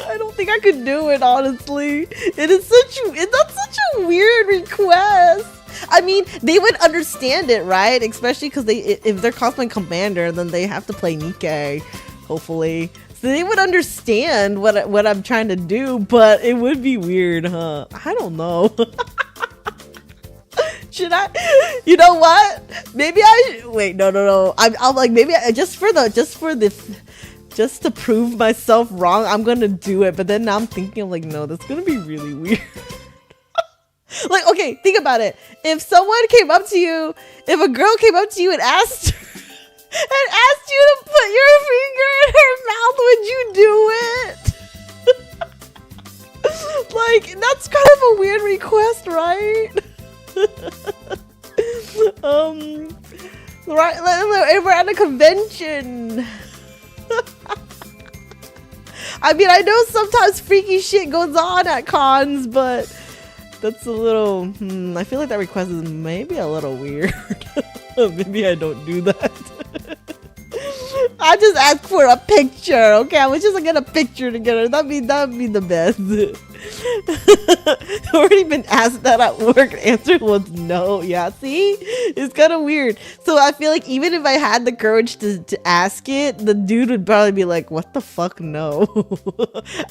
I don't think I could do it, honestly. It's not such a weird request. I mean, they would understand it, right? Especially because if they're cosplaying Commander, then they have to play Nikkei, hopefully. So they would understand what I'm trying to do, but it would be weird, huh? I don't know. Should I? You know what? Maybe I wait. No. I'm like maybe just to prove myself wrong, I'm gonna do it. But then now I'm thinking, like, no, that's gonna be really weird. Like, okay, think about it. If someone came up to you, if a girl came up to you and asked you to put your finger in her mouth, would you do it? Like, that's kind of a weird request, right? Right, if we're at a convention. I mean, I know sometimes freaky shit goes on at cons, but that's a little, I feel like that request is maybe a little weird. Maybe I don't do that. I just asked for a picture, okay? I was just gonna get a picture together. That'd be the best. I've already been asked that at work. The answer was no. Yeah, see? It's kind of weird. So I feel like even if I had the courage to ask it, the dude would probably be like, what the fuck, no.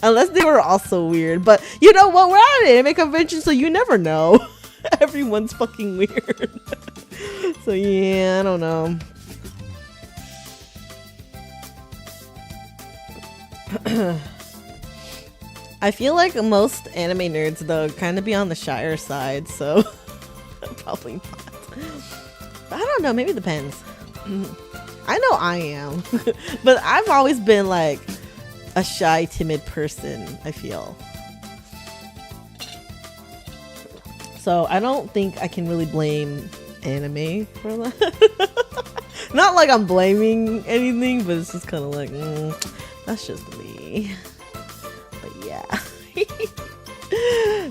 Unless they were also weird. But you know what? We're at an anime convention, so you never know. Everyone's fucking weird. So yeah, I don't know. I feel like most anime nerds though kind of be on the shyer side, so probably not. But I don't know, maybe it depends. I know I am, but I've always been like a shy, timid person, I feel. So I don't think I can really blame anime for that. Not like I'm blaming anything, but it's just kind of like, that's just me. But yeah.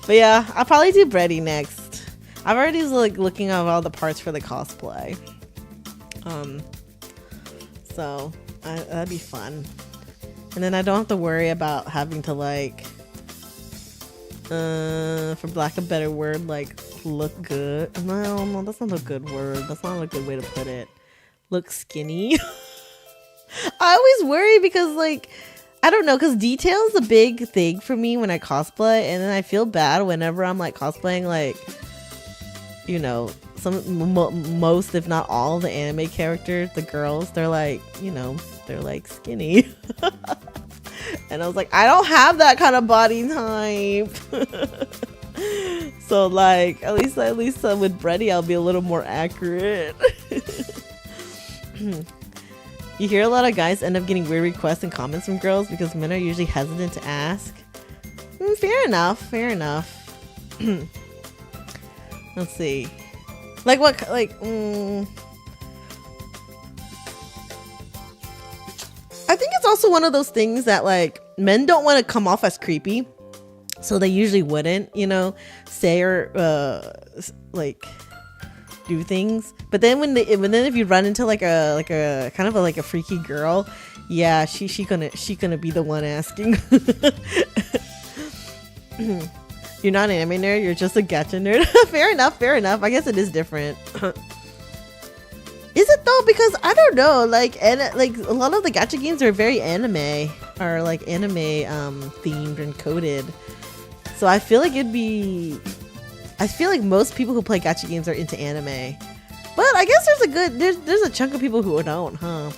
But yeah, I'll probably do Brady next. I've already like looking at all the parts for the cosplay. So that'd be fun. And then I don't have to worry about having to like, for lack of a better word, like look good. No, that's not a good word. That's not a good way to put it. Look skinny. I always worry because like, I don't know, because detail is a big thing for me when I cosplay, and then I feel bad whenever I'm like cosplaying like, you know, most if not all the anime characters, the girls, they're like, you know, they're like skinny. And I was like, I don't have that kind of body type. So like, at least with Brady, I'll be a little more accurate. You hear a lot of guys end up getting weird requests and comments from girls because men are usually hesitant to ask. Fair enough. Let's see. Like what? Like, I think it's also one of those things that like men don't want to come off as creepy, so they usually wouldn't, you know, say or like do things. But then if you run into like a kind of like a freaky girl, yeah, she gonna be the one asking. You're not an anime nerd, you're just a gacha nerd. Fair enough. I guess it is different. Is it though? Because I don't know, like a lot of the gacha games are very anime, or like anime themed and coded. So I feel like most people who play gacha games are into anime. But I guess there's a chunk of people who don't, huh?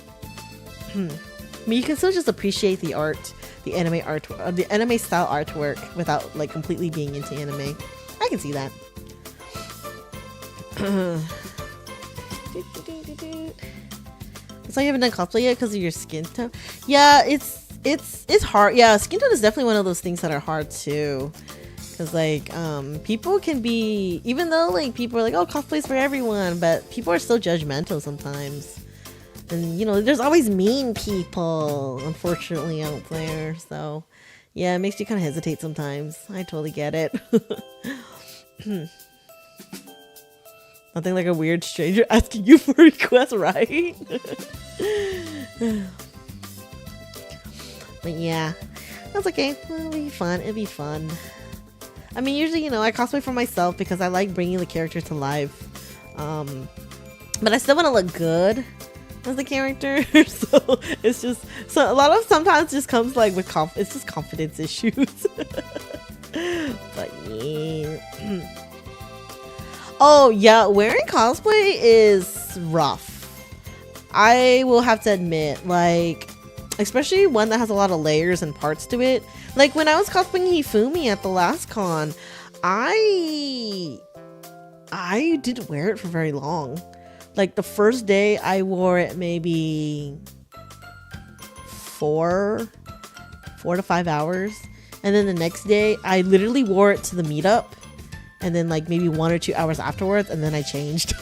I mean, you can still just appreciate the art, the anime art, the anime style artwork without like completely being into anime. I can see that. So you haven't done cosplay yet because of your skin tone? Yeah, it's hard. Yeah, skin tone is definitely one of those things that are hard too. Because like people can be, even though like people are like, oh, cosplay's for everyone, but people are still judgmental sometimes. And you know, there's always mean people, unfortunately, out there. So yeah, it makes you kind of hesitate sometimes. I totally get it. Nothing like a weird stranger asking you for a request, right? But yeah. That's okay. It'll be fun. It'll be fun. I mean, usually, you know, I cosplay for myself because I like bringing the character to life. But I still want to look good as the character. So it's just, so a lot of sometimes just comes like with it's just confidence issues. But yeah. Oh yeah, wearing cosplay is rough. I will have to admit, like, especially one that has a lot of layers and parts to it. Like when I was cosplaying Hifumi at the last con, I didn't wear it for very long. Like the first day I wore it maybe 4 to 5 hours. And then the next day I literally wore it to the meetup. And then like maybe 1 or 2 hours afterwards, and then I changed.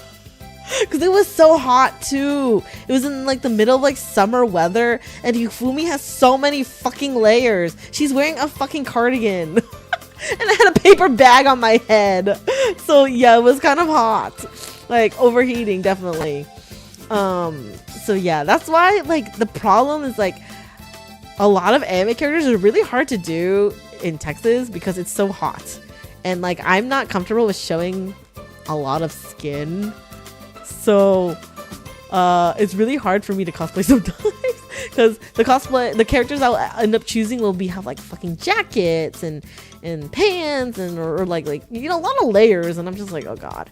Because it was so hot too. It was in like the middle of like summer weather, and Hifumi has so many fucking layers. She's wearing a fucking cardigan. And I had a paper bag on my head. So yeah, it was kind of hot. Like overheating, definitely. So yeah, that's why like the problem is like a lot of anime characters are really hard to do in Texas because it's so hot. And like I'm not comfortable with showing a lot of skin. So it's really hard for me to cosplay sometimes because the characters I'll end up choosing will have like fucking jackets and pants and or like you know, a lot of layers, and I'm just like, oh god.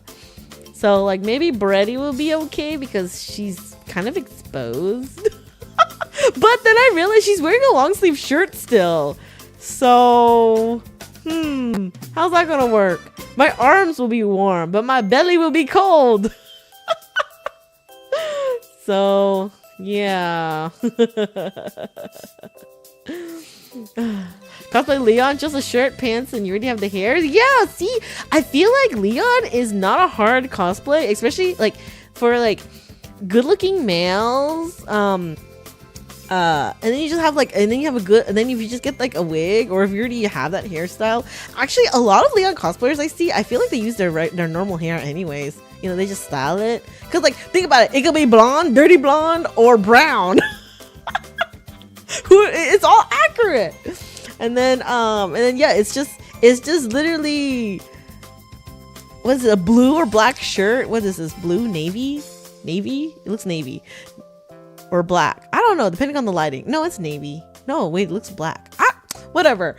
So like maybe Bretty will be okay because she's kind of exposed. But then I realized she's wearing a long sleeve shirt still. So how's that gonna work? My arms will be warm, but my belly will be cold. So yeah. Cosplay Leon, just a shirt, pants, and you already have the hair. Yeah, see, I feel like Leon is not a hard cosplay, especially like for like good-looking males. And then you just have like, and then you have and then if you just get like a wig, or if you already have that hairstyle. Actually, a lot of Leon cosplayers I see, I feel like they use their normal hair anyways. You know, they just style it. Cause like, think about it. It could be blonde, dirty blonde, or brown. It's all accurate. And then yeah, it's just literally, what is it? A blue or black shirt? What is this? Blue, navy? Navy? It looks navy. Or black. I don't know, depending on the lighting. No, it's navy. No, wait, it looks black. Whatever.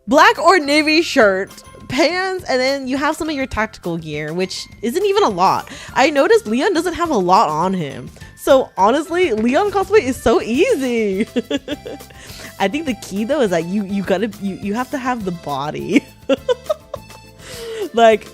Black or navy shirt, pants, and then you have some of your tactical gear, which isn't even a lot. I noticed Leon doesn't have a lot on him. So honestly, Leon cosplay is so easy. I think the key though is that you have to have the body. Like,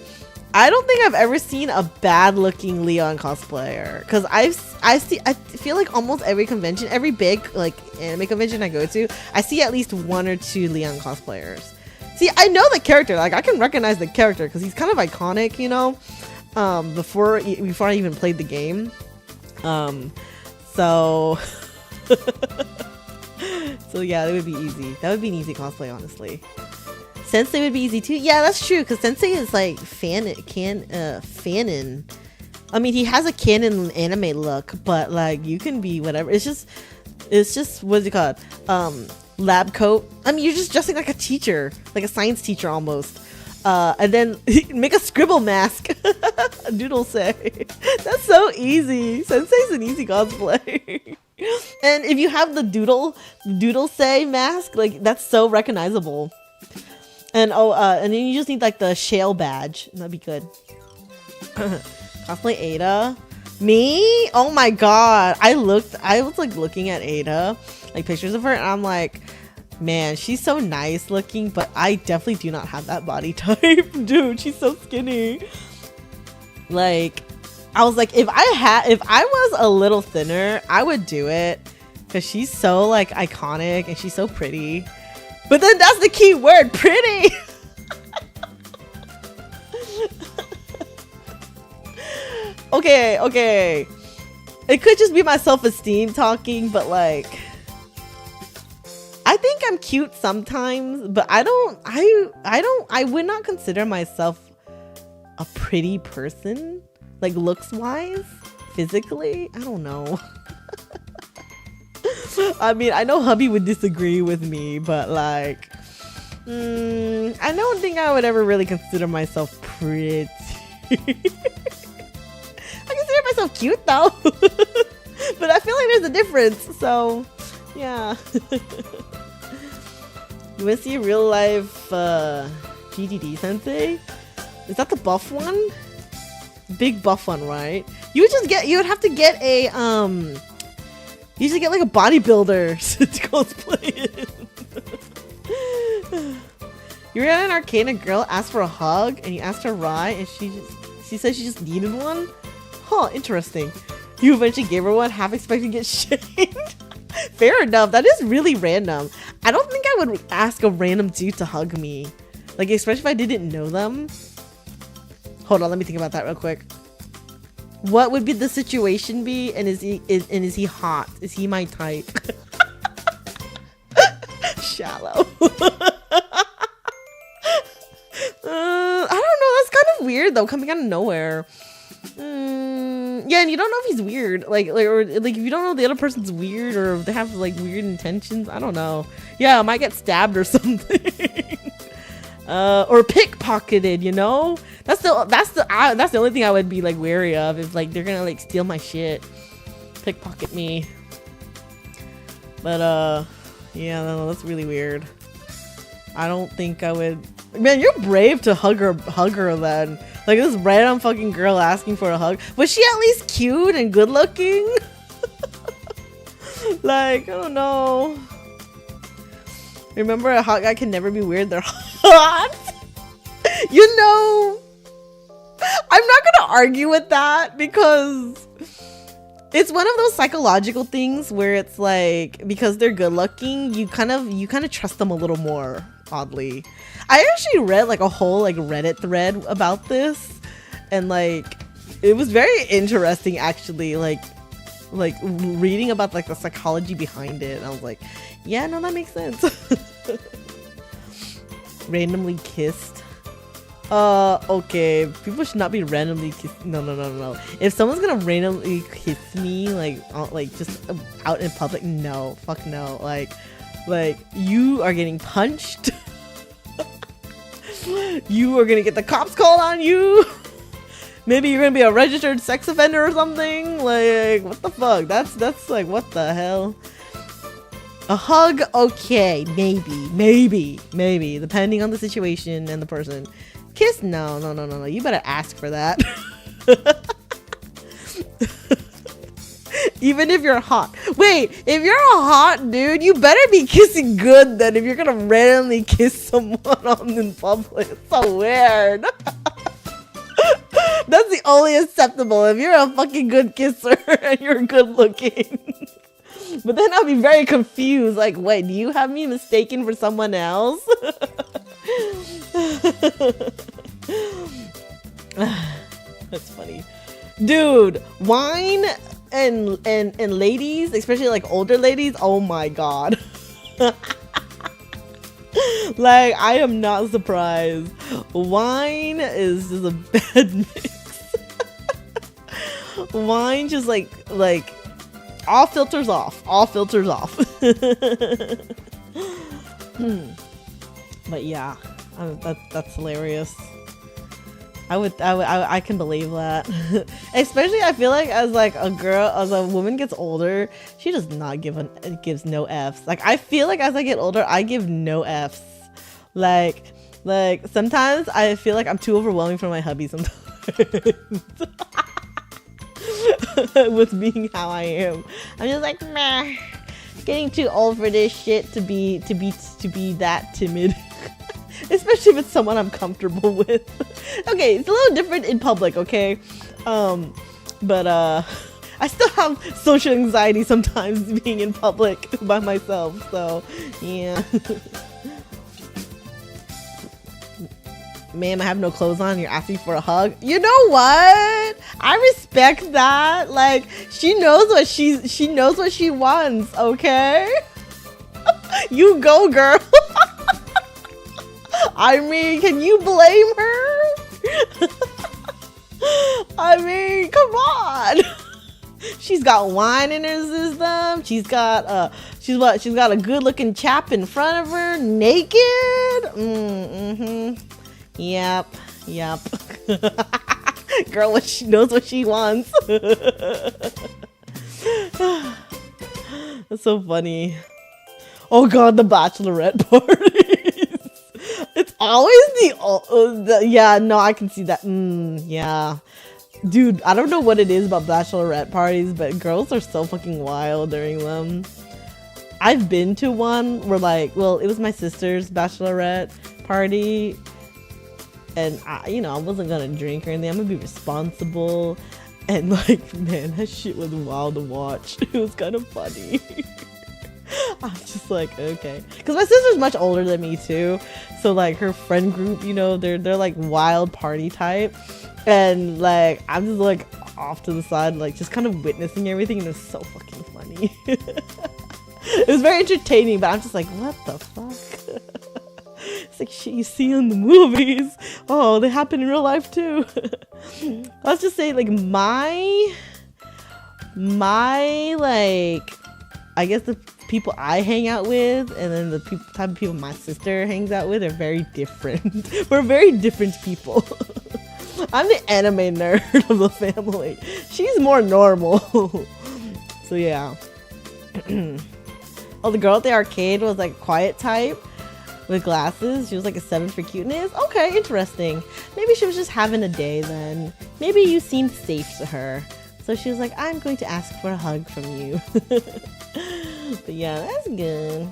I don't think I've ever seen a bad looking Leon cosplayer, because I feel like almost every convention, every big like anime convention I go to, I see at least 1 or 2 Leon cosplayers. See, I know the character, like I can recognize the character because he's kind of iconic, you know, before I even played the game. So so yeah, that would be easy. That would be an easy cosplay, honestly. Sensei would be easy too. Yeah, that's true, because Sensei is like fanon. I mean, he has a canon anime look, but like you can be whatever. It's just what's it called? Lab coat. I mean, you're just dressing like a teacher, like a science teacher almost. And then make a scribble mask. Doodle say. That's so easy. Sensei's an easy cosplay. And if you have the doodle say mask, like that's so recognizable. And and then you just need like the shale badge. That'd be good. Cosplay Ada. Me? Oh my god. I was like looking at Ada, like pictures of her, and I'm like, man, she's so nice looking, but I definitely do not have that body type. Dude, she's so skinny. Like, I was like, if I was a little thinner, I would do it, because she's so like iconic and she's so pretty. But then that's the key word, pretty. Okay. It could just be my self-esteem talking, but like, I think I'm cute sometimes, but I would not consider myself a pretty person, like looks wise, physically. I don't know. I mean, I know hubby would disagree with me, but like, I don't think I would ever really consider myself pretty. I consider myself cute though, but I feel like there's a difference. So, yeah. You want to see a real life GTD sensei? Is that the buff one? Big buff one, right? You would have to get a you should get like a bodybuilder to cosplay it. You were at an arcade and a girl asked for a hug and you asked her why and she said she just needed one? Huh, interesting. You eventually gave her one, half expecting to get shamed? Fair enough, that is really random. I don't think I would ask a random dude to hug me. Like, especially if I didn't know them. Hold on, let me think about that real quick. What would be the situation be? And is he hot? Is he my type? Shallow. I don't know. That's kind of weird though, coming out of nowhere. Yeah, and you don't know if he's weird, or if you don't know the other person's weird or if they have like weird intentions. I don't know. Yeah, I might get stabbed or something. Or pickpocketed, you know? That's the only thing I would be like wary of, if like they're gonna like steal my shit, pickpocket me. But yeah, no, that's really weird. I don't think I would. Man, you're brave to hug her then. Like this random fucking girl asking for a hug. Was she at least cute and good looking? Like, I don't know. Remember, a hot guy can never be weird. They're hot. You know, I'm not gonna argue with that because it's one of those psychological things where it's like, because they're good looking, you kind of trust them a little more, oddly. I actually read like a whole like Reddit thread about this, and like it was very interesting actually, like reading about like the psychology behind it. And I was like, yeah, no, that makes sense. Randomly kissed. Okay, people should not be randomly kissed. No. If someone's gonna randomly kiss me, like just out in public, no, fuck no. Like you are getting punched. You are gonna get the cops called on you. Maybe you're gonna be a registered sex offender or something. Like, what the fuck? That's like, what the hell? A hug, okay, maybe, depending on the situation and the person. Kiss, no. You better ask for that. Even if you're hot. Wait, if you're a hot dude, you better be kissing good then if you're gonna randomly kiss someone in public. It's so weird. That's the only acceptable if you're a fucking good kisser and you're good looking. But then I'll be very confused. Like, wait, do you have me mistaken for someone else? That's funny. Dude, wine and ladies, especially like older ladies, oh my god. Like, I am not surprised. Wine is just a bad mix. Wine just like all filters off. But yeah, that's hilarious. I can believe that. Especially, I feel like as a woman gets older, she does not gives no F's. Like, I feel like as I get older, I give no F's. Like sometimes I feel like I'm too overwhelming for my hubby sometimes. With being how I am, I'm just like, meh, getting too old for this shit to be that timid. Especially if it's someone I'm comfortable with. Okay, it's a little different in public, okay? But I still have social anxiety sometimes being in public by myself, so yeah. Ma'am, I have no clothes on, you're asking for a hug. You know what? I respect that. Like, she knows what she wants, okay? You go, girl. I mean, can you blame her? I mean, come on. She's got wine in her system. She's got a good looking chap in front of her, naked. Yep. Girl, she knows what she wants. That's so funny. Oh god, the bachelorette parties. It's always the yeah, no, I can see that. Yeah. Dude, I don't know what it is about bachelorette parties, but girls are so fucking wild during them. I've been to one where it was my sister's bachelorette party. And I wasn't gonna drink or anything. I'm gonna be responsible. And man, that shit was wild to watch. It was kind of funny. I'm just like, okay. Because my sister's much older than me too. So her friend group, they're wild party type. And I'm just off to the side, just kind of witnessing everything. And it's so fucking funny. It was very entertaining, but I'm just like, what the fuck? It's like shit you see in the movies. Oh, they happen in real life too. Let's just say my I guess the people I hang out with and then the type of people my sister hangs out with are very different. We're very different people. I'm the anime nerd of the family. She's more normal. So yeah. Oh, the girl at the arcade was quiet type with glasses. She was a 7 for cuteness. Okay, interesting. Maybe she was just having a day then. Maybe you seemed safe to her. So she was like, I'm going to ask for a hug from you. But yeah, that's good.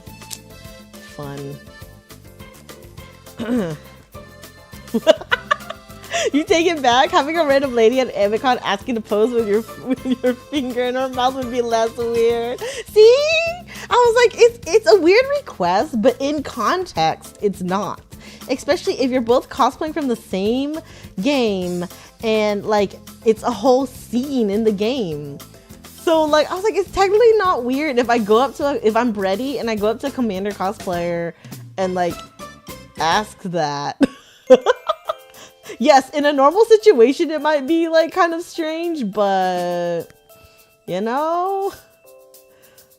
Fun. You take it back? Having a random lady at Amicon asking to pose with your finger in her mouth would be less weird. See? I was like, it's a weird request, but in context, it's not. Especially if you're both cosplaying from the same game and it's a whole scene in the game. So I was like, it's technically not weird if if I'm Brady and I go up to a Commander cosplayer and ask that. Yes, in a normal situation it might be kind of strange, but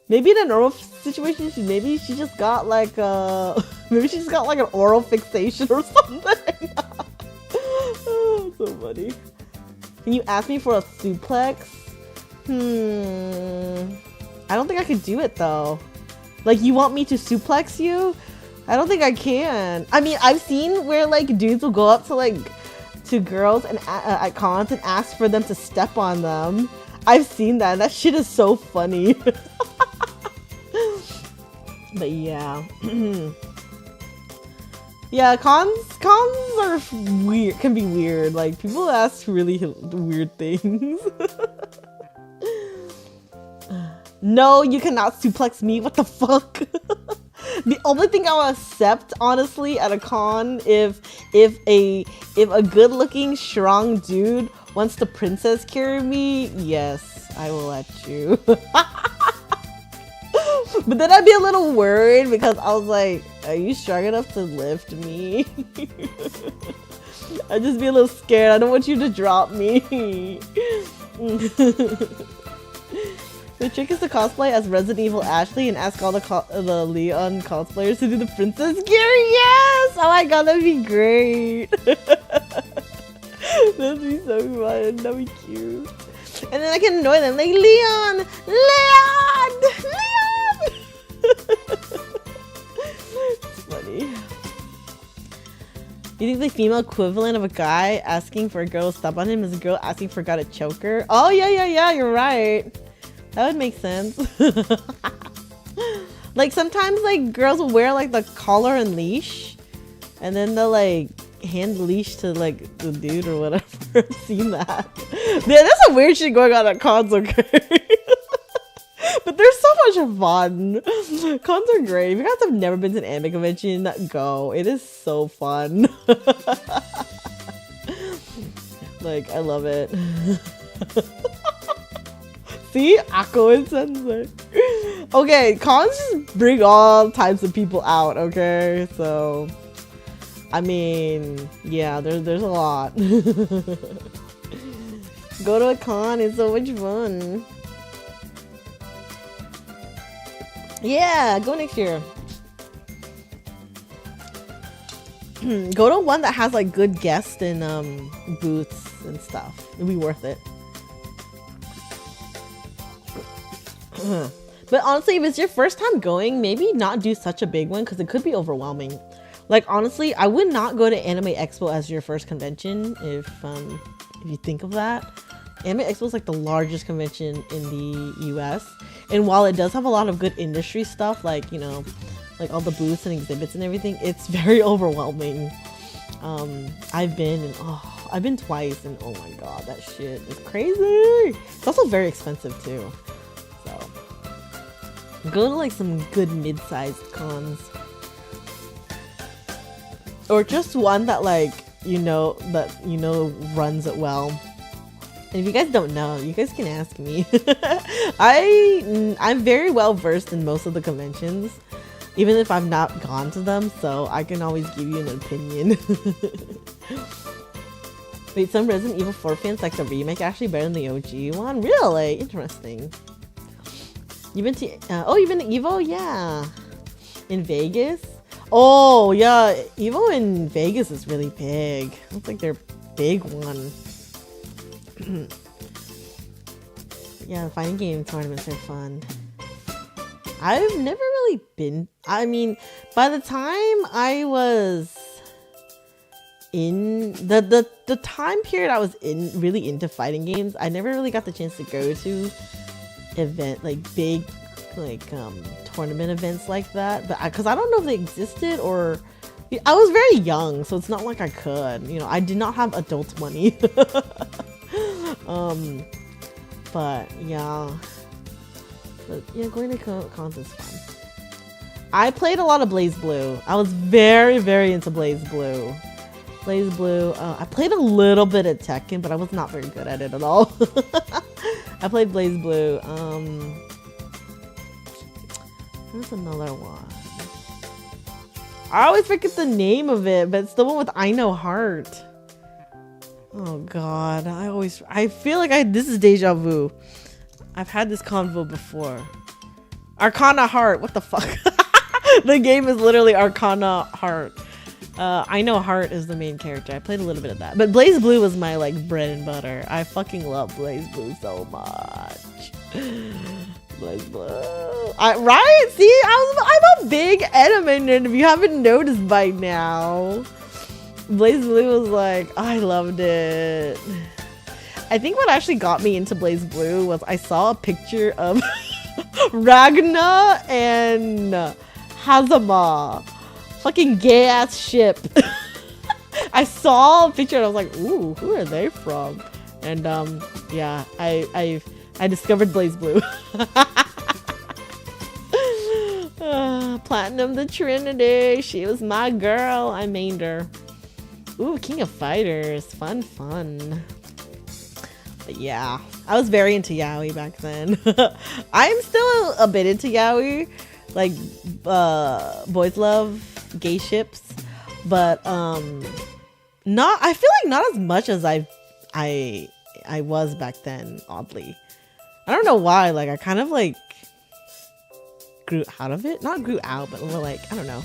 maybe in a normal situation maybe she just got an oral fixation or something. Oh, so funny. Can you ask me for a suplex? I don't think I could do it though. You want me to suplex you? I don't think I can. I mean, I've seen where dudes will go up to girls and at cons and ask for them to step on them. I've seen that. That shit is so funny. But yeah. Yeah, cons are weird. Can be weird. People ask really weird things. No, you cannot suplex me. What the fuck? The only thing I'll accept, honestly, at a con, if a good-looking, strong dude wants to princess carry me, yes, I will let you. But then I'd be a little worried because I was like, are you strong enough to lift me? I'd just be a little scared. I don't want you to drop me. The trick is to cosplay as Resident Evil Ashley and ask all the Leon cosplayers to do the princess gear. Yes! Oh my god, that'd be great. That'd be so fun. That'd be cute. And then I can annoy them like, Leon! It's funny. You think the female equivalent of a guy asking for a girl to step on him is a girl asking for a guy to choke her? Oh, yeah, you're right. That would make sense. Sometimes girls will wear the collar and leash and then they'll hand the leash to the dude or whatever. I've seen that. Yeah, there's some weird shit going on at cons, okay? But they're so much fun. Cons are great. If you guys have never been to an anime convention, go. It is so fun. I love it. See? Akko and Sensei. Okay, cons just bring all types of people out, okay? So, I mean, yeah, there's a lot. Go to a con, it's so much fun. Yeah, go next year. Go to one that has like good guests and booths and stuff. It'll be worth it. But honestly, if it's your first time going, maybe not do such a big one because it could be overwhelming. Like honestly, I would not go to Anime Expo as your first convention if you think of that. Anime Expo is like the largest convention in the US, and while it does have a lot of good industry stuff, like you know, like all the booths and exhibits and everything, it's very overwhelming. I've been twice, and oh my god, that shit is crazy. It's also very expensive too. So go to like some good mid-sized cons, or just one that like runs it well. And if you guys don't know, you guys can ask me. I'm very well versed in most of the conventions, even if I've not gone to them, so I can always give you an opinion. Wait, some Resident Evil 4 fans like the remake actually better than the OG one? Really? Interesting. You've been to Evo? Yeah. In Vegas? Oh, yeah. Evo in Vegas is really big. Looks like their big one. Yeah, the fighting game tournaments are fun. I've never really been. I mean, by the time I was in the time period I was in really into fighting games, I never really got the chance to go to big tournament events like that. But because I don't know if they existed, or I was very young, so it's not like I could. You know, I did not have adult money. But yeah, going to cons is fun. I played a lot of Blaze Blue. I was very, very into Blaze Blue. I played a little bit of Tekken, but I was not very good at it at all. I played Blaze Blue. There's another one. I always forget the name of it, but it's the one with I Know Heart. Oh god, I feel like this is deja vu. I've had this convo before. Arcana Heart, what the fuck? The game is literally Arcana Heart. I Know Heart is the main character. I played a little bit of that. But Blaze Blue was my like bread and butter. I fucking love Blaze Blue so much. Blaze Blue. Right? See, I'm a big anime nerd if you haven't noticed by now. Blaze Blue was like, I loved it. I think what actually got me into Blaze Blue was I saw a picture of Ragna and Hazama. Fucking gay ass ship. I saw a picture and I was like, ooh, who are they from? And yeah, I discovered Blaze Blue. Platinum the Trinity. She was my girl. I mained her. Ooh, King of Fighters. Fun. But yeah, I was very into yaoi back then. I'm still a bit into yaoi. Like, boys love gay ships. But, I feel like not as much as I was back then, oddly. I don't know why. Like, I kind of, like, grew out of it. Not grew out, but like, I don't know.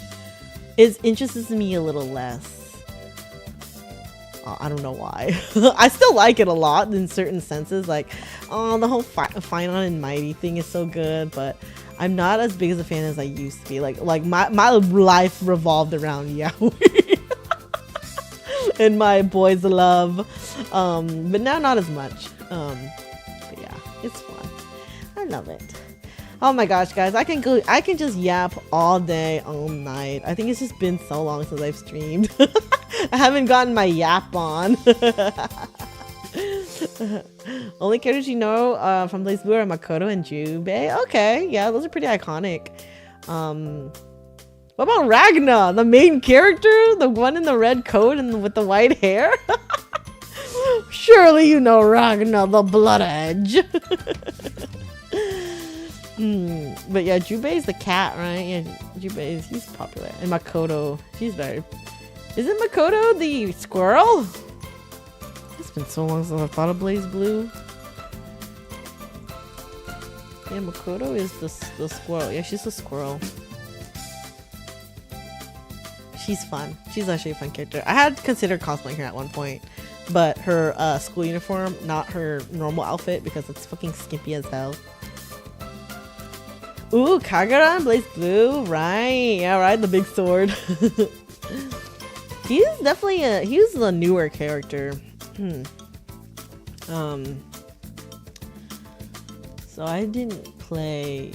It interests me a little less. I don't know why. I still like it a lot in certain senses. Like, oh, the whole Finon and Mighty thing is so good, but I'm not as big as a fan as I used to be. Like my life revolved around yaoi and my boys love. But now not as much. But yeah, it's fun. I love it. Oh my gosh, guys, I can just yap all day, all night. I think it's just been so long since I've streamed. I haven't gotten my yap on. Only characters you know from Blaze Blue are Makoto and Jubei. Okay, yeah, those are pretty iconic. What about Ragna, the main character? The one in the red coat and with the white hair? Surely you know Ragna, the Blood Edge. But yeah, Jubei is the cat, right? Yeah, Jubei he's popular. And Makoto, she's very... Isn't Makoto the squirrel? It's been so long since I thought of Blaze Blue. Yeah, Makoto is the squirrel. Yeah, she's the squirrel. She's fun. She's actually a fun character. I had considered cosplaying her at one point, but her school uniform, not her normal outfit, because it's fucking skimpy as hell. Ooh, Kagura and Blaze Blue, right? Yeah, right. The big sword. He's definitely he's the newer character. So I didn't play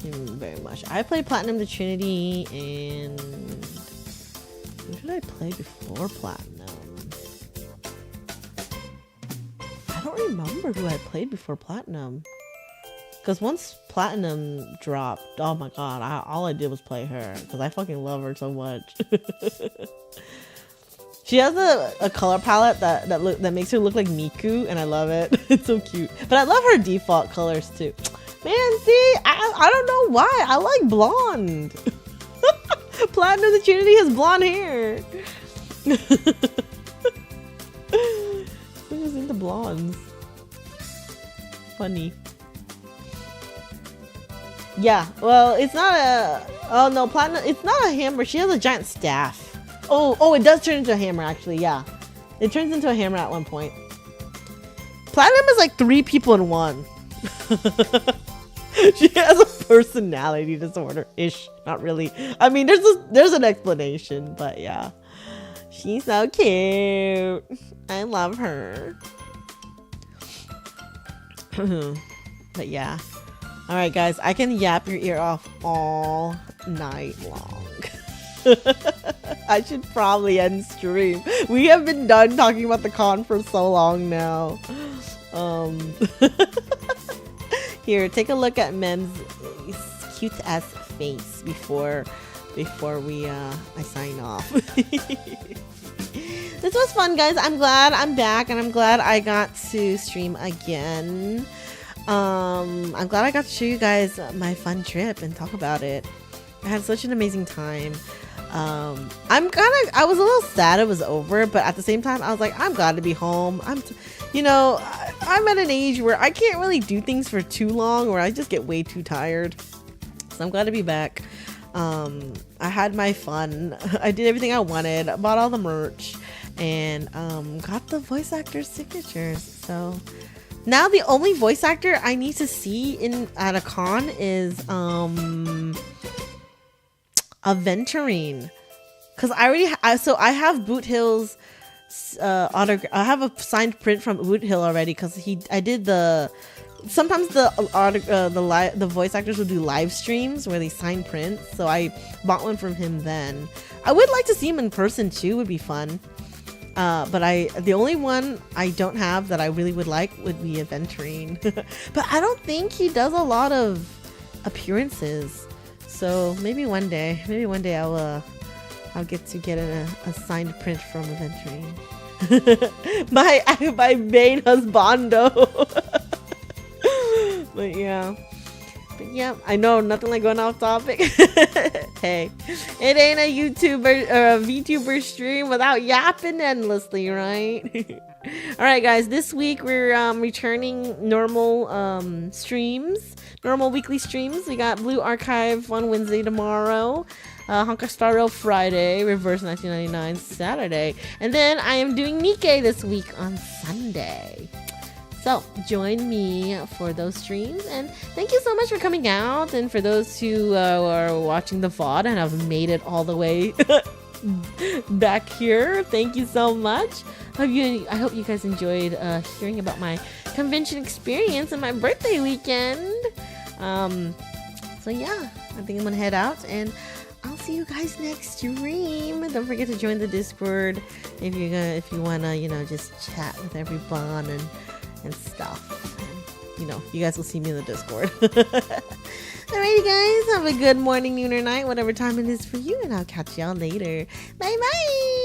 him very much. I played Platinum the Trinity, and who did I play before Platinum? I don't remember who I played before Platinum. Because once Platinum dropped, oh my god, all I did was play her. Because I fucking love her so much. She has a color palette that makes her look like Miku, and I love it. It's so cute. But I love her default colors too. Man, see, I don't know why. I like blonde. Platinum the Trinity has blonde hair. She's into blondes. Funny. Yeah, well, it's not a... Oh, no, Platinum... It's not a hammer. She has a giant staff. Oh, it does turn into a hammer, actually, yeah. It turns into a hammer at one point. Platinum is like 3 people in one. She has a personality disorder-ish. Not really. I mean, there's an explanation, but yeah. She's so cute. I love her. But yeah. Alright guys, I can yap your ear off all night long. I should probably end stream. We have been done talking about the con for so long now. Here, take a look at Mem's cute ass face before we I sign off. This was fun, guys. I'm glad I'm back, and I'm glad I got to stream again. I'm glad I got to show you guys my fun trip and talk about it. I had such an amazing time. I was a little sad it was over, but at the same time I was like, I'm glad to be home. I'm at an age where I can't really do things for too long, or I just get way too tired. So I'm glad to be back. I had my fun. I did everything I wanted, bought all the merch, and got the voice actor's signatures. So now the only voice actor I need to see at a con is Aventurine, because I have Boot Hill's autograph. I have a signed print from Boot Hill already, because sometimes the voice actors will do live streams where they sign prints, so I bought one from him then. I would like to see him in person too, would be fun. But the only one I don't have that I really would like would be Aventurine. But I don't think he does a lot of appearances. So maybe one day I'll get a signed print from Aventurine. my main husbando. But yeah, I know, nothing like going off topic. Hey, it ain't a YouTuber or a VTuber stream without yapping endlessly, right? All right, guys, this week we're returning normal normal weekly streams. We got Blue Archive on Wednesday tomorrow, Honka Star Rail Friday, Reverse 1999 Saturday, and then I am doing Nikkei this week on Sunday. So join me for those streams, and thank you so much for coming out, and for those who are watching the VOD and have made it all the way back here, thank you so much. I hope you guys enjoyed hearing about my convention experience and my birthday weekend. So yeah, I think I'm gonna head out, and I'll see you guys next stream. Don't forget to join the Discord if you wanna just chat with everyone and stuff. And, you guys will see me in the Discord. Alrighty, guys, have a good morning, noon, or night, whatever time it is for you, and I'll catch y'all later. Bye bye.